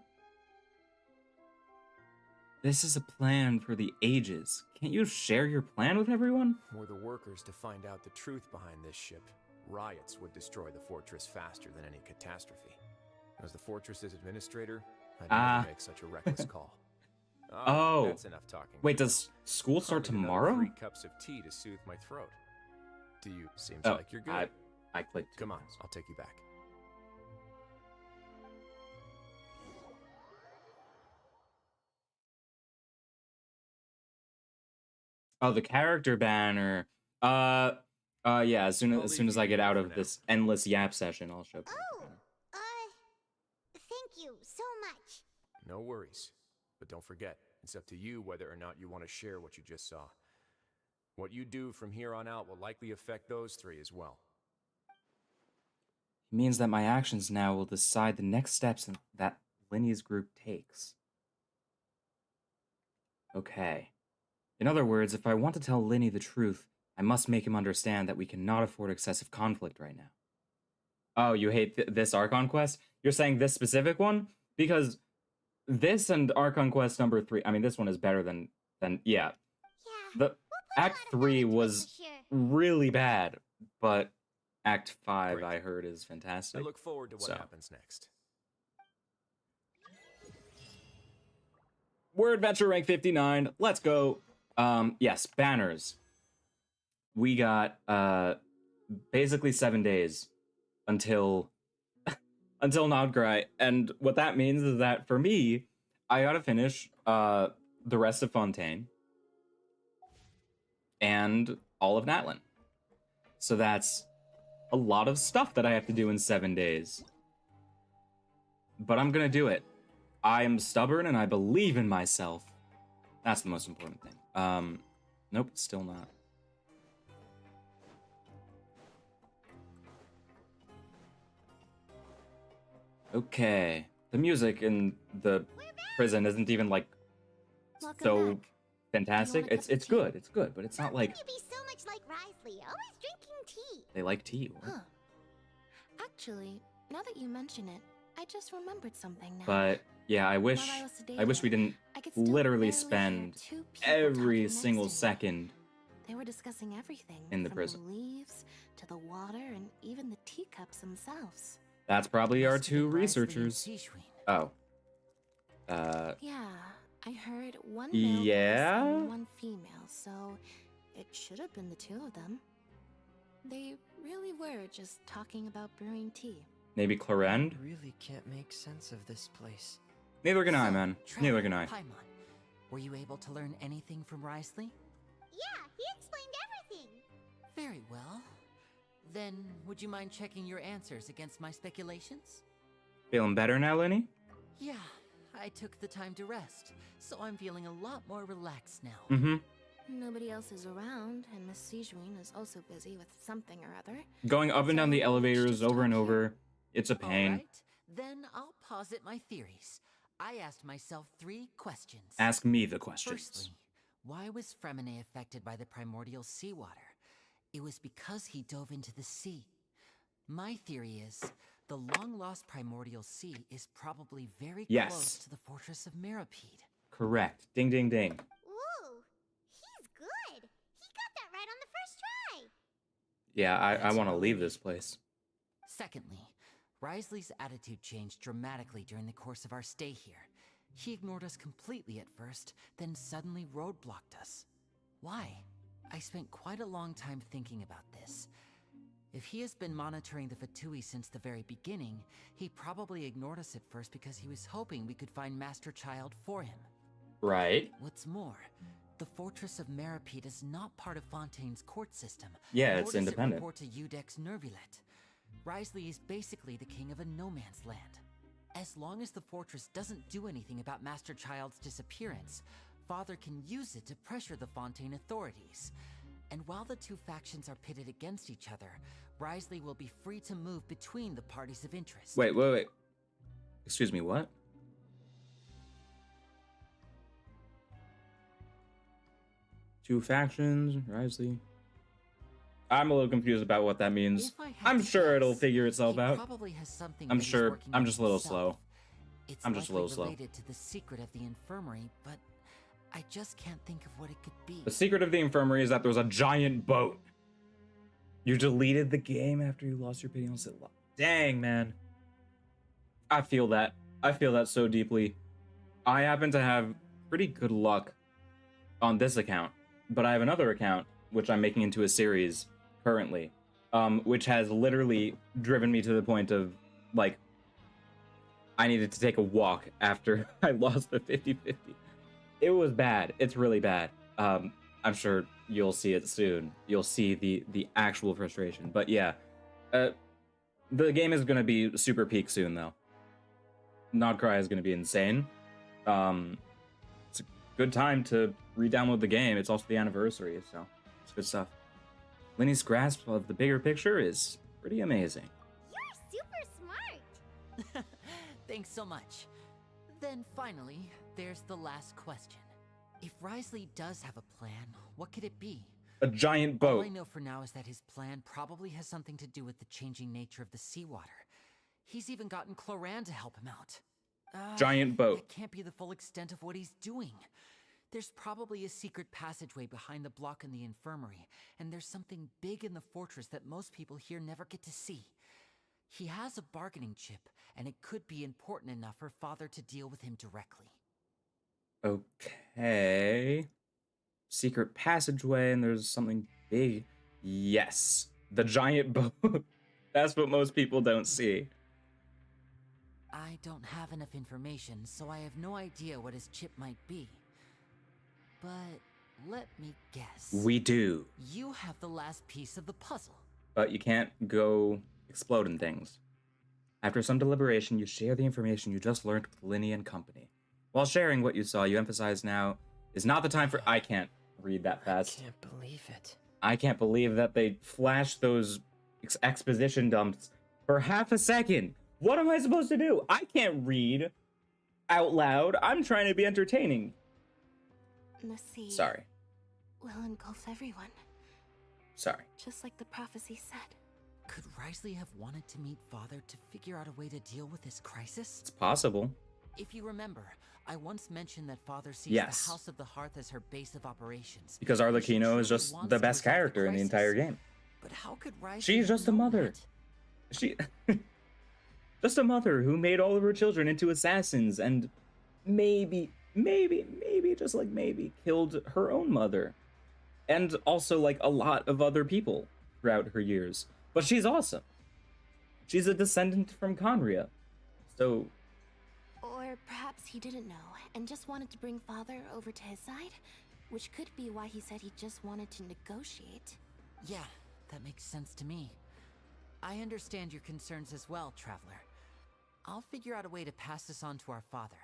This is a plan for the ages. Can't you share your plan with everyone? Were the workers to find out the truth behind this ship, riots would destroy the fortress faster than any catastrophe. As the fortress's administrator, I'd never make such a reckless call. Oh. That's enough talking. Wait, does school start I'll need another tomorrow? 3 cups of tea to soothe my throat. To you, seems Oh, like you're good. I clicked. Come on, I'll take you back. Oh, the character banner. Yeah, as soon as I get out of this endless yap session, I'll show. Oh, thank you so much. No worries. But don't forget, it's up to you whether or not you want to share what you just saw. What you do from here on out will likely affect those 3 as well. It means that my actions now will decide the next steps that Linny's group takes. Okay. In other words, if I want to tell Linny the truth, I must make him understand that we cannot afford excessive conflict right now. Oh, you hate this Archon quest? You're saying this specific one? Because this and Archon Quest number 3. I mean, this one is better than yeah. The Act 3 was really bad, but Act 5 I heard is fantastic. I look forward to what happens next. We're adventure rank 59. Let's go. Yes, banners. We got basically 7 days until NOD-KRAI, and what that means is that for me, I gotta finish the rest of Fontaine and all of Natlin. So that's a lot of stuff that I have to do in 7 days. But I'm gonna do it. I am stubborn and I believe in myself. That's the most important thing. Nope, still not. Okay. The music in the prison isn't even like so fantastic. It's good, but it's not like you be so much like Risley, always drinking tea. they like tea. What? Huh. Actually, now that you mention it, I just remembered something now. But yeah, I wish we didn't literally spend every single second They were discussing everything in the from prison. the leaves to the water and even the teacups themselves. That's probably our two researchers. Oh. Yeah, I heard one male Yeah? voice and one female, so it should have been the two of them. They really were just talking about brewing tea. Maybe Clarend? I really can't make sense of this place. Neither can I, man. Neither can I. Paimon, were you able to learn anything from Risley? Yeah, he explained everything. Very well. Then, would you mind checking your answers against my speculations? Feeling better now, Lenny? Yeah, I took the time to rest, so I'm feeling a lot more relaxed now. Mm-hmm. Nobody else is around, and Miss Sijouin is also busy with something or other. Going up and down the elevators over and over, it's a pain. All right, then I'll posit my theories. I asked myself 3 questions. Ask me the questions. Firstly, why was Fremine affected by the primordial seawater? It was because he dove into the sea. My theory is, the long-lost primordial sea is probably very close to the fortress of Mirapede. Correct. Ding, ding, ding. Ooh, he's good. He got that right on the first try. Yeah, I want to leave this place. Secondly, Risley's attitude changed dramatically during the course of our stay here. He ignored us completely at first, then suddenly roadblocked us. Why? I spent quite a long time thinking about this. If he has been monitoring the Fatui since the very beginning, he probably ignored us at first because he was hoping we could find Master Child for him. Right. What's more, the Fortress of Mirapede is not part of Fontaine's court system. Yeah, nor it's does independent. It report to Udex Nervulet. Risley is basically the king of a no-man's land. As long as the fortress doesn't do anything about Master Child's disappearance, Father can use it to pressure the Fontaine authorities. And while the two factions are pitted against each other, Risley will be free to move between the parties of interest. Wait. Excuse me, what? Two factions, Risley. I'm a little confused about what that means. I'm sure it'll figure itself out. Probably has something I'm that he's sure. working I'm on just a little himself. slow. It's I'm just a little slow. related to the secret of the infirmary, but I just can't think of what it could be. The secret of the infirmary is that there was a giant boat. You deleted the game after you lost your pity on Sitla. Dang, man. I feel that. I feel that so deeply. I happen to have pretty good luck on this account, but I have another account, which I'm making into a series currently, which has literally driven me to the point of, like, I needed to take a walk after I lost the 50-50. It was bad. It's really bad. I'm sure you'll see it soon. You'll see the actual frustration. But yeah, the game is going to be super peak soon, though. NOD-KRAI is going to be insane. It's a good time to re-download the game. It's also the anniversary, so it's good stuff. Lenny's grasp of the bigger picture is pretty amazing. You're super smart. Thanks so much. Then finally, there's the last question. If Risley does have a plan, what could it be? A giant boat. All I know for now is that his plan probably has something to do with the changing nature of the seawater. He's even gotten Clarend to help him out. giant boat. That can't be the full extent of what he's doing. There's probably a secret passageway behind the block in the infirmary, and there's something big in the fortress that most people here never get to see. He has a bargaining chip, and it could be important enough for Father to deal with him directly. Okay. Secret passageway, and there's something big. Yes. The giant boat. That's what most people don't see. I don't have enough information, so I have no idea what his chip might be. But let me guess. We do. You have the last piece of the puzzle. But you can't go exploding things. After some deliberation, you share the information you just learned with Linny and company. While sharing what you saw, you emphasize now is not the time for... I can't read that fast. I can't believe it. I can't believe that they flashed those exposition dumps for half a second. What am I supposed to do? I can't read out loud. I'm trying to be entertaining. The sea Sorry. will engulf everyone, Sorry. just like the prophecy said. Could Risley have wanted to meet Father to figure out a way to deal with this crisis? It's possible. If you remember, I once mentioned that Father sees Yes. the House of the Hearth as her base of operations. Because Arlecchino is just the best character in the entire game. But how could Risley She's just a know mother. that? She... just a mother who made all of her children into assassins and maybe, just like maybe, killed her own mother. And also, like, a lot of other people throughout her years. But she's awesome. She's a descendant from Conria. So... Or perhaps he didn't know and just wanted to bring Father over to his side, which could be why he said he just wanted to negotiate. Yeah, that makes sense to me. I understand your concerns as well, Traveler. I'll figure out a way to pass this on to our father.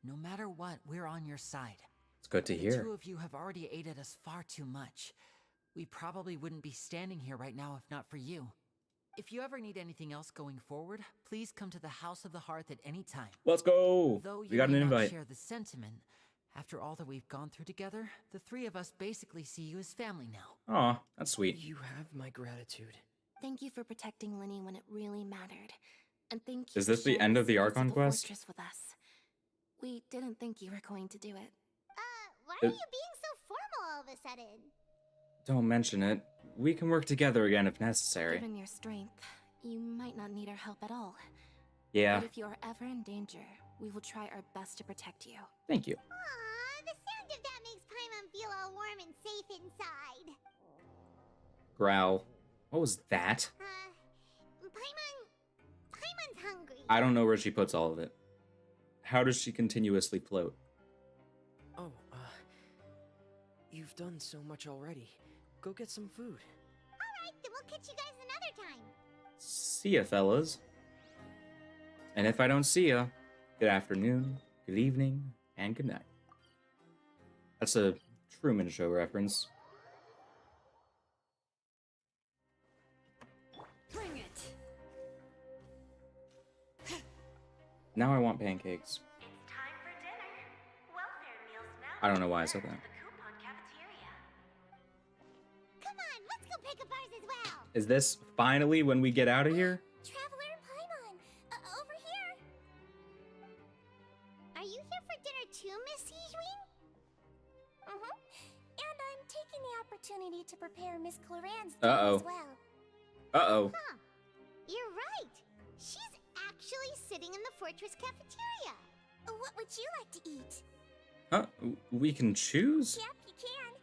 No matter what, we're on your side. It's good to hear. The two of you have already aided us far too much. We probably wouldn't be standing here right now if not for you. If you ever need anything else going forward, please come to the House of the Hearth at any time. Let's go! Though We got an may not invite. share the sentiment, after all that we've gone through together, the three of us basically see you as family now. Aw, that's sweet. You have my gratitude. Thank you for protecting Linny when it really mattered. And thank you Is for this the sharing end of the secrets Archon the quest? fortress with us. We didn't think you were going to do it. Why are you being so formal all of a sudden? Don't mention it. We can work together again if necessary. Given your strength, you might not need our help at all. Yeah. But if you are ever in danger, we will try our best to protect you. Thank you. Aw, the sound of that makes Paimon feel all warm and safe inside. Growl. What was that? Paimon's hungry. I don't know where she puts all of it. How does she continuously float? Oh, you've done so much already. Go get some food. Alright, then we'll catch you guys another time. See ya, fellas. And if I don't see ya, good afternoon, good evening, and good night. That's a Truman Show reference. Bring it. Now I want pancakes. Time for dinner. Welfare meals now. I don't know why I said that. Coupon cafeteria. Come on, let's go pick up ours as well. Is this finally when we get out of here? Traveler and Paimon, over here. Are you here for dinner too, Miss Sijween? And I'm taking the opportunity to prepare Miss Claran's dinner Uh-oh. as well. Uh-oh. Huh. You're right. She's actually sitting in the fortress cafeteria. What would you like to eat? Huh? We can choose? Yep, you can.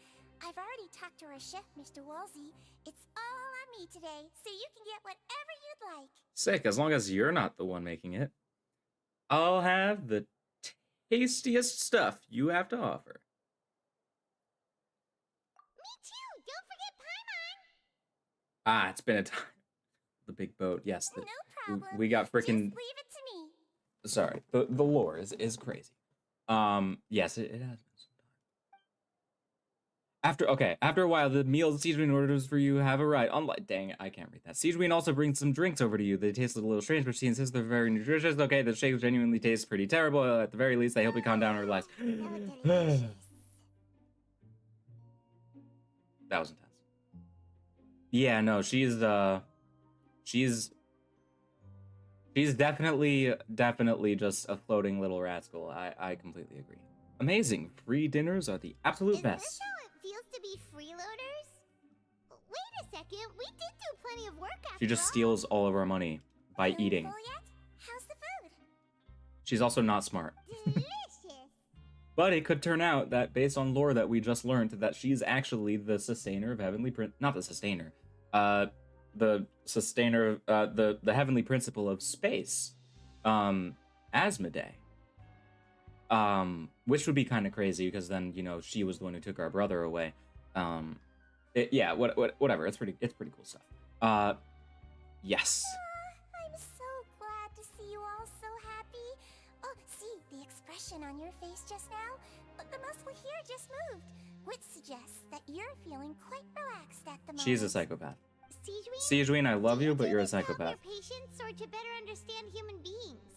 I've already talked to our chef, Mr. Woolsey. It's all on me today, so you can get whatever you'd like. Sick, as long as you're not the one making it. I'll have the tastiest stuff you have to offer. Me too. Don't forget Paimon. Ah, it's been a time. The big boat, yes. No problem. We got freaking... Just leave it to me. Sorry, the lore is crazy. Yes, it has been some time. After a while, the meals Sijween orders for you have arrived. Dang it, I can't read that. Sijween also brings some drinks over to you. They taste a little strange, but she insists they're very nutritious. Okay, the shake genuinely tastes pretty terrible. At the very least, they help you calm down or relax. That was intense. Yeah, no, she's She's definitely just a floating little rascal. I completely agree. Amazing. Free dinners are the absolute best. Is this how it feels to be freeloaders? Wait a second, we did do plenty of work after She just all. steals all of our money by eating. Full yet? How's the food? She's also not smart. Delicious. But it could turn out that based on lore that we just learned that she's actually the sustainer of Heavenly not the sustainer. The sustainer the Heavenly Principle of space. Asmodee. Which would be kind of crazy because then, you know, she was the one who took our brother away. Yeah, whatever. It's pretty cool stuff. Yes. I'm so glad to see you all so happy. Oh, see the expression on your face just now? But the muscle here just moved, which suggests that you're feeling quite relaxed at the moment. She's a psychopath. Sigeween? Sigeween, I love you, but Do you're a this to help psychopath. your patients or to better understand human beings?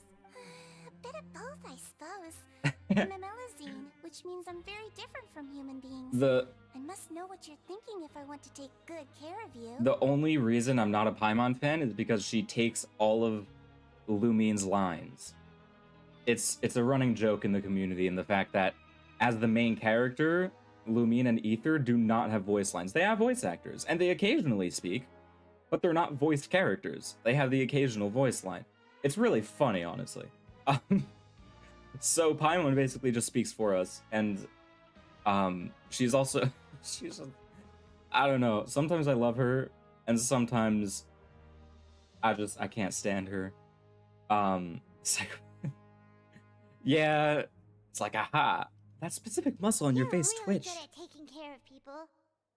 A bit of both, I suppose. I'm a Melusine, which means I'm very different from human beings. I must know what you're thinking if I want to take good care of you. The only reason I'm not a Paimon fan is because she takes all of Lumine's lines. It's a running joke in the community, and the fact that as the main character, Lumine and Ether do not have voice lines. They have voice actors, and they occasionally speak, but they're not voiced characters. They have the occasional voice line. It's really funny, honestly. So Paimon basically just speaks for us, and she's also I don't know. Sometimes I love her, and sometimes I can't stand her. It's like, yeah, it's like, aha, that specific muscle on your face really twitch. good at taking care of people.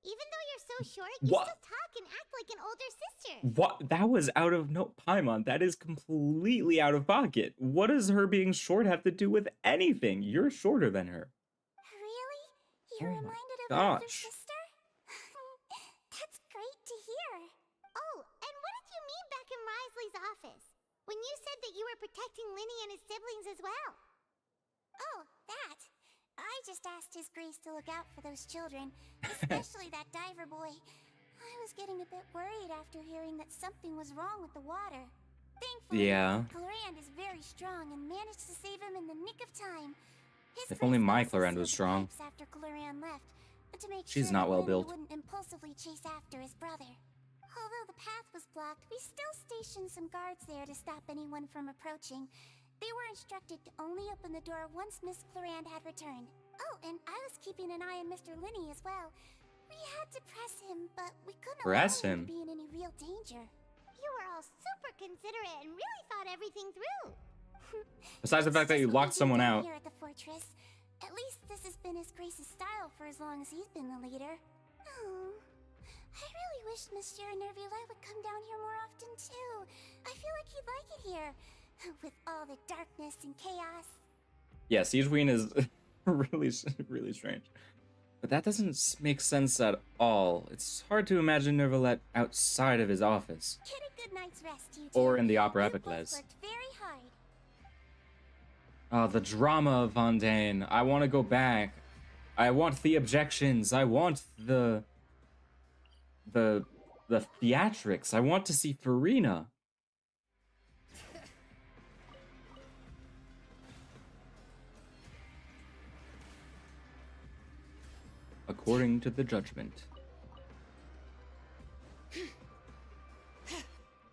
Even though you're so short, you still talk and act like an older sister. What? That was out of no Paimon. That is completely out of pocket. What does her being short have to do with anything? You're shorter than her. Really? You're Oh my reminded of your older gosh. sister? That's great to hear. Oh, and what did you mean back in Risley's office? When you said that you were protecting Linny and his siblings as well? Oh, that. I just asked His Grace to look out for those children, especially that diver boy. I was getting a bit worried after hearing that something was wrong with the water. Thankfully, Yeah. Clorand is very strong and managed to save him in the nick of time. His If only Grace my also Clorand sealed was the strong. pipes after Clorand left, to make She's sure not that well Linny built. wouldn't impulsively chase after his brother. Although the path was blocked, we still stationed some guards there to stop anyone from approaching. They were instructed to only open the door once Miss Clorand had returned. Oh, and I was keeping an eye on Mr. Linny as well. We had to press him, but we couldn't Press allow him him? to be in any real danger. You were all super considerate and really thought everything through. Besides the fact that you locked someone out. Here at the fortress. At least this has been His Grace's style for as long as he's been the leader. Oh, I really wish Monsieur Nervulite would come down here more often too. I feel like he'd like it here, with all the darkness and chaos. Yeah, Sigeween is really strange. But that doesn't make sense at all. It's hard to imagine Nervalet outside of his office. Get a good night's rest, you two. Or in the Opera You both Epicles. worked very hard. Oh, the drama of Fontaine. I want to go back. I want the objections. I want the theatrics. I want to see Farina. According to the judgment.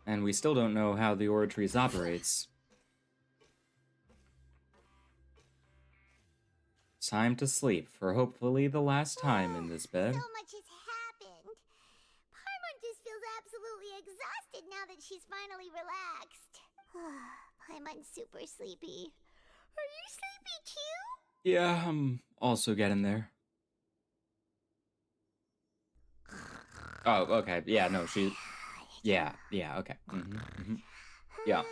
And we still don't know how the Oratrice operates. Time to sleep for hopefully the last time in this bed. So much has happened. Paimon just feels absolutely exhausted now that she's finally relaxed. Paimon's super sleepy. Are you sleepy too? Yeah, I'm also getting there. Oh, okay. Yeah, no, she... Yeah, okay. Yeah.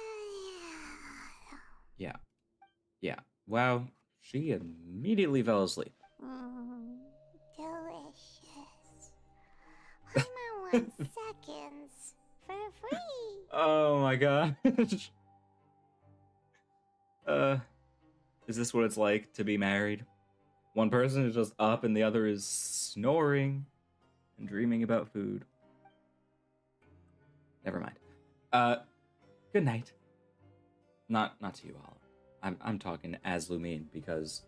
Yeah. Wow, she immediately fell asleep. Delicious. Paimon wants seconds for free. Oh my gosh. Is this what it's like to be married? One person is just up and the other is snoring and dreaming about food. Never mind. Good night. Not to you, Oliver. I'm talking as Lumine because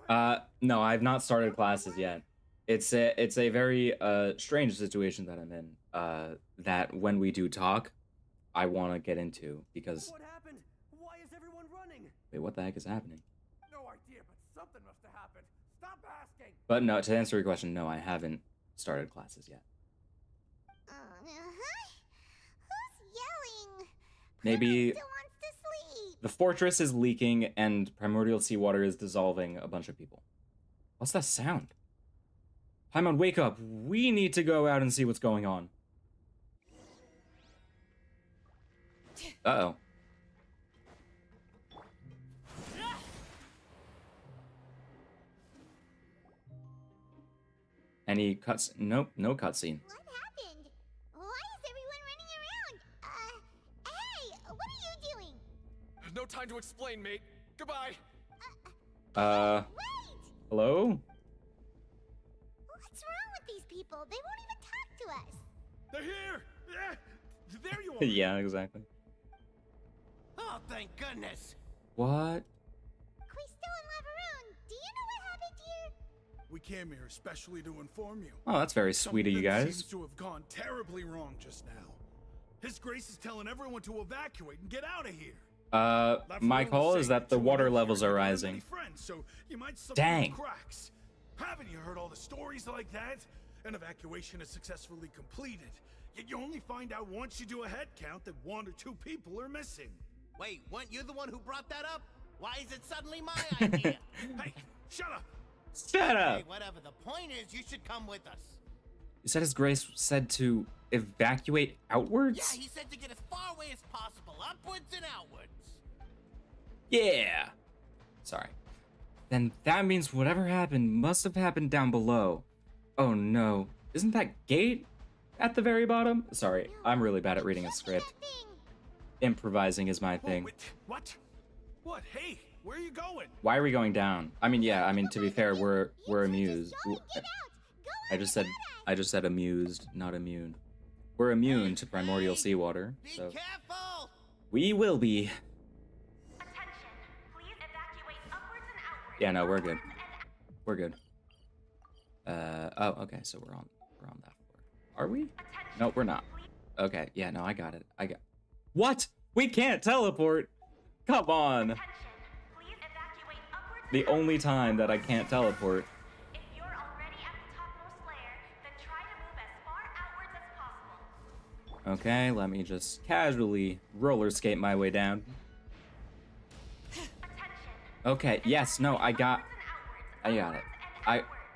no, I've not started classes yet. It's a very strange situation that I'm in. That when we do talk, I want to get into because. What happened? Why is everyone running? Wait, what the heck is happening? No idea, but something must have happened. Stop asking. But no, to answer your question, no, I haven't started classes yet. Who's yelling? Maybe Still wants to sleep. the fortress is leaking and primordial seawater is dissolving a bunch of people. What's that sound? Paimon, wake up. We need to go out and see what's going on. Uh-oh. Any cuts? Nope, no cutscene. What happened? Why is everyone running around? Hey, what are you doing? There's no time to explain, mate. Goodbye. Wait! Hello? What's wrong with these people? They won't even talk to us. They're here! Yeah, there you are! Yeah, exactly. Oh, thank goodness. What? Quisto and Lavaroon, do you know what happened here? We came here especially to inform you. Oh, that's very sweet of you Something guys. seems to have gone terribly wrong just now. His Grace is telling everyone to evacuate and get out of here. My call is that the water levels are rising. Friends, so you might suffer Dang. cracks. Haven't you heard all the stories like that? An evacuation is successfully completed, yet you only find out once you do a head count that 1 or 2 people are missing. Wait, weren't you the one who brought that up? Why is it suddenly my idea? Hey, shut up! Shut up! Hey, whatever. The point is, you should come with us. You said His Grace said to evacuate outwards? Yeah, he said to get as far away as possible, upwards and outwards. Yeah. Sorry. Then that means whatever happened must have happened down below. Oh no. Isn't that gate at the very bottom? Sorry, I'm really bad at reading a script. Improvising is my thing. Wait, what? What? Hey, where are you going? Why are we going down? I mean, yeah, I mean, to be fair, we're amused. I just said amused, not immune. We're immune to primordial seawater, so Careful! we will be. Yeah, no, we're good. We're good. Oh, okay, so we're on that floor. Are we? No, we're not. Okay, yeah, no, I got it. What? We can't teleport! Come on! The only time that I can't teleport. Okay, let me just casually roller skate my way down. Okay, yes, no, I got it.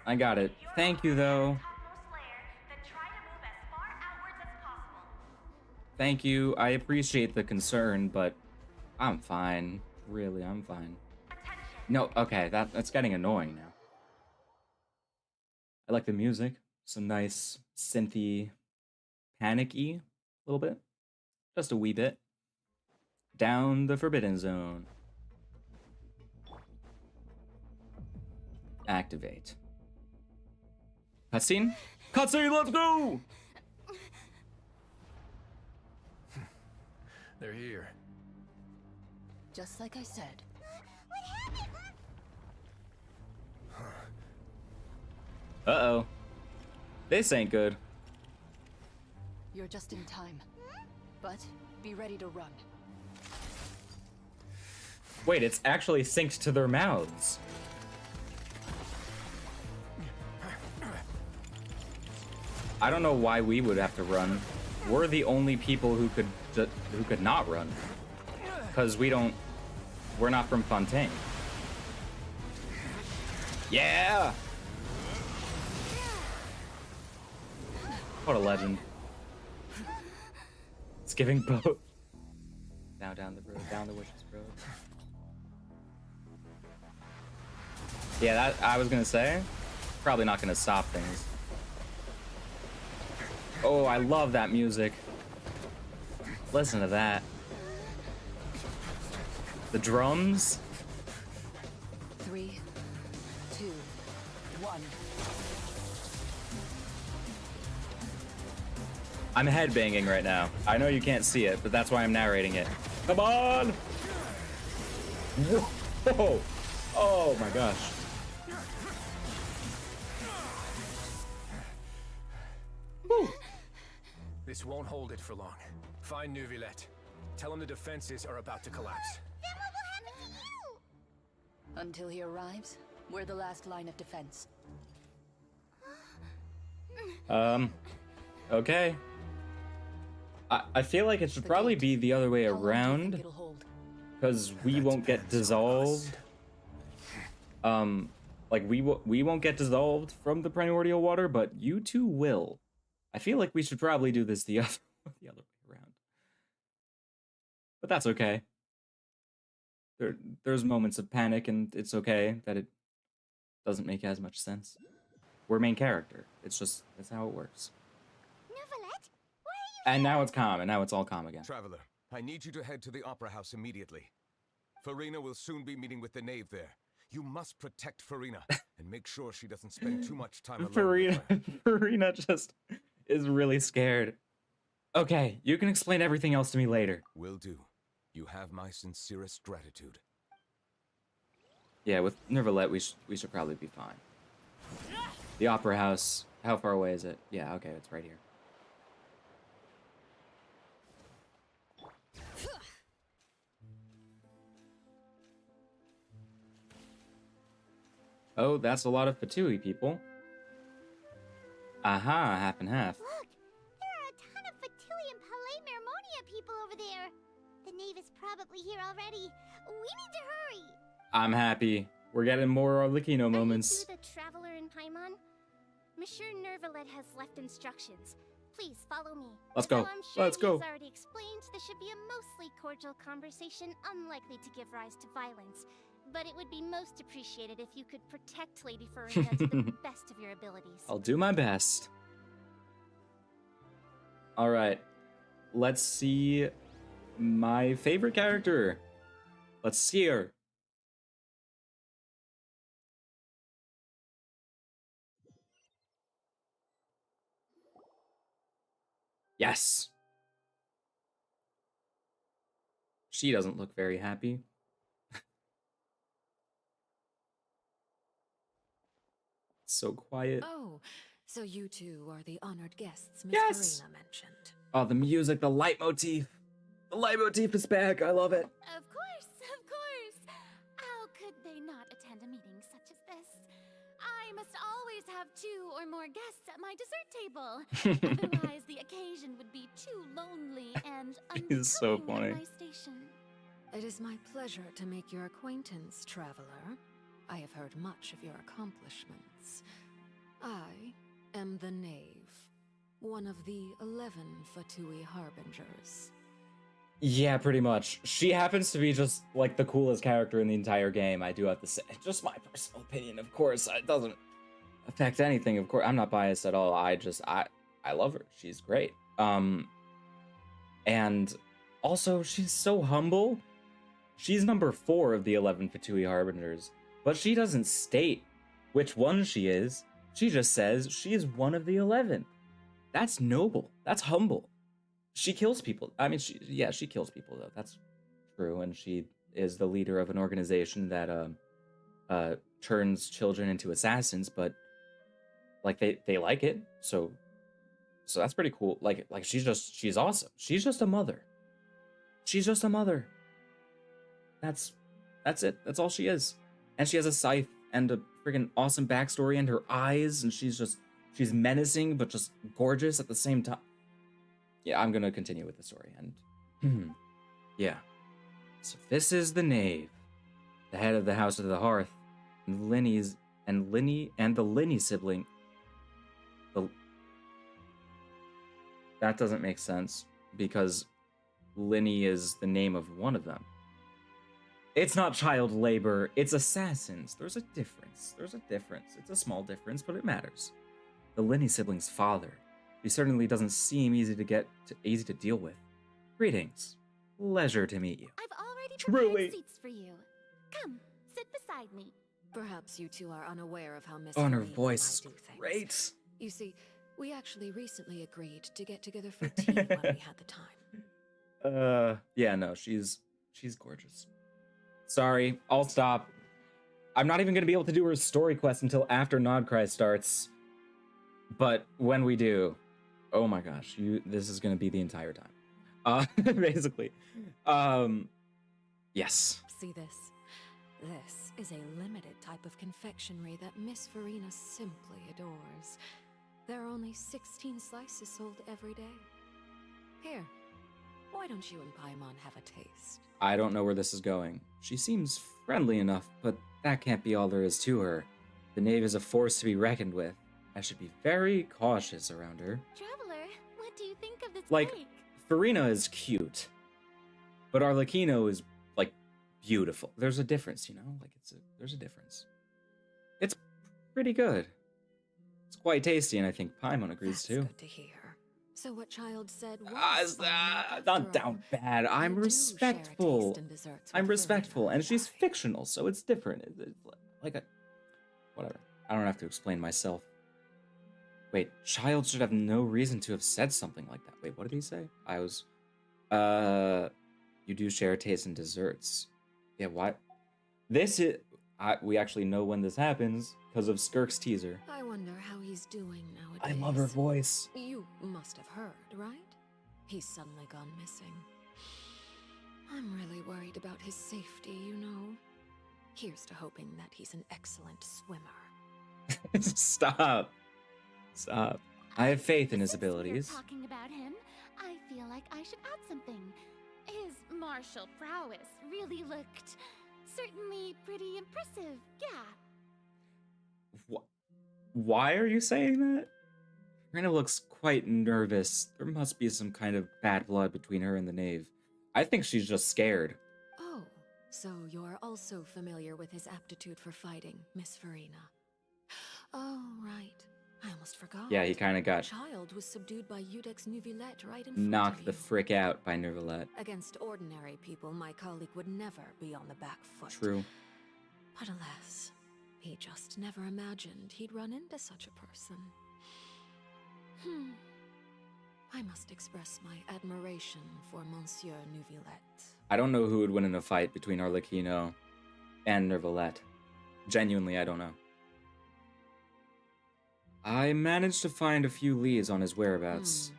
I got it. Thank you, though. Thank you. I appreciate the concern, but I'm fine. Really, I'm fine. No, okay, that's getting annoying now. I like the music. Some nice synthy, panic-y, a little bit. Just a wee bit. Down the Forbidden Zone. Activate. Cutscene? Cutscene, let's go! They're here. Just like I said. Uh-oh. This ain't good. You're just in time. But be ready to run. Wait, it's actually synced to their mouths. I don't know why we would have to run. We're the only people who could not run. Because we're not from Fontaine. Yeah! What a legend. It's giving both. Now down the road, down the witch's road. Yeah, that I was gonna say. Probably not gonna stop things. Oh, I love that music. Listen to that. The drums. 3, 2, 1. I'm headbanging right now. I know you can't see it, but that's why I'm narrating it. Come on! Whoa! Oh my gosh. Woo. This won't hold it for long. Find Neuvillette. Tell him the defenses are about to collapse. Then what will happen to you? Until he arrives, we're the last line of defense. Okay. I feel like it should probably be the other way around, because we won't get dissolved. Like we won't get dissolved from the primordial water, but you two will. I feel like we should probably do this the other way around. But that's okay. There's moments of panic, and it's okay that it doesn't make as much sense. We're main character. It's just, that's how it works. Neuvillette, why are you And now it's calm, and now it's all calm again. Traveler, I need you to head to the Opera House immediately. Farina will soon be meeting with the knave there. You must protect Farina and make sure she doesn't spend too much time alone. Farina just is really scared. Okay, you can explain everything else to me later. Will do. You have my sincerest gratitude. Yeah, with Neuvillette, we should probably be fine. The Opera House, how far away is it? Yeah, okay, it's right here. Oh, that's a lot of Fatui people. Aha, half and half. Look, there are a ton of Fatui and Palais Mermonia people over there. The knave is probably here already. We need to hurry. I'm happy. We're getting more Arlecchino moments. Are you the traveler in Paimon? Monsieur Neuvillette has left instructions. Please follow me. Let's go. Though I'm sure Let's go. he's already explained this should be a mostly cordial conversation, unlikely to give rise to violence. But it would be most appreciated if you could protect Lady Farina to the best of your abilities. I'll do my best. All right. Let's see my favorite character. Let's see her. Yes. She doesn't look very happy. So quiet. Oh, so you two are the honored guests Miss Yes! Farina mentioned. Oh, the music, the leitmotif. The leitmotif is back. I love it. Of course, of course. How could they not attend a meeting such as this? I must always have 2 or more guests at my dessert table. Otherwise, the occasion would be too lonely and He's so unfulfilling funny. at my station. It is my pleasure to make your acquaintance, traveler. I have heard much of your accomplishments. I am the Knave, one of the 11 Fatui Harbingers. Yeah, pretty much. She happens to be just like the coolest character in the entire game, I do have to say. Just my personal opinion, of course. It doesn't affect anything, of course. I'm not biased at all. I love her. She's great. And also, she's so humble. She's number 4 of the 11 Fatui Harbingers, but she doesn't state which one she is. She just says she is one of the 11. That's noble. That's humble. She kills people. I mean, she kills people, though. That's true. And she is the leader of an organization that turns children into assassins, but like they like it. So that's pretty cool. Like she's awesome. She's just a mother. She's just a mother. That's it. That's all she is. And she has a scythe and a freaking awesome backstory and her eyes, and she's menacing but just gorgeous at the same time. Yeah, I'm gonna continue with the story, and yeah. So this is the Knave, the head of the House of the Hearth, and the Linny sibling. That doesn't make sense because Linny is the name of one of them. It's not child labor, it's assassins. There's a difference. It's a small difference, but it matters. The Linny sibling's father. He certainly doesn't seem easy to deal with. Greetings. Pleasure to meet you. I've already Truly. prepared seats for you. Come, sit beside me. Perhaps you two are unaware of how Miss Oh, and her Farina and I voice. do things. Great. You see, We actually recently agreed to get together for tea when we had the time. Yeah, no, she's gorgeous. Sorry, I'll stop. I'm not even gonna be able to do her story quest until after NOD-KRAI starts. But when we do, oh my gosh, this is gonna be the entire time. Basically. Yes. See this? This is a limited type of confectionery that Miss Farina simply adores. There are only 16 slices sold every day. Here, why don't you and Paimon have a taste? I don't know where this is going. She seems friendly enough, but that can't be all there is to her. The knave is a force to be reckoned with. I should be very cautious around her. Traveler, what do you think of this Like, cake? Farina is cute, but Arlecchino is, like, beautiful. There's a difference, you know? Like, there's a difference. It's pretty good. It's quite tasty, and I think Paimon agrees too. Good to hear. So what Child said was Not down bad. I'm respectful. I'm respectful, and she's fictional, so it's different. It's like whatever. I don't have to explain myself. Wait, Child should have no reason to have said something like that. Wait, what did he say? You do share taste in desserts. Yeah, why? We actually know when this happens because of Skirk's teaser. I wonder how he's doing nowadays. I love her voice. You must have heard, right? He's suddenly gone missing. I'm really worried about his safety, you know. Here's to hoping that he's an excellent swimmer. Stop. I have faith in his abilities. Talking about him, I feel like I should add something. His martial prowess really looked certainly pretty impressive, yeah. Why are you saying that? Rena looks quite nervous. There must be some kind of bad blood between her and the knave. I think she's just scared. Oh, so you're also familiar with his aptitude for fighting, Miss Farina. Oh, right. I almost forgot. Yeah, he kind of got Child was subdued by Udex Neuvillette right in front knocked of the you. frick out by Neuvillette. Against ordinary people, my colleague would never be on the back foot. True. But alas, he just never imagined he'd run into such a person. I must express my admiration for Monsieur Neuvillette. I don't know who would win in a fight between Arlecchino and Neuvillette. Genuinely, I don't know. I managed to find a few leads on his whereabouts.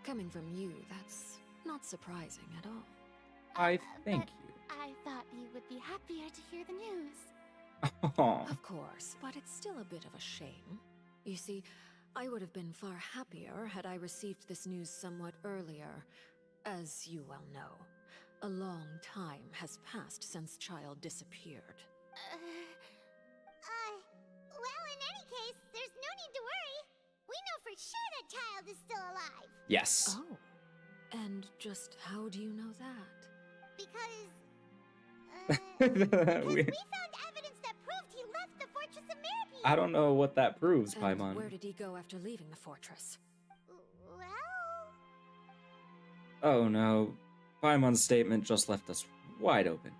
Coming from you, that's not surprising at all. I thank you. I thought you would be happier to hear the news. Of course, but it's still a bit of a shame. You see, I would have been far happier had I received this news somewhat earlier. As you well know, a long time has passed since Child disappeared. Well, in any case, there's no need to worry. We know for sure that Child is still alive. Yes. Oh. And just how do you know that? Because we found evidence that proved he left the Fortress of Meropes. I don't know what that proves, And Paimon. where did he go after leaving the fortress? Well... Oh no. Paimon's statement just left us wide open.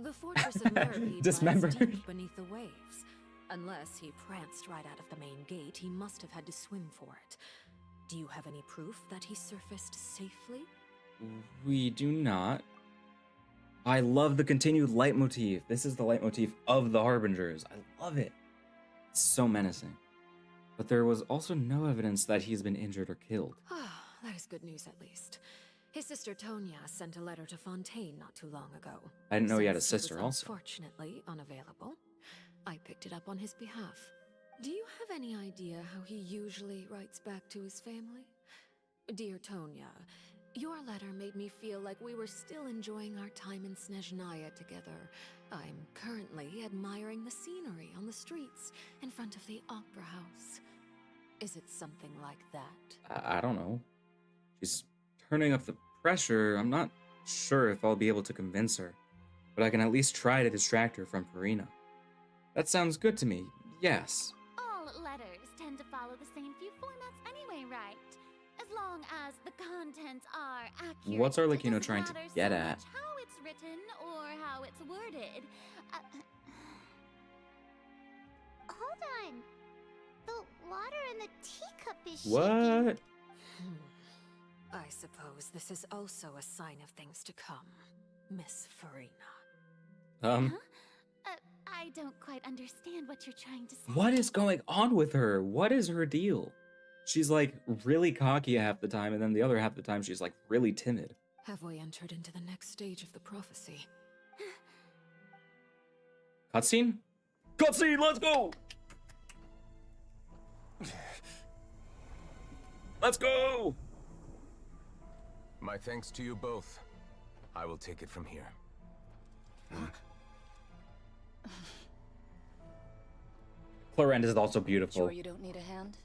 The Fortress of Meropes Dismembered. lies deep beneath the waves. Unless he pranced right out of the main gate, he must have had to swim for it. Do you have any proof that he surfaced safely? We do not. I love the continued leitmotif. This is the leitmotif of the Harbingers. I love it. It's so menacing. But there was also no evidence that he's been injured or killed. Ah, that is good news at least. His sister Tonya sent a letter to Fontaine not too long ago. I didn't know he had a Since sister was also. Unfortunately unavailable, I picked it up on his behalf. Do you have any idea how he usually writes back to his family? Dear Tonya, your letter made me feel like we were still enjoying our time in Snezhnaya together. I'm currently admiring the scenery on the streets in front of the Opera House. Is it something like that? I don't know. She's turning up the pressure. I'm not sure if I'll be able to convince her, but I can at least try to distract her from Farina. That sounds good to me, yes. All letters tend to follow the same few formats anyway, right? As long as the contents are accurate. What's it Arlecchino doesn't trying to matter get so at? much how it's written or how it's worded. Hold on. The water in the teacup is What? shaking. I suppose this is also a sign of things to come, Miss Farina. I don't quite understand what you're trying to say. What is going on with her? What is her deal? She's like really cocky half the time, and then the other half the time she's like really timid. Have we entered into the next stage of the prophecy? Cutscene? Cutscene, let's go! Let's go! My thanks to you both. I will take it from here. Clorinde is also beautiful. Sure you don't need a hand?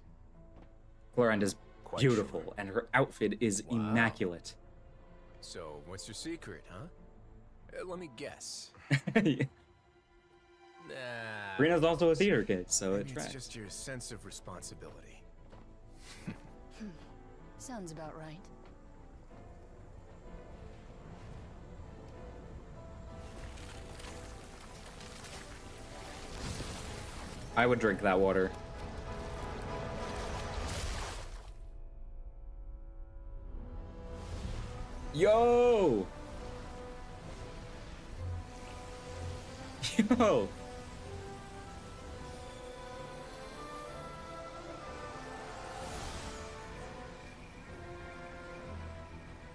Clorinde is Quite beautiful, sure. and her outfit is immaculate. So, what's your secret, huh? Let me guess. Rina's also a theater kid, so it Maybe tracks. it's just your sense of responsibility. Sounds about right. I would drink that water. Yo! Yo!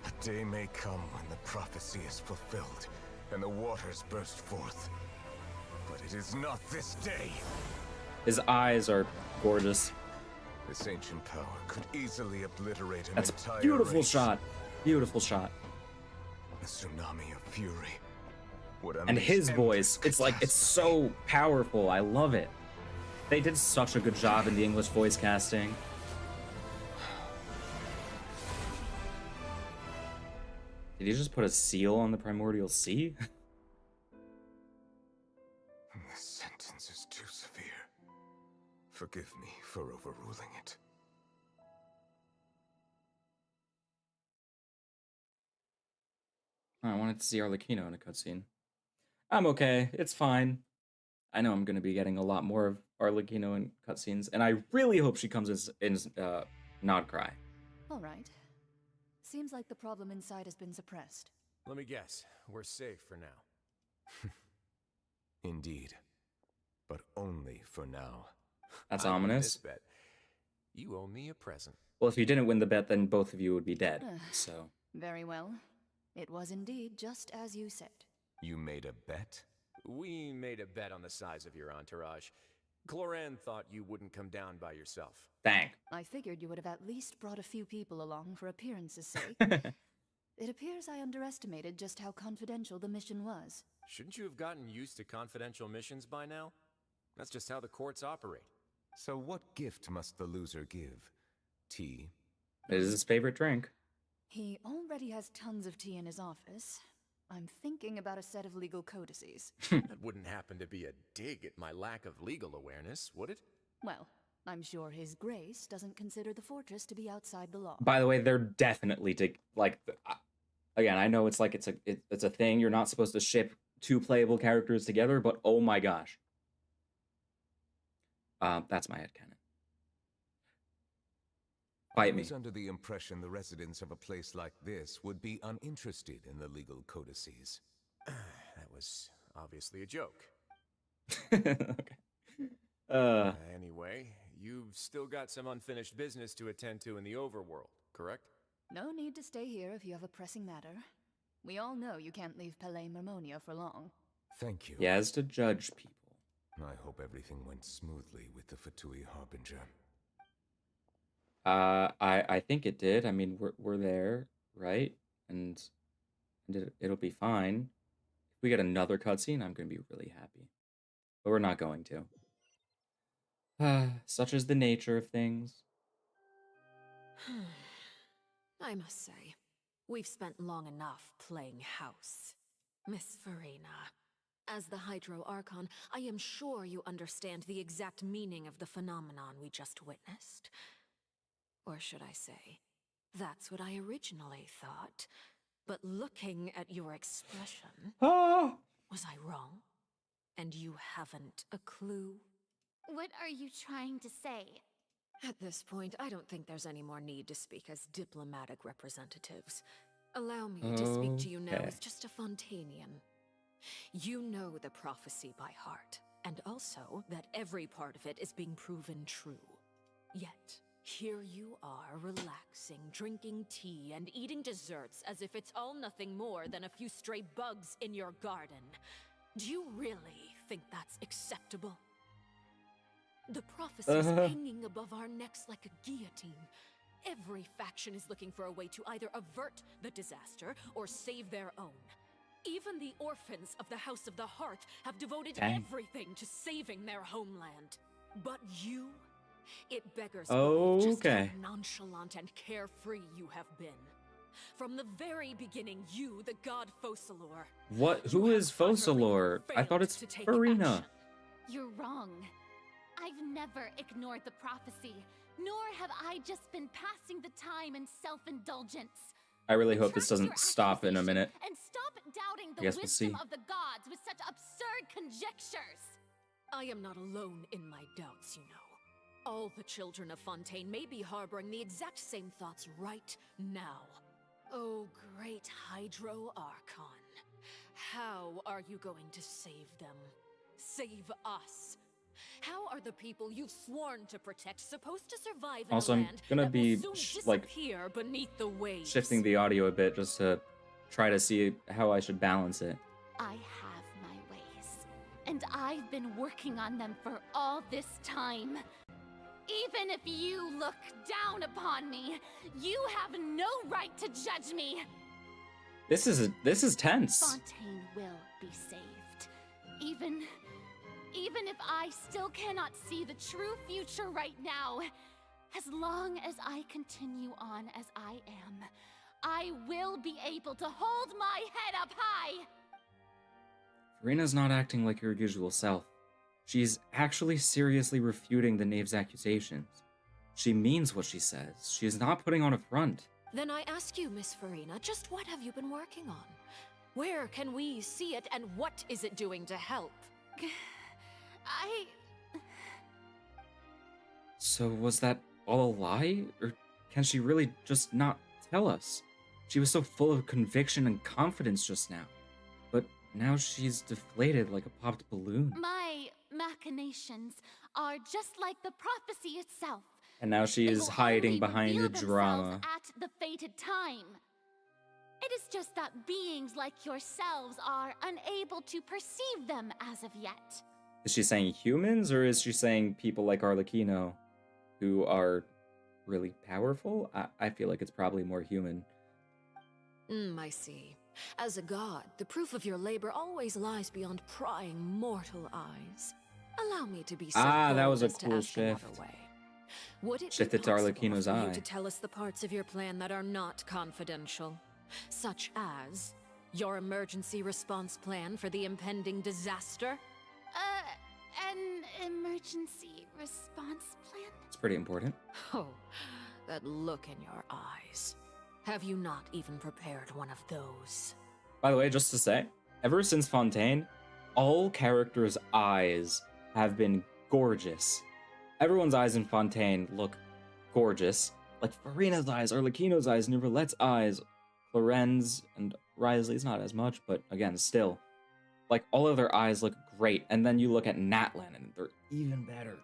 A day may come when the prophecy is fulfilled and the waters burst forth. But it is not this day. His eyes are gorgeous. This ancient power could easily obliterate an That's entire a beautiful race. shot. Beautiful shot. A tsunami of fury. Would And unleash his endless voice, it's like, it's so powerful. I love it. They did such a good job in the English voice casting. Did he just put a seal on the primordial sea? This sentence is too severe. Forgive me for overruling it. I wanted to see Arlecchino in a cutscene. I'm okay. It's fine. I know I'm going to be getting a lot more of Arlecchino in cutscenes, and I really hope she comes in NOD-KRAI. All right. Seems like the problem inside has been suppressed. Let me guess. We're safe for now. Indeed. But only for now. That's I won ominous. this bet. You owe me a present. Well, if you didn't win the bet, then both of you would be dead. So Very well. It was indeed just as you said. You made a bet? We made a bet on the size of your entourage. Clorinde thought you wouldn't come down by yourself. Dang. I figured you would have at least brought a few people along for appearance's sake. It appears I underestimated just how confidential the mission was. Shouldn't you have gotten used to confidential missions by now? That's just how the courts operate. So what gift must the loser give? Tea? it is his favorite drink. He already has tons of tea in his office. I'm thinking about a set of legal codices. That wouldn't happen to be a dig at my lack of legal awareness, would it? Well, I'm sure His Grace doesn't consider the fortress to be outside the law. By the way, they're definitely again, I know it's like it's a thing. You're not supposed to ship two playable characters together, but oh my gosh. That's my headcanon. Fight I me. was under the impression the residents of a place like this would be uninterested in the legal codices. That was obviously a joke. Okay. Anyway, you've still got some unfinished business to attend to in the overworld, correct? No need to stay here if you have a pressing matter. We all know you can't leave Palais Marmonia for long. Thank you. He has to judge people. I hope everything went smoothly with the Fatui Harbinger. I think it did. I mean, we're there, right? And it'll be fine. If we get another cutscene, I'm gonna be really happy. But we're not going to. Such is the nature of things. I must say, we've spent long enough playing house. Miss Farina, as the Hydro Archon, I am sure you understand the exact meaning of the phenomenon we just witnessed. Or should I say, that's what I originally thought. But looking at your expression, was I wrong? And you haven't a clue? What are you trying to say? At this point, I don't think there's any more need to speak as diplomatic representatives. Allow me to speak to you now Okay. as just a Fontainian. You know the prophecy by heart, and also that every part of it is being proven true. Yet, here you are, relaxing, drinking tea, and eating desserts as if it's all nothing more than a few stray bugs in your garden. Do you really think that's acceptable? The prophecy's hanging above our necks like a guillotine. Every faction is looking for a way to either avert the disaster or save their own. Even the orphans of the House of the Hearth have devoted everything to saving their homeland. But you? It beggars belief just how nonchalant and carefree you have been. From the very beginning, you, the god Focalor. What? Who is Focalor? I thought it's Farina. You're wrong. I've never ignored the prophecy, nor have I just been passing the time in self-indulgence. I really hope this doesn't stop in a minute. And stop doubting the I guess we'll see. wisdom of the gods with such absurd conjectures. I am not alone in my doubts, you know. All the children of Fontaine may be harboring the exact same thoughts right now. Oh, great Hydro-Archon. How are you going to save them? Save us? How are the people you've sworn to protect supposed to survive in Also, a I'm land gonna that be will soon like disappear beneath the waves? shifting the audio a bit just to try to see how I should balance it. I have my ways, and I've been working on them for all this time. Even if you look down upon me, you have no right to judge me. This is tense. Fontaine will be saved. Even if I still cannot see the true future right now, as long as I continue on as I am, I will be able to hold my head up high. Farina's not acting like her usual self. She's actually seriously refuting the knave's accusations. She means what she says. She is not putting on a front. Then I ask you, Miss Farina, just what have you been working on? Where can we see it, and what is it doing to help? So was that all a lie? Or can she really just not tell us? She was so full of conviction and confidence just now. But now she's deflated like a popped balloon. My machinations are just like the prophecy itself. And now she They is will hiding only behind the reveal drama. themselves at the fated time. It is just that beings like yourselves are unable to perceive them as of yet. Is she saying humans, or is she saying people like Arlecchino who are really powerful? I feel like it's probably more human. I see. As a god, the proof of your labor always lies beyond prying mortal eyes. Allow me to be so that was a bold as to cool ask another shift. way. Would it Shifted be to possible Arlecchino's for eye. you to tell us the parts of your plan that are not confidential? Such as your emergency response plan for the impending disaster? An emergency response plan? It's pretty important. Oh, that look in your eyes. Have you not even prepared one of those? By the way, just to say, ever since Fontaine, all characters' eyes have been gorgeous. Everyone's eyes in Fontaine look gorgeous. Like Farina's eyes, Arlecchino's eyes, Neuvrette's eyes, Lorenz and Risley's not as much, but again, still. Like, all of their eyes look great, and then you look at Natlan, and they're even better.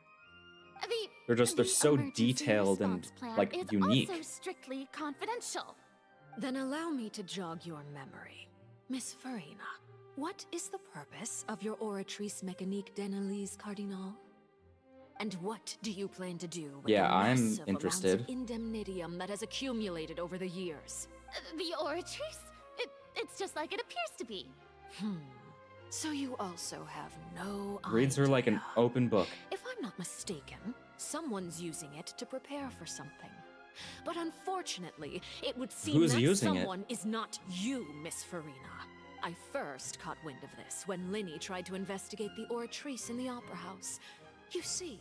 They're so detailed and, like, is unique. also strictly confidential. Then allow me to jog your memory. Miss Farina, what is the purpose of your Oratrice Mécanique d'Analyse Cardinal? And what do you plan to do with the I'm massive interested. amounts of indemnitium that has accumulated over the years? The Oratrice? It's just like it appears to be. So you also have no Reads her like an open book. If I'm not mistaken, someone's using it to prepare for something. But unfortunately, it would seem Who's that using it? someone is not you, Miss Farina. I first caught wind of this when Linny tried to investigate the Oratrice in the Opera House. You see,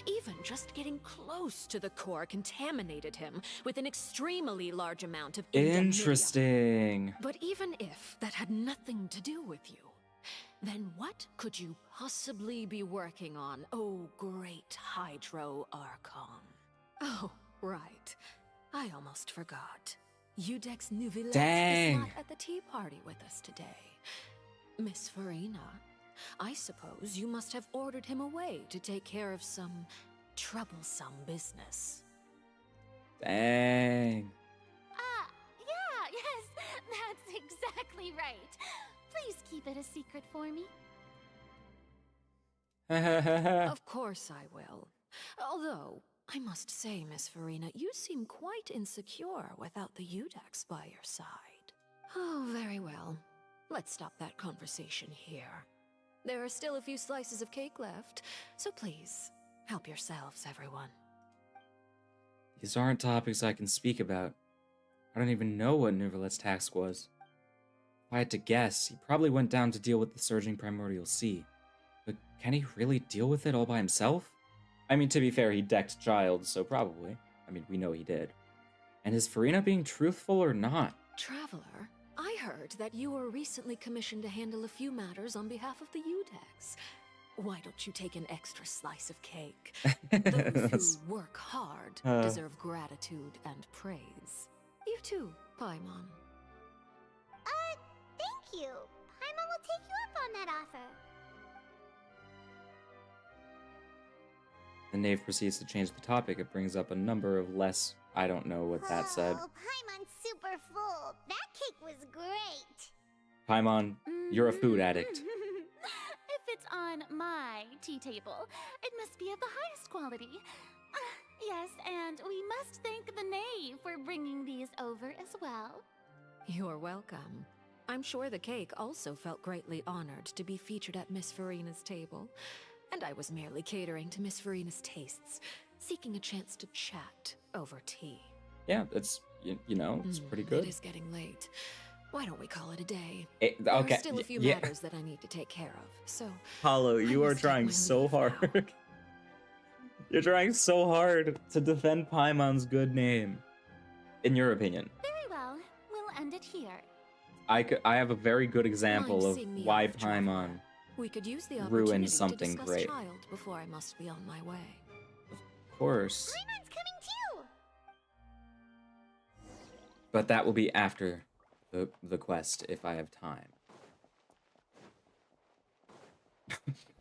even just getting close to the core contaminated him with an extremely large amount of indemnitium. Interesting. But even if that had nothing to do with you, then what could you possibly be working on, oh great Hydro-Archon? Oh, right. I almost forgot. Udex Nouvillette Dang. is not at the tea party with us today. Miss Farina, I suppose you must have ordered him away to take care of some troublesome business. Dang. Yeah, yes, that's exactly right. Please keep it a secret for me. Of course I will. Although, I must say, Miss Farina, you seem quite insecure without the Udex by your side. Oh, very well. Let's stop that conversation here. There are still a few slices of cake left, so please, help yourselves, everyone. These aren't topics I can speak about. I don't even know what Nouvillette's task was. If I had to guess, he probably went down to deal with the surging primordial sea. But can he really deal with it all by himself? I mean, to be fair, he decked Child, so probably. I mean, we know he did. And is Farina being truthful or not? Traveler, I heard that you were recently commissioned to handle a few matters on behalf of the Udex. Why don't you take an extra slice of cake? Those who work hard deserve gratitude and praise. You too, Paimon. Thank you. Paimon will take you up on that offer. The knave proceeds to change the topic. It brings up a number of less... I don't know what that said. Oh, Paimon's super full. That cake was great. Paimon, you're a food addict. If it's on my tea table, it must be of the highest quality. Yes, and we must thank the knave for bringing these over as well. You're welcome. I'm sure the cake also felt greatly honored to be featured at Miss Farina's table. And I was merely catering to Miss Farina's tastes, seeking a chance to chat over tea. Yeah, it's, you know, it's pretty good. It is getting late. Why don't we call it a day? Okay, There are still a few matters that I need to take care of, so... Hollow, you are trying so hard. You're trying so hard to defend Paimon's good name. In your opinion. Very well, we'll end it here. I have a very good example Mind of seeing me why off, Traveler? Paimon We could use the ruined opportunity something to discuss great. Child before I must be on my way. Of course. Paimon's coming too. But that will be after the quest, if I have time.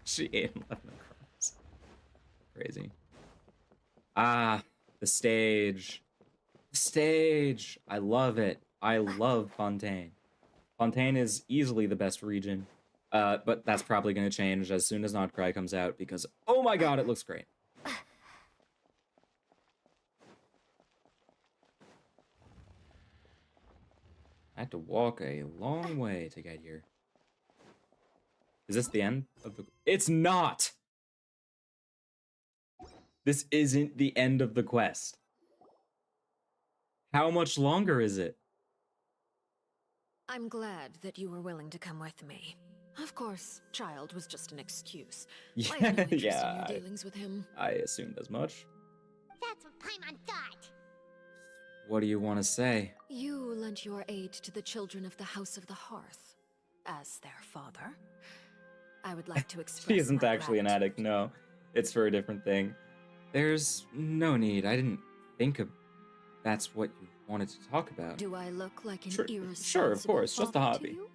She ate 11 crumbs. Crazy. Ah, the stage. The stage! I love it. I love Fontaine. Fontaine is easily the best region. But that's probably going to change as soon as NOD-KRAI comes out, because, oh my god, it looks great. I had to walk a long way to get here. Is this the end of the... It's not! This isn't the end of the quest. How much longer is it? I'm glad that you were willing to come with me. Of course, Child was just an excuse. Yeah, I have no interest yeah, in your dealings with him. I assumed as much. That's what Paimon thought. What do you want to say? You lent your aid to the children of the House of the Hearth. As their father. I would like to express She isn't my actually an addict, no. It's for a different thing. There's no need. I didn't think that's what you wanted to talk about. Do I look like an Sure, irresponsible sure, of course, just a father to hobby. you?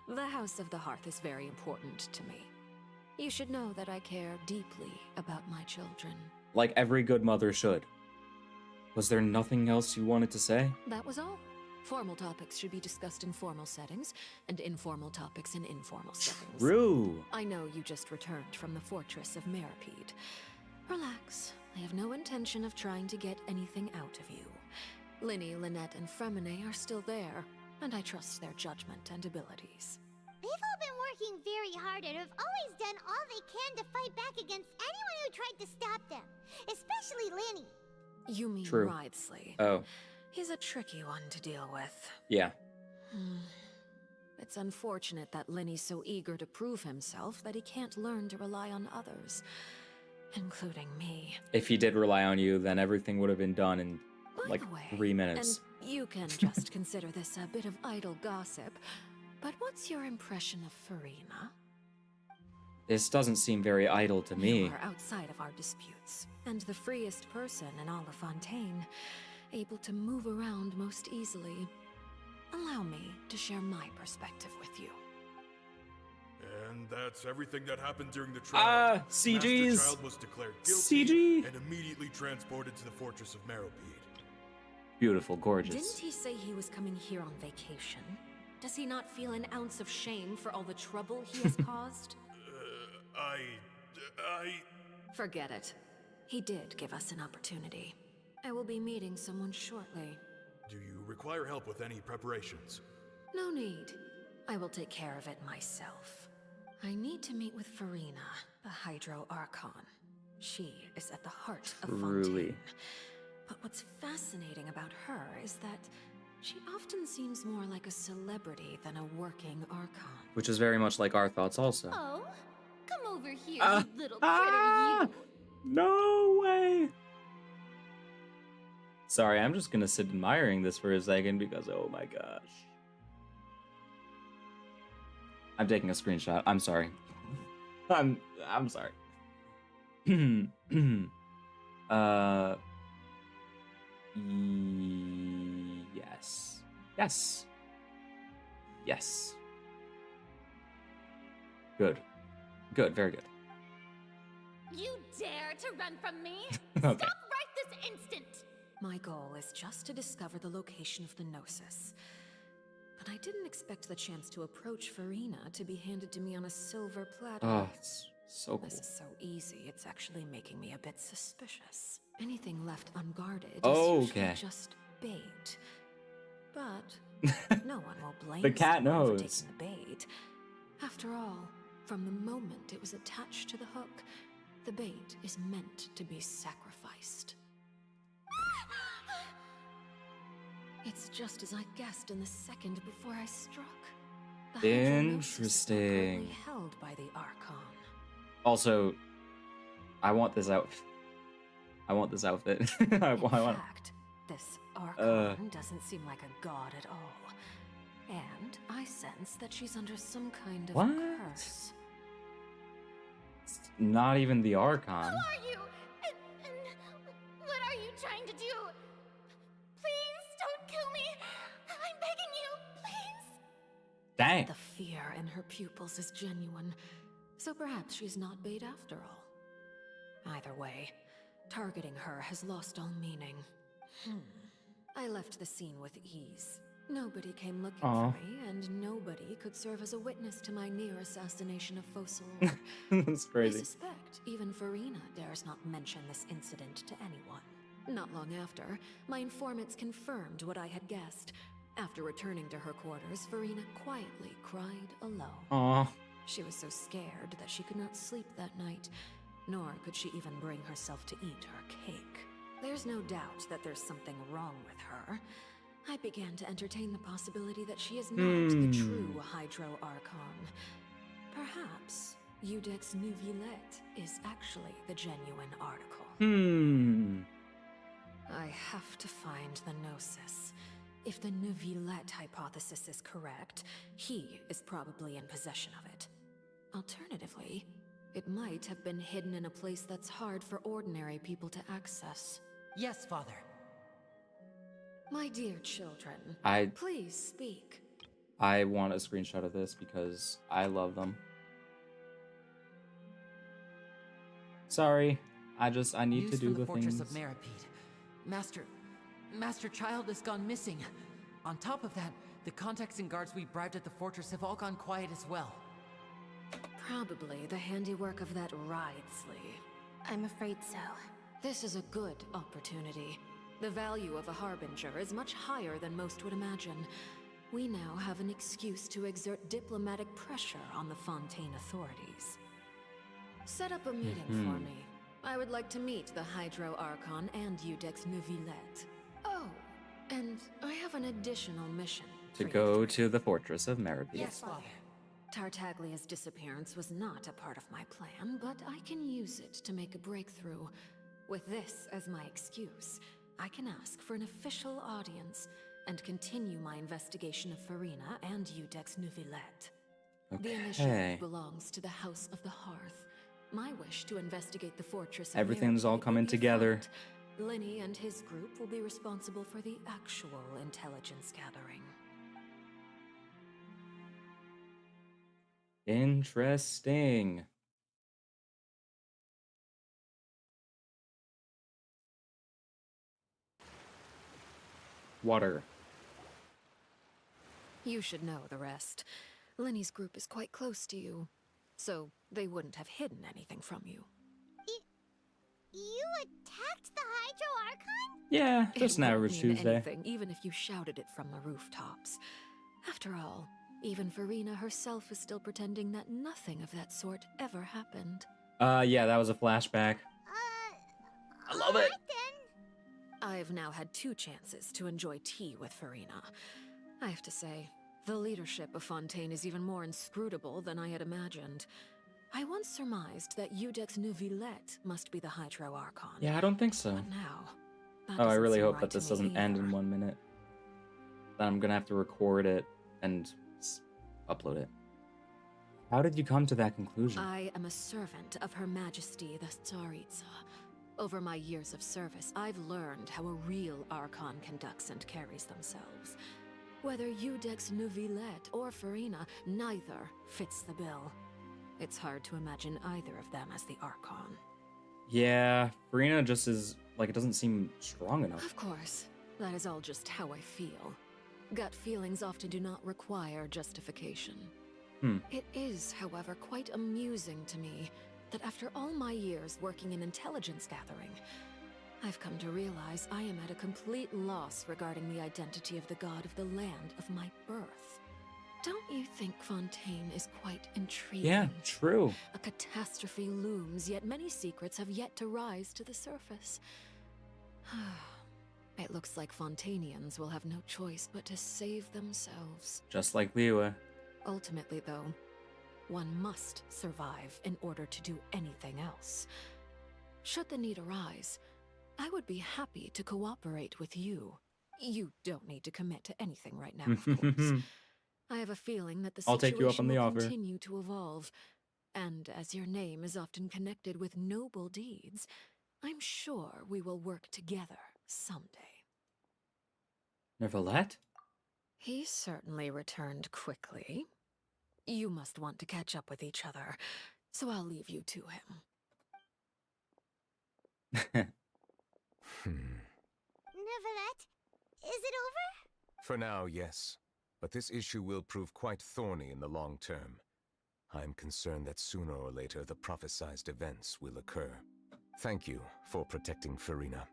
The House of the Hearth is very important to me. You should know that I care deeply about my children. Like every good mother should. Was there nothing else you wanted to say? That was all. Formal topics should be discussed in formal settings, and informal topics in informal settings. True. I know you just returned from the fortress of Meripede. Relax. I have no intention of trying to get anything out of you. Linny, Lynette, and Fremine are still there, and I trust their judgment and abilities. They've all been working very hard and have always done all they can to fight back against anyone who tried to stop them. Especially Linny. You mean True. Writhsley. Oh. He's a tricky one to deal with. Yeah. It's unfortunate that Linny's so eager to prove himself that he can't learn to rely on others, including me. If he did rely on you, then everything would have been done in like 3 minutes. And you can just consider this a bit of idle gossip, but what's your impression of Farina? This doesn't seem very idle to me. You are outside of our disputes, and the freest person in all of Fontaine, able to move around most easily. Allow me to share my perspective with you. And that's everything that happened during the trial. CGs. Master Child was declared guilty CG. and immediately transported to the fortress of Meropide. Beautiful, gorgeous. Didn't he say he was coming here on vacation? Does he not feel an ounce of shame for all the trouble he has caused? Forget it. He did give us an opportunity. I will be meeting someone shortly. Do you require help with any preparations? No need. I will take care of it myself. I need to meet with Farina, the Hydro Archon. She is at the heart of Fontaine. But what's fascinating about her is that she often seems more like a celebrity than a working Archon. Which is very much like our thoughts also. Oh, come over here, you little critter, you. No way! Sorry, I'm just gonna sit admiring this for a second because, oh my gosh. I'm taking a screenshot. I'm sorry. I'm sorry. Yes. Yes. Yes. Good. Good, very good. You dare to run from me? Okay. Stop right this instant! My goal is just to discover the location of the Gnosis. But I didn't expect the chance to approach Farina to be handed to me on a silver platter. Oh, it's so cool. This is so easy, it's actually making me a bit suspicious. Anything left unguarded is Okay. usually just bait. But no one will blame The cat someone for knows. taking the bait. After all, from the moment it was attached to the hook, the bait is meant to be sacrificed. It's just as I guessed in the second before I struck. The Hydronosis is Interesting. secretly held by the Archon. Also, I want this outfit. I want this outfit. I want. In fact, this Archon doesn't seem like a god at all. And I sense that she's under some kind of What? curse. It's not even the Archon. Who are you? And what are you trying to do? Please don't kill me. I'm begging you, please. Dang. The fear in her pupils is genuine, so perhaps she's not bait after all. Either way, targeting her has lost all meaning. I left the scene with ease. Nobody came looking Aw. for me, and nobody could serve as a witness to my near assassination of Fossil. That's I crazy. suspect even Farina dares not mention this incident to anyone. Not long after, my informants confirmed what I had guessed. After returning to her quarters, Farina quietly cried alone. Aw. She was so scared that she could not sleep that night, nor could she even bring herself to eat her cake. There's no doubt that there's something wrong with her. I began to entertain the possibility that she is not the true Hydro Archon. Perhaps Iudex Neuvillette is actually the genuine article. I have to find the Gnosis. If the Neuvillette hypothesis is correct, he is probably in possession of it. Alternatively, it might have been hidden in a place that's hard for ordinary people to access. Yes, Father. My dear children, please speak. I want a screenshot of this because I love them. Sorry, I need News to do from the the fortress things. of Meropide. Master Child has gone missing. On top of that, the contacts and guards we bribed at the fortress have all gone quiet as well. Probably the handiwork of that Ridesley. I'm afraid so. This is a good opportunity. The value of a Harbinger is much higher than most would imagine. We now have an excuse to exert diplomatic pressure on the Fontaine authorities. Set up a meeting for me. I would like to meet the Hydro Archon and Iudex Neuvillette. Oh, and I have an additional mission. To go to the fortress of Meropide. Yes, Father. Tartaglia's disappearance was not a part of my plan, but I can use it to make a breakthrough. With this as my excuse, I can ask for an official audience and continue my investigation of Farina and Iudex Neuvillette. The initiative belongs to the House of the Hearth. My wish to investigate the fortress of Everything's all Maripede coming will be together. front. Lenny and his group will be responsible for the actual intelligence gathering. Interesting. Water. You should know the rest. Lenny's group is quite close to you, so they wouldn't have hidden anything from you. You attacked the Hydro Archon? Yeah, just an It average wouldn't mean Tuesday. anything, even if you shouted it from the rooftops. After all, even Farina herself is still pretending that nothing of that sort ever happened. Yeah, that was a flashback. I love it. I've now had 2 chances to enjoy tea with Farina. I have to say, the leadership of Fontaine is even more inscrutable than I had imagined. I once surmised that Iudex Neuvillette must be the Hydro Archon. Yeah, I don't think so. But now, that Oh, I doesn't really seem hope right that to this me doesn't end either. in 1 minute. Then I'm gonna have to record it and upload it. How did you come to that conclusion? I am a servant of Her Majesty the Tsaritsa. Over my years of service, I've learned how a real Archon conducts and carries themselves. Whether Iudex Neuvillette or Farina, neither fits the bill. It's hard to imagine either of them as the Archon. Yeah, Farina just is, like, it doesn't seem strong enough. Of course, that is all just how I feel. Gut feelings often do not require justification. It is, however, quite amusing to me that after all my years working in intelligence gathering, I've come to realize I am at a complete loss regarding the identity of the god of the land of my birth. Don't you think Fontaine is quite intriguing? Yeah, true. A catastrophe looms, yet many secrets have yet to rise to the surface. It looks like Fontainians will have no choice but to save themselves. Just like Liyue. Ultimately, though, one must survive in order to do anything else. Should the need arise, I would be happy to cooperate with you. You don't need to commit to anything right now, of course. I have a feeling that the I'll take you up situation on the will offer. continue to evolve, and as your name is often connected with noble deeds, I'm sure we will work together someday. Neuvillette? He certainly returned quickly. You must want to catch up with each other, so I'll leave you to him. Neuvillette, is it over? For now, yes. But this issue will prove quite thorny in the long term. I'm concerned that sooner or later the prophesized events will occur. Thank you for protecting Farina.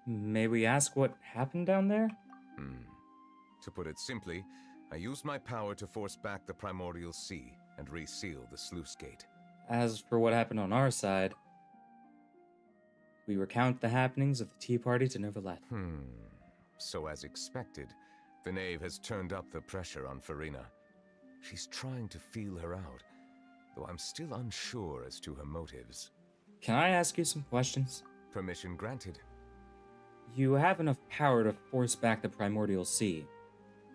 May we ask what happened down there? To put it simply, I used my power to force back the Primordial Sea and reseal the sluice gate. As for what happened on our side, we recount the happenings of the tea party to Neuvillette. So as expected, the knave has turned up the pressure on Farina. She's trying to feel her out, though I'm still unsure as to her motives. Can I ask you some questions? Permission granted. You have enough power to force back the Primordial Sea.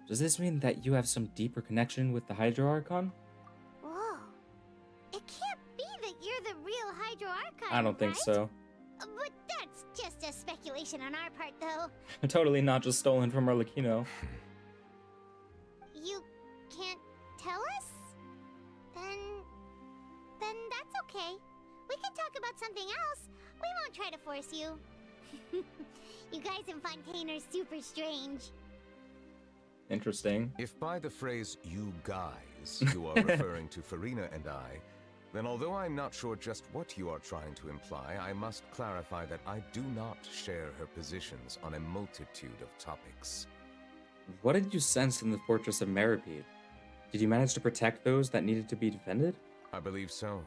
Does this mean that you have some deeper connection with the Hydro Archon? Whoa. It can't be that you're the real Hydro Archon, I don't think right? so. But that's just a speculation on our part, though. Totally not just stolen from Arlecchino. You can't tell us? Then that's okay. We can talk about something else. We won't try to force you. You guys in Fontaine are super strange. Interesting. If by the phrase, you guys, you are referring to Farina and I, then although I'm not sure just what you are trying to imply, I must clarify that I do not share her positions on a multitude of topics. What did you sense in the Fortress of Maripede? Did you manage to protect those that needed to be defended? I believe so.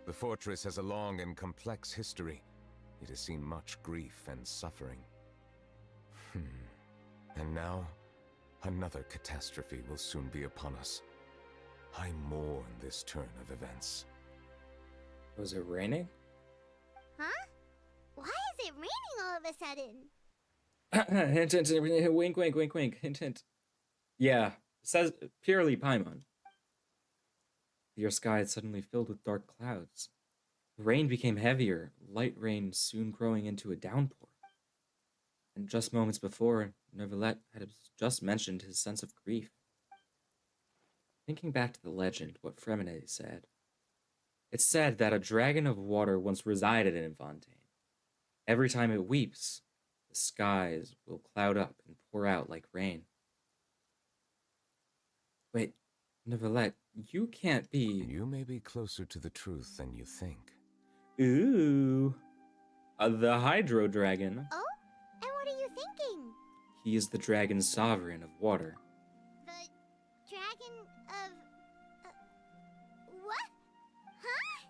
The fortress has a long and complex history. It has seen much grief and suffering. And now, another catastrophe will soon be upon us. I mourn this turn of events. Was it raining? Huh? Why is it raining all of a sudden? Hint, hint, wink, wink, wink, wink, hint, hint. Yeah, it says purely Paimon. The sky had suddenly filled with dark clouds. The rain became heavier, light rain soon growing into a downpour. And just moments before, Neuvillette had just mentioned his sense of grief. Thinking back to the legend, what Fremine said. It said that a dragon of water once resided in Fontaine. Every time it weeps, the skies will cloud up and pour out like rain. Wait, Neuvillette, you can't be... You may be closer to the truth than you think. Ooh. The Hydro Dragon. Oh? And what are you thinking? He is the dragon's sovereign of water. The dragon of... what? Huh?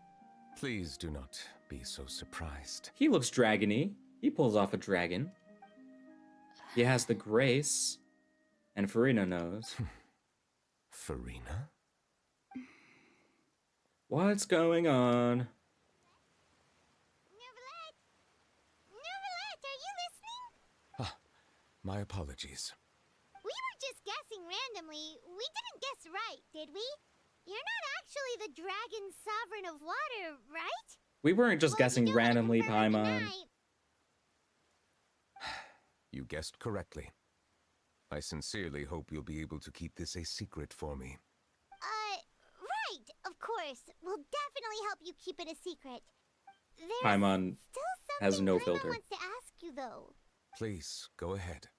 Please do not be so surprised. He looks dragony. He pulls off a dragon. He has the grace. And Farina knows. Farina? What's going on? Neuvillette, are you listening? Ah, my apologies. We were just guessing randomly. We didn't guess right, did we? You're not actually the dragon's sovereign of water, right? We weren't just guessing randomly, Paimon. You guessed correctly. I sincerely hope you'll be able to keep this a secret for me. Right, of course. We'll definitely help you keep it a secret. There's Paimon still has no Paimon filter. wants to ask you, though. Please, go ahead.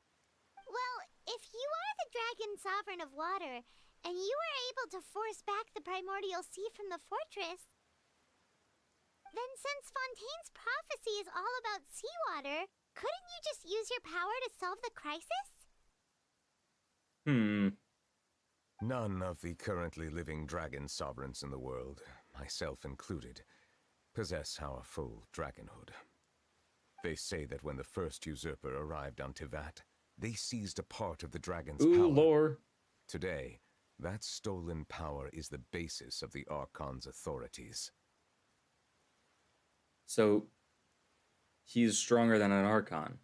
Well, if you are the dragon sovereign of water, and you were able to force back the primordial sea from the fortress, then since Fontaine's prophecy is all about seawater, couldn't you just use your power to solve the crisis? None of the currently living dragon sovereigns in the world, myself included, possess our full dragonhood. They say that when the first usurper arrived on Tivat, they seized a part of the dragon's power. Lore. Today, that stolen power is the basis of the Archon's authorities. So, he's stronger than an Archon.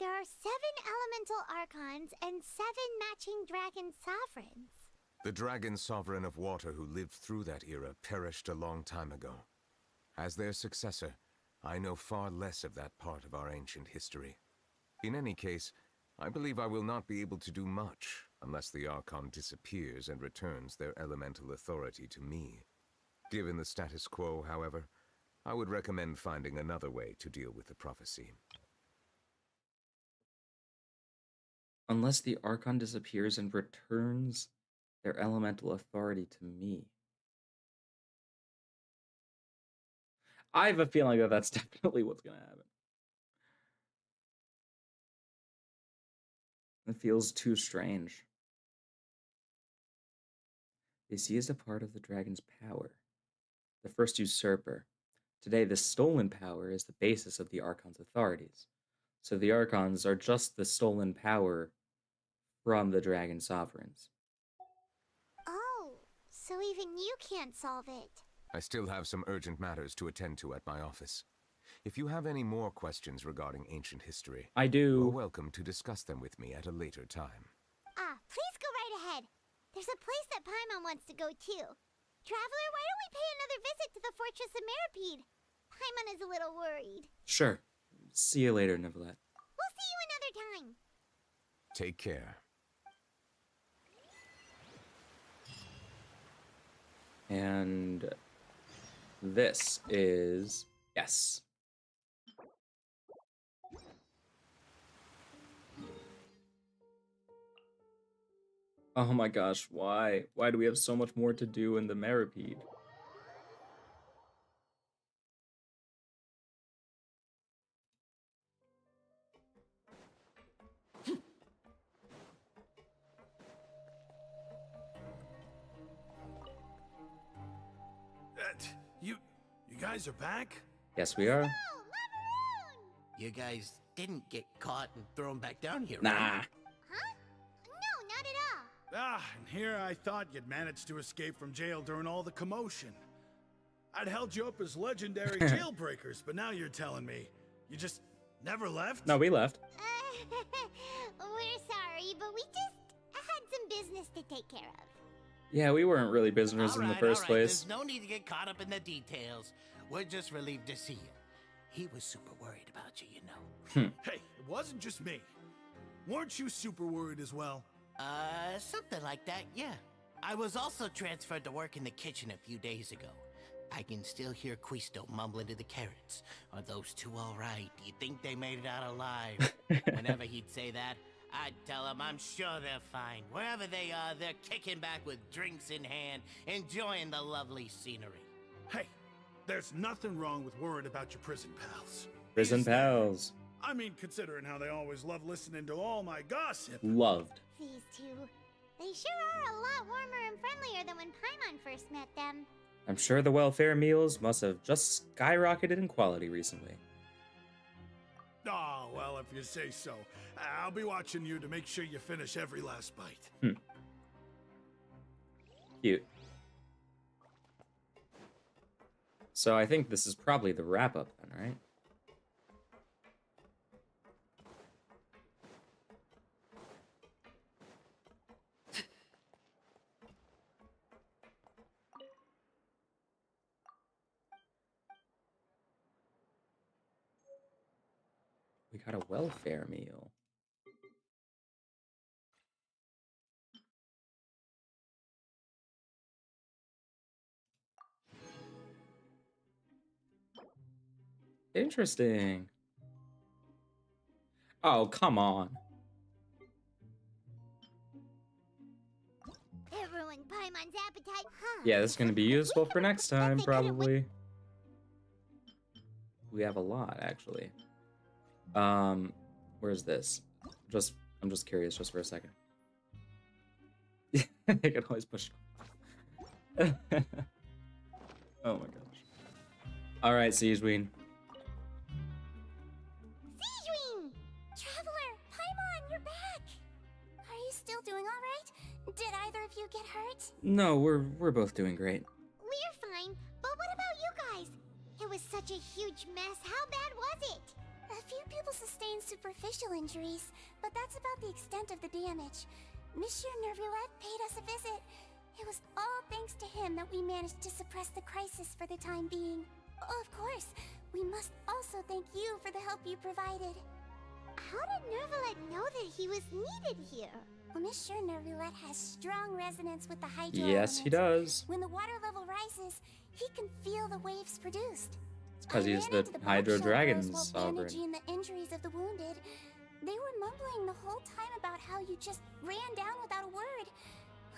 There are 7 elemental archons and 7 matching dragon sovereigns. The dragon sovereign of water who lived through that era perished a long time ago. As their successor, I know far less of that part of our ancient history. In any case, I believe I will not be able to do much unless the Archon disappears and returns their elemental authority to me. Given the status quo, however, I would recommend finding another way to deal with the prophecy. Unless the Archon disappears and returns their elemental authority to me. I have a feeling that that's definitely what's going to happen. It feels too strange. They seized a part of the dragon's power. The first usurper. Today, the stolen power is the basis of the Archon's authorities. So the Archons are just the stolen power from the dragon sovereigns. Oh, so even you can't solve it. I still have some urgent matters to attend to at my office. If you have any more questions regarding ancient history, I do. You're welcome to discuss them with me at a later time. Please go right ahead. There's a place that Paimon wants to go too. Traveler, why don't we pay another visit to the Fortress of Meripede? Paimon is a little worried. Sure. See you later, Neuvillette. We'll see you another time. Take care. And this is... yes. Oh my gosh, why? Why do we have so much more to do in the Meripede? You guys are back? Yes, we are. You guys didn't get caught and thrown back down here, Nah. right? No, not at all. And here I thought you'd managed to escape from jail during all the commotion. I'd held you up as legendary jailbreakers, but now you're telling me you just never left? No, we left. We're sorry, but we just had some business to take care of. Yeah, we weren't really prisoners in the first place. There's no need to get caught up in the details. We're just relieved to see you. He was super worried about you, you know. Hey, it wasn't just me. Weren't you super worried as well? Something like that, yeah. I was also transferred to work in the kitchen a few days ago. I can still hear Quisto mumbling to the carrots. Are those two all right? Do you think they made it out alive? Whenever he'd say that, I'd tell him I'm sure they're fine. Wherever they are, they're kicking back with drinks in hand, enjoying the lovely scenery. Hey, there's nothing wrong with worrying about your prison pals. Prison pals. I mean, considering how they always love listening to all my gossip. Loved. These two. They sure are a lot warmer and friendlier than when Paimon first met them. I'm sure the welfare meals must have just skyrocketed in quality recently. Oh, well, if you say so. I'll be watching you to make sure you finish every last bite. Cute. So I think this is probably the wrap-up then, right? We got a welfare meal. Interesting. Oh, come on. It ruined Paimon's appetite. Yeah, this is going to be useful for next time, probably. We have a lot, actually. Where's this? I'm just curious, just for a second. I can always push it off. Oh my gosh. Alright, Siegeween. Siegeween! Traveler, Paimon, you're back! Are you still doing alright? Did either of you get hurt? No, we're both doing great. We're fine, but what about you guys? It was such a huge mess. How bad was it? A few people sustained superficial injuries, but that's about the extent of the damage. Monsieur Nervoulet paid us a visit. It was all thanks to him that we managed to suppress the crisis for the time being. Oh, of course, we must also thank you for the help you provided. How did Nervoulet know that he was needed here? Well, Monsieur Nervoulet has strong resonance with the hydro Yes, he element. does. When the water level rises, he can feel the waves produced. It's because he's the Hydro Dragon's sovereign. Bandaging the injuries of the wounded. They were mumbling the whole time about how you just ran down without a word.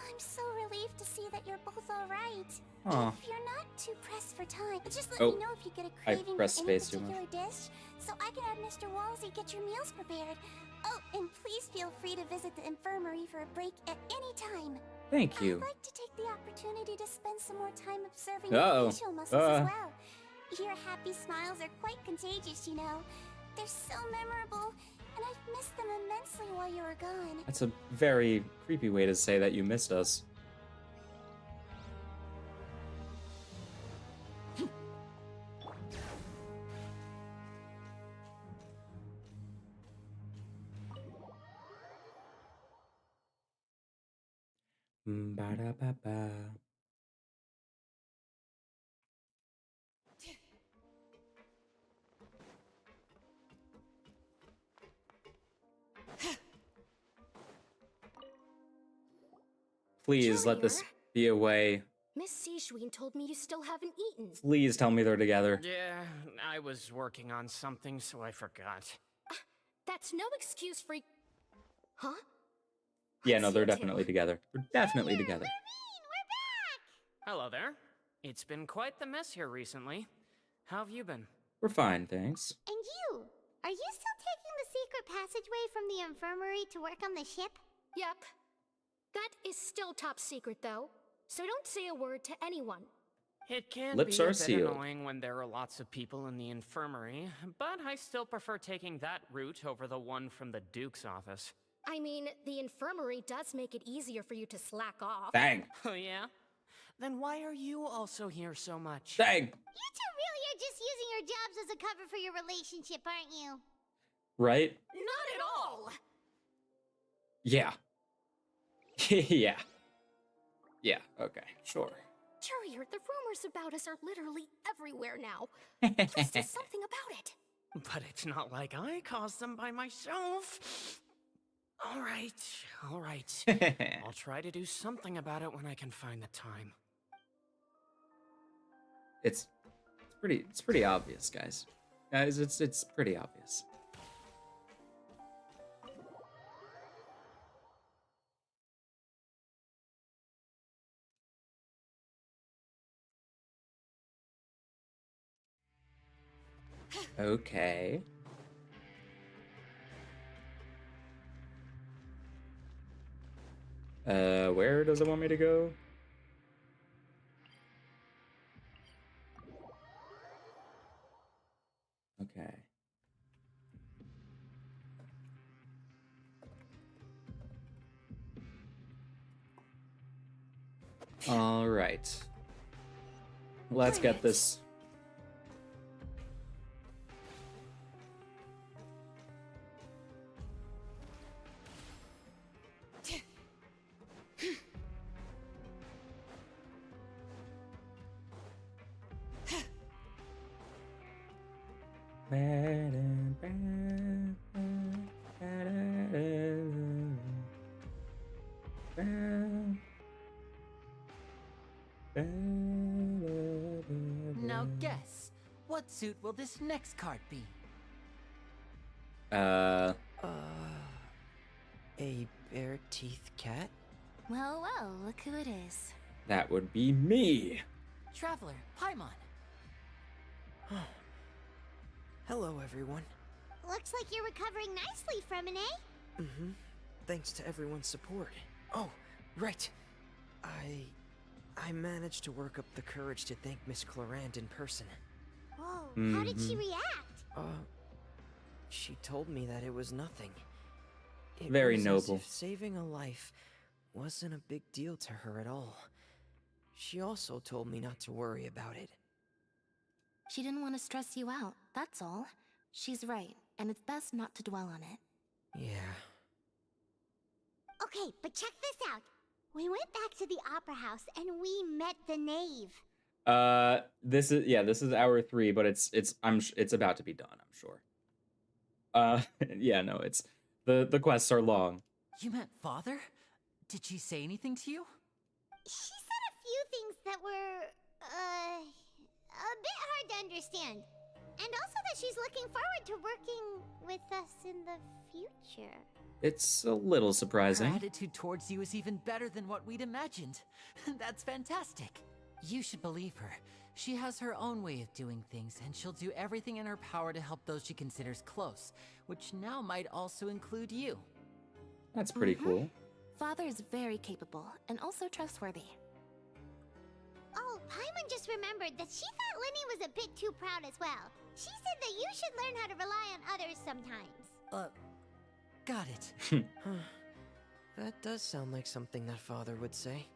I'm so relieved to see that you're both all right. Aw. If you're not too pressed for time, just let Oh, me know if you get a I craving pressed for any space too much. particular dish, so I can have Mr. Walsey get your meals prepared. Oh, and please feel free to visit the infirmary for a break at any time. Thank you. I'd like to take the opportunity to spend some more time observing Uh-oh. your facial muscles as well. Your happy smiles are quite contagious, you know. They're so memorable, and I've missed them immensely while you were gone. That's a very creepy way to say that you missed us. Ba-da-ba-ba. Please let this be a way. Miss Siegeween told me you still haven't eaten. Please tell me they're together. Yeah, I was working on something, so I forgot. That's no excuse for... Huh? Yeah, no, they're definitely together. They're definitely together. Hello there. It's been quite the mess here recently. How have you been? We're fine, thanks. And you? Are you still taking the secret passageway from the infirmary to work on the ship? Yep. That is still top secret, though. So don't say a word to anyone. It can Lips be a are bit sealed. annoying when there are lots of people in the infirmary, but I still prefer taking that route over the one from the Duke's office. I mean, the infirmary does make it easier for you to slack off. Dang. Oh yeah? Then why are you also here so much? Dang. You two really are just using your jobs as a cover for your relationship, aren't you? Right? Not at all! Yeah. Yeah. Yeah, okay, sure. Courier, the rumors about us are literally everywhere now. Please do something about it. But it's not like I caused them by myself. All right. I'll try to do something about it when I can find the time. It's pretty obvious, guys. Guys, it's pretty obvious. Okay. Where does it want me to go? Okay. All right. Let's get this. Now guess, what suit will this next card be? A bare teeth cat? Well, well, look who it is. That would be me. Traveler, Paimon. Hello, everyone. Looks like you're recovering nicely from an A. Mm-hmm. Thanks to everyone's support. Oh, right. I managed to work up the courage to thank Miss Clarant in person. Whoa, how did she react? She told me that it was nothing. It Very was noble. as if saving a life wasn't a big deal to her at all. She also told me not to worry about it. She didn't want to stress you out, that's all. She's right, and it's best not to dwell on it. Yeah. Okay, but check this out. We went back to the opera house and we met the knave. This is hour 3, but it's about to be done, I'm sure. Yeah, no, it's the quests are long. You met Father? Did she say anything to you? She said a few things that were, a bit hard to understand. And also that she's looking forward to working with us in the future. It's a little surprising. Her attitude towards you is even better than what we'd imagined. That's fantastic. You should believe her. She has her own way of doing things, and she'll do everything in her power to help those she considers close, which now might also include you. That's pretty cool. Father is very capable, and also trustworthy. Oh, Paimon just remembered that she thought Linny was a bit too proud as well. She said that you should learn how to rely on others sometimes. Got it. That does sound like something that Father would say.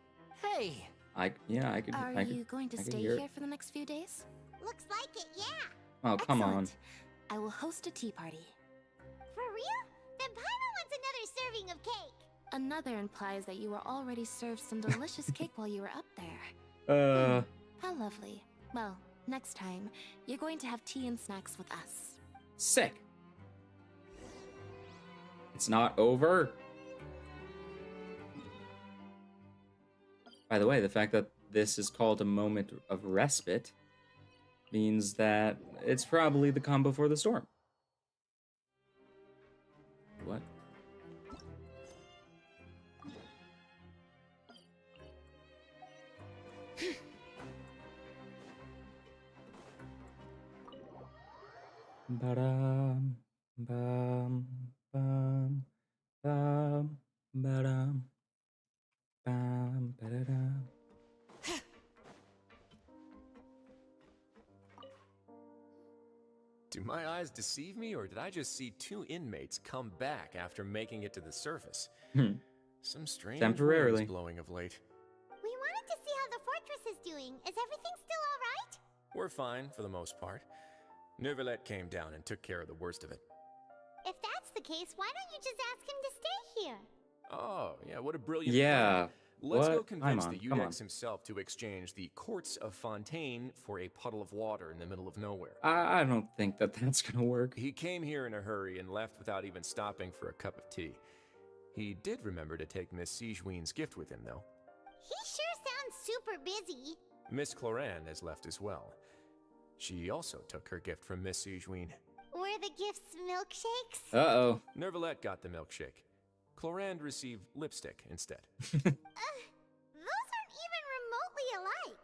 Hey! Are you going to stay here for the next few days? Looks like it, yeah. Oh, come on. Excellent. I will host a tea party. For real? Then Paimon wants another serving of cake. Another implies that you were already served some delicious cake while you were up there. How lovely. Well, next time, you're going to have tea and snacks with us. Sick. It's not over. By the way, the fact that this is called a moment of respite means that it's probably the calm before the storm. What? Ba-dum, bum, bum, bum, ba-dum, bum, ba-da-dum. Do my eyes deceive me, or did I just see 2 inmates come back after making it to the surface? Some strange Temporarily. winds blowing of late. We wanted to see how the fortress is doing. Is everything still alright? We're fine, for the most part. Neuvillette came down and took care of the worst of it. If that's the case, why don't you just ask him to stay here? Oh, yeah, what a brilliant Yeah. thought. Let's go What? convince the Come on. Udex himself to exchange the courts of Fontaine for a puddle of water in the middle of nowhere. I don't think that that's gonna work. He came here in a hurry and left without even stopping for a cup of tea. He did remember to take Miss Sigewin's gift with him, though. He sure sounds super busy. Miss Cloran has left as well. She also took her gift from Miss Sigewin. Were the gifts milkshakes? Uh-oh. Nervalette got the milkshake. Cloran received lipstick instead. Those aren't even remotely alike.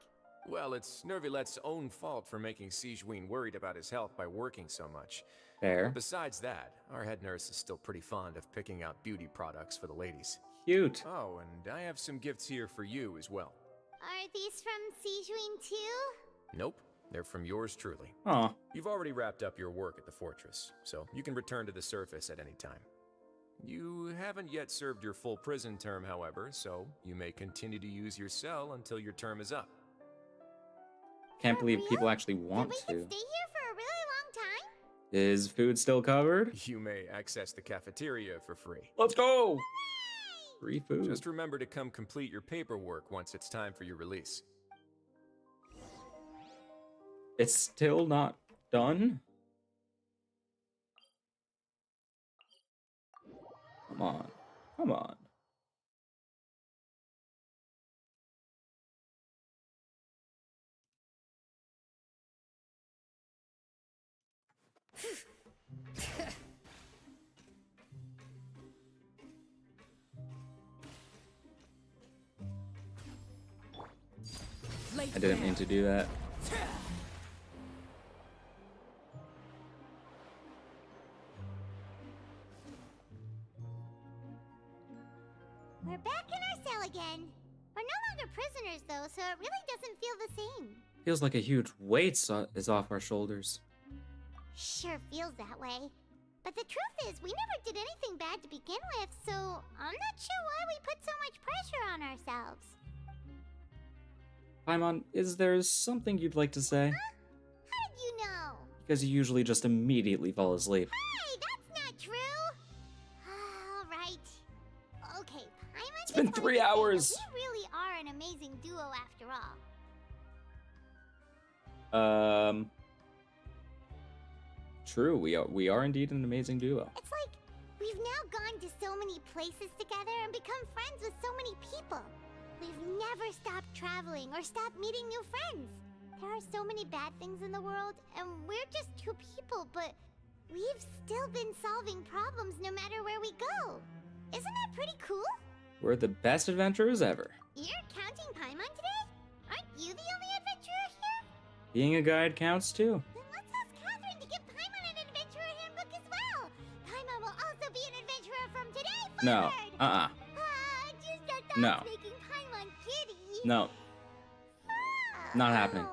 Well, it's Nervalette's own fault for making Sigewin worried about his health by working so much. Fair. Besides that, our head nurse is still pretty fond of picking out beauty products for the ladies. Cute. Oh, and I have some gifts here for you as well. Are these from Sigewin too? Nope, they're from yours truly. Aw. You've already wrapped up your work at the fortress, so you can return to the surface at any time. You haven't yet served your full prison term, however, so you may continue to use your cell until your term is up. Can't believe people actually want to. Stay here for a really long time? Is food still covered? You may access the cafeteria for free. Let's go! Free food. Just remember to come complete your paperwork once it's time for your release. It's still not done? Come on. Come on. I didn't mean to do that. We're back in our cell again. We're no longer prisoners though, so it really doesn't feel the same. Feels like a huge weight is off our shoulders. Sure feels that way. But the truth is, we never did anything bad to begin with, so I'm not sure why we put so much pressure on ourselves. Paimon, is there something you'd like to say? Huh? How did you know? Because you usually just immediately fall asleep. Hey, that's not true! Alright. Okay, Paimon. It's been 3 hours! We really are an amazing duo after all. True, we are indeed an amazing duo. It's like we've now gone to so many places together and become friends with so many people. We've never stopped traveling or stopped meeting new friends. There are so many bad things in the world, and we're just two people, but we've still been solving problems no matter where we go. Isn't that pretty cool? We're the best adventurers ever. You're counting Paimon today? Aren't you the only adventurer here? Being a guide counts too. Then let's ask Catherine to give Paimon an adventurer handbook as well. Paimon will also be an adventurer from today forward. No. Just a thought No. making Paimon giddy. No. Not happening.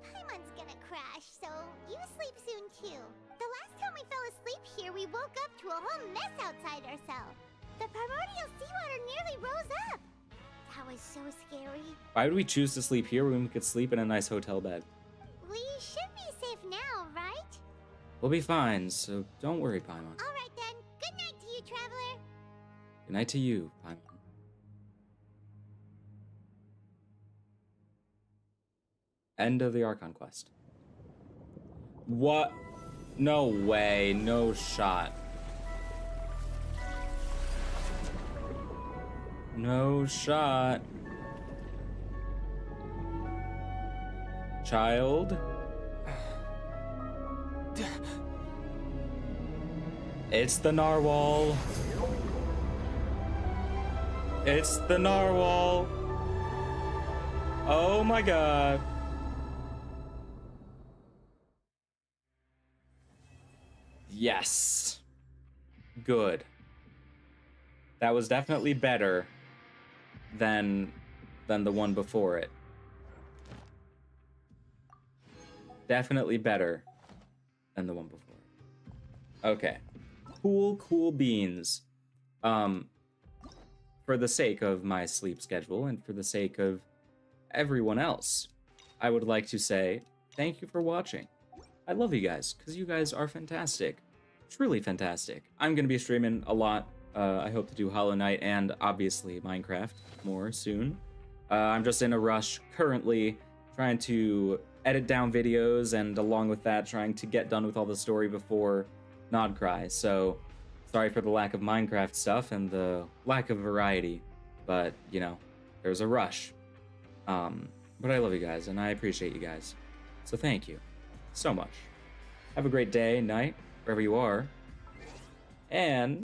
Paimon's gonna crash, so you sleep soon too. The last time we fell asleep here, we woke up to a whole mess outside our cell. The primordial seawater nearly rose up. That was so scary. Why would we choose to sleep here when we could sleep in a nice hotel bed? We should be safe now, right? We'll be fine, so don't worry, Paimon. Alright then. Good night to you, traveler. Good night to you, Paimon. End of the Archon quest. What? No way. No shot. No shot. Child? It's the narwhal. It's the narwhal. Oh my god. Yes. Good. That was definitely better than the one before it. Definitely better than the one before it. Okay. Cool beans. For the sake of my sleep schedule and for the sake of everyone else, I would like to say thank you for watching. I love you guys, because you guys are fantastic. Truly fantastic. I'm going to be streaming a lot I hope to do Hollow Knight and obviously Minecraft more soon. I'm just in a rush currently, trying to edit down videos, and along with that, trying to get done with all the story before NOD-KRAI. So, sorry for the lack of Minecraft stuff and the lack of variety, but, you know, there's a rush. But I love you guys, and I appreciate you guys. So thank you so much. Have a great day, night, wherever you are. And